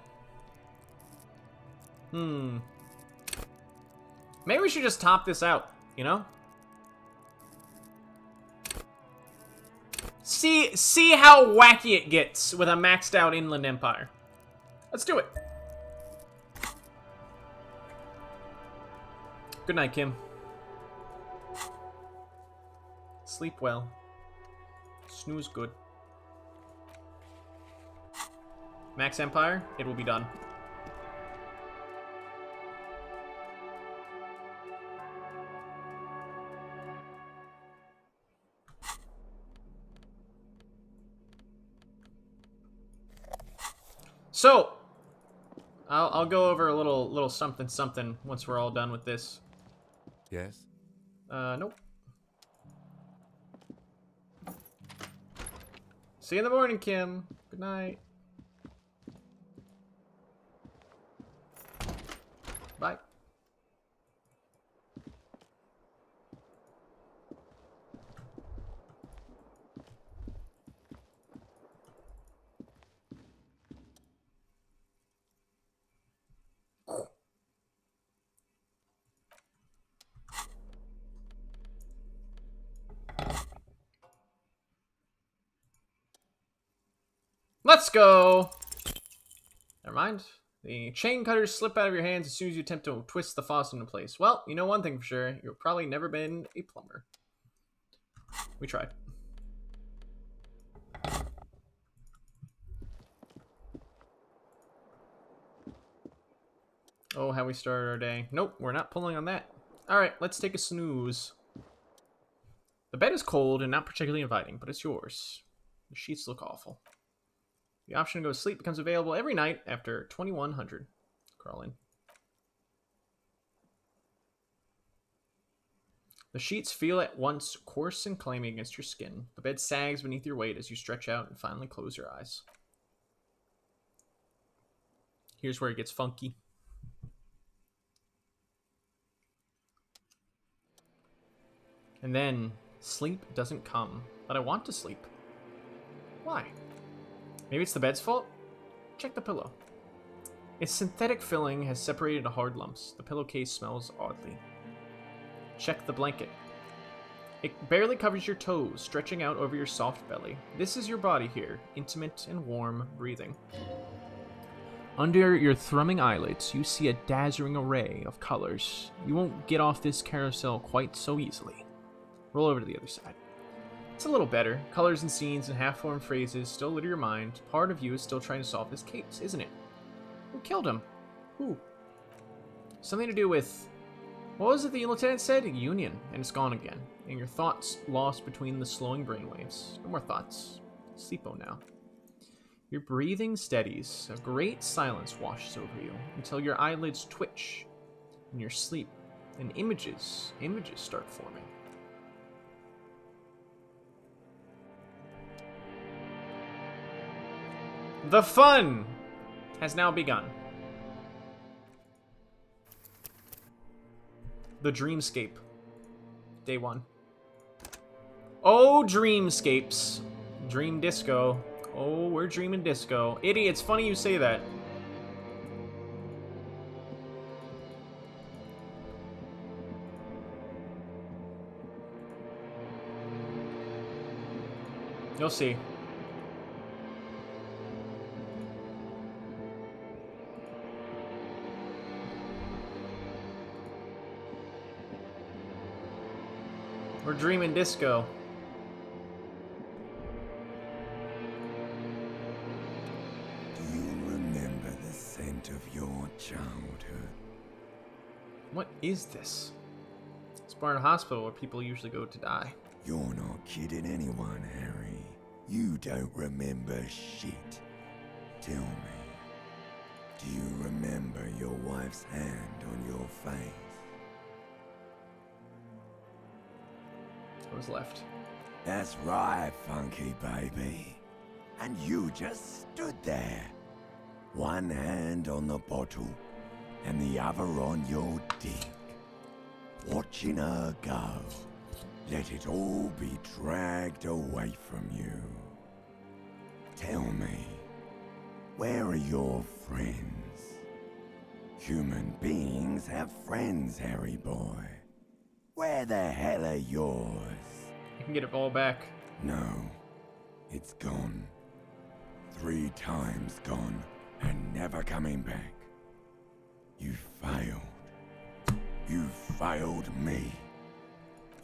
Maybe we should just top this out, you know? See how wacky it gets with a maxed out Inland Empire. Let's do it. Good night, Kim. Sleep well. Snooze good. Max Empire, it will be done. So, I'll go over a little something once we're all done with this. Yes? Nope. See you in the morning, Kim. Good night. Bye. Let's go! Never mind. The chain cutters slip out of your hands as soon as you attempt to twist the faucet into place. Well, you know one thing for sure. You've probably never been a plumber. We tried. Oh, how we started our day. Nope, we're not pulling on that. Alright, let's take a snooze. The bed is cold and not particularly inviting, but it's yours. The sheets look awful. The option to go to sleep becomes available every night after 2100. Crawl in. The sheets feel at once coarse and clammy against your skin. The bed sags beneath your weight as you stretch out and finally close your eyes. Here's where it gets funky. And then, sleep doesn't come, but I want to sleep. Why? Maybe it's the bed's fault? Check the pillow. Its synthetic filling has separated into hard lumps. The pillowcase smells oddly. Check the blanket. It barely covers your toes, stretching out over your soft belly. This is your body here, intimate and warm, breathing. Under your thrumming eyelids, you see a dazzling array of colors. You won't get off this carousel quite so easily. Roll over to the other side. It's a little better. Colors and scenes and half-formed phrases still litter your mind. Part of you is still trying to solve this case, isn't it? Who killed him? Who? Something to do with... What was it the lieutenant said? Union. And it's gone again. And your thoughts lost between the slowing brainwaves. No more thoughts. Sleepo now. Your breathing steadies. A great silence washes over you until your eyelids twitch in your sleep. And images start forming. The fun has now begun. The dreamscape. Day 1. Oh, dreamscapes. Dream disco. Oh, we're dreaming disco. Idiot, it's funny you say that. You'll see. We're dreaming disco. Do you remember the scent of your childhood? What is this? It's Barn Hospital where people usually go to die. You're not kidding anyone, Harry. You don't remember shit. Tell me, do you remember your wife's hand on your face? What was left? That's right, funky baby. And you just stood there. One hand on the bottle and the other on your dick. Watching her go. Let it all be dragged away from you. Tell me, where are your friends? Human beings have friends, Harry boy. Where the hell are yours? You can get it all back. No, it's gone. 3 times gone and never coming back. You failed. You failed me.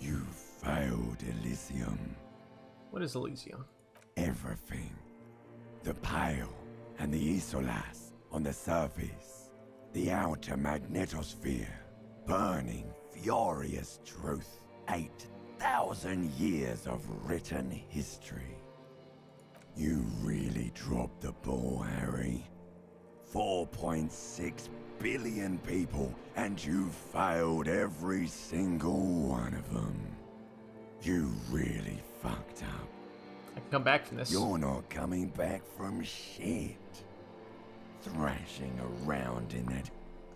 You failed Elysium. What is Elysium? Everything. The Pale and the Isolas on the surface. The outer magnetosphere. Burning, furious truth. 8,000 years of written history. You really dropped the ball, Harry. 4.6 billion people, and you failed every single one of them. You really fucked up. I can come back from this. You're not coming back from shit. Thrashing around in that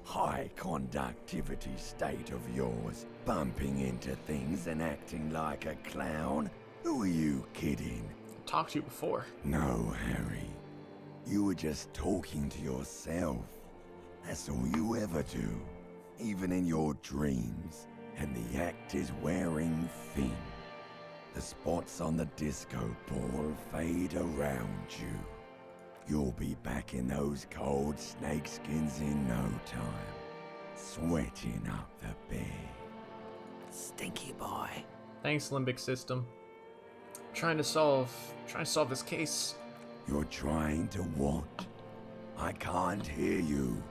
high conductivity state of yours, bumping into things and acting like a clown. Who are you kidding? I've talked to you before. No, Harry. You were just talking to yourself. That's all you ever do, even in your dreams. And the act is wearing thin. The spots on the disco ball fade around you. You'll be back in those cold snakeskins in no time, sweating up the bed. Stinky boy. Thanks, limbic system. Trying to solve this case. You're trying to what? I can't hear you.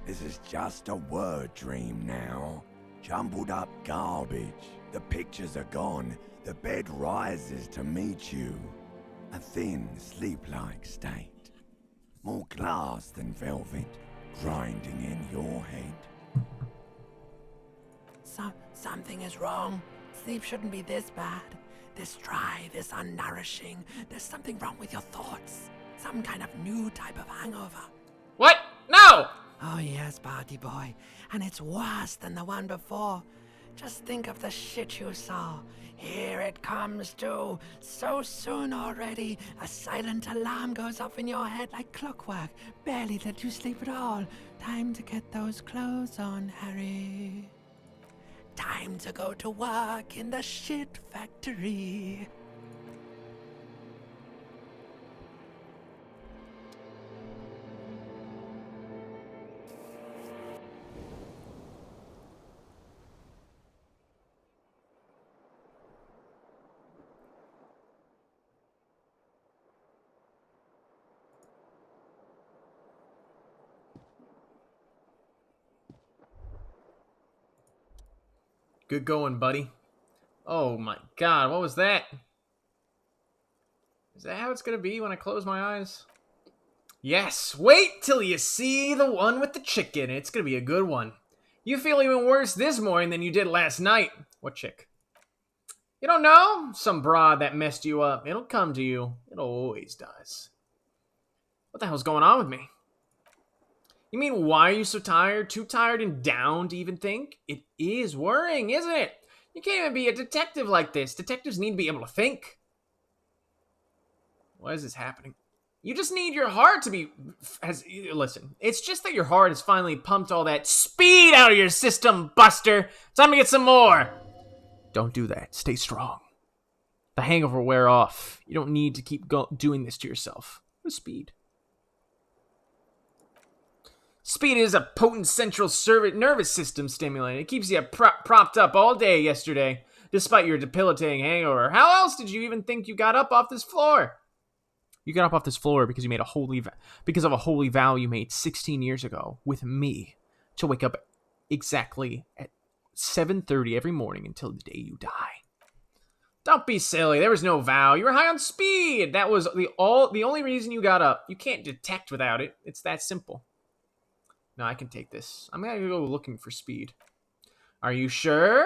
This is just a word dream now. Jumbled up garbage. The pictures are gone. The bed rises to meet you. A thin, sleep-like state. More glass than velvet, grinding in your head. Something is wrong. Sleep shouldn't be this bad. This dry, this unnourishing. There's something wrong with your thoughts. Some kind of new type of hangover. What? No! Oh yes, party boy. And it's worse than the one before. Just think of the shit you saw. Here it comes too. So soon already. A silent alarm goes off in your head like clockwork. Barely let you sleep at all. Time to get those clothes on, Harry. Time to go to work in the shit factory. Good going, buddy. Oh my god, what was that? Is that how it's gonna be when I close my eyes? Yes, wait till you see the one with the chicken. It's gonna be a good one. You feel even worse this morning than you did last night. What chick? You don't know? Some broad that messed you up. It'll come to you. It always does. What the hell's going on with me? You mean, why are you so tired? Too tired and down to even think? It is worrying, isn't it? You can't even be a detective like this. Detectives need to be able to think. Why is this happening? You just need your heart to be... Listen, it's just that your heart has finally pumped all that speed out of your system, Buster. Time to get some more. Don't do that. Stay strong. The hangover will wear off. You don't need to keep doing this to yourself. With speed. Speed is a potent central nervous system stimulant. It keeps you propped up all day yesterday, despite your debilitating hangover. How else did you even think you got up off this floor? You got up off this floor because you made because of a holy vow you made 16 years ago with me to wake up exactly at 7:30 every morning until the day you die. Don't be silly. There was no vow. You were high on speed. That was the only reason you got up. You can't detect without it. It's that simple. No, I can take this. I'm gonna go looking for speed. Are you sure?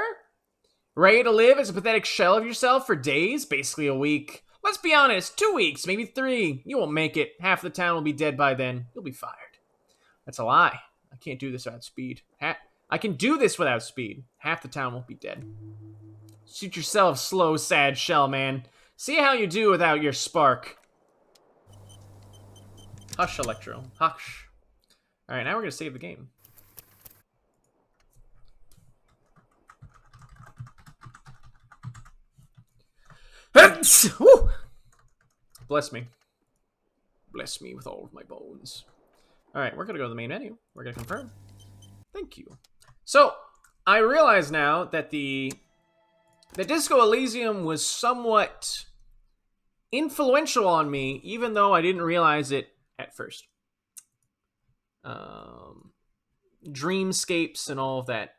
Ready to live as a pathetic shell of yourself for days? Basically a week. Let's be honest, 2 weeks, maybe 3. You won't make it. Half the town will be dead by then. You'll be fired. That's a lie. I can't do this without speed. I can do this without speed. Half the town won't be dead. Shoot yourself, slow, sad shell, man. See how you do without your spark. Hush, Electro. Hush. Alright, now we're going to save the game. Woo! Bless me. Bless me with all of my bones. Alright, we're going to go to the main menu. We're going to confirm. Thank you. So, I realize now that the Disco Elysium was somewhat influential on me, even though I didn't realize it at first. Dreamscapes and all of that.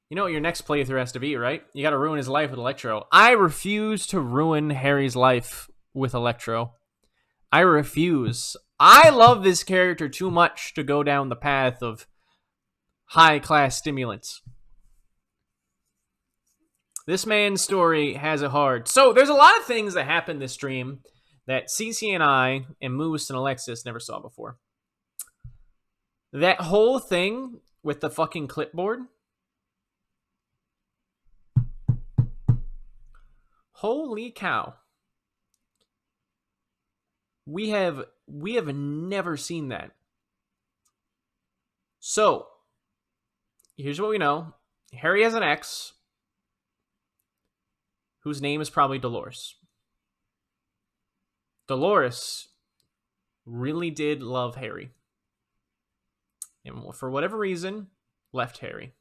You know what your next playthrough has to be, right? You gotta ruin his life with Electro. I refuse to ruin Harry's life with Electro. I refuse. I love this character too much to go down the path of high-class stimulants. This man's story has it hard. So, there's a lot of things that happen this stream that CC and I and Moose and Alexis never saw before. That whole thing with the fucking clipboard. Holy cow. We have never seen that. So, here's what we know. Harry has an ex whose name is probably Dolores. Dolores really did love Harry. And for whatever reason, left Harry.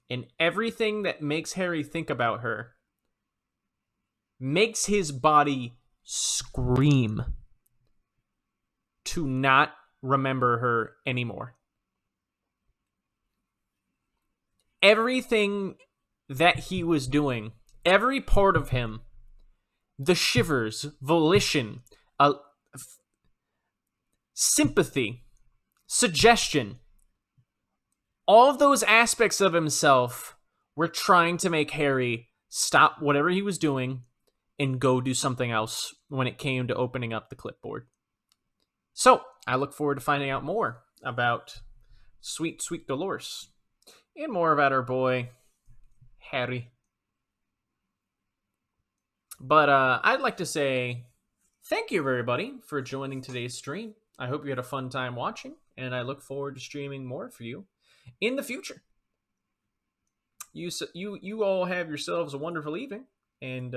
And everything that makes Harry think about her makes his body scream to not remember her anymore. Everything that he was doing, every part of him, the shivers, volition, sympathy, suggestion, all of those aspects of himself were trying to make Harry stop whatever he was doing and go do something else when it came to opening up the clipboard. So, I look forward to finding out more about sweet, sweet Dolores. And more about our boy, Harry. But I'd like to say thank you, everybody, for joining today's stream. I hope you had a fun time watching, and I look forward to streaming more for you in the future. You all have yourselves a wonderful evening, and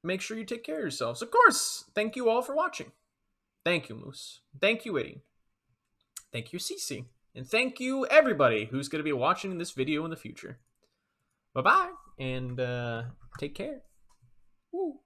make sure you take care of yourselves. Of course, thank you all for watching. Thank you, Moose. Thank you, Eddie. Thank you, Cece. And thank you, everybody who's going to be watching this video in the future. Bye-bye, and take care. Woo.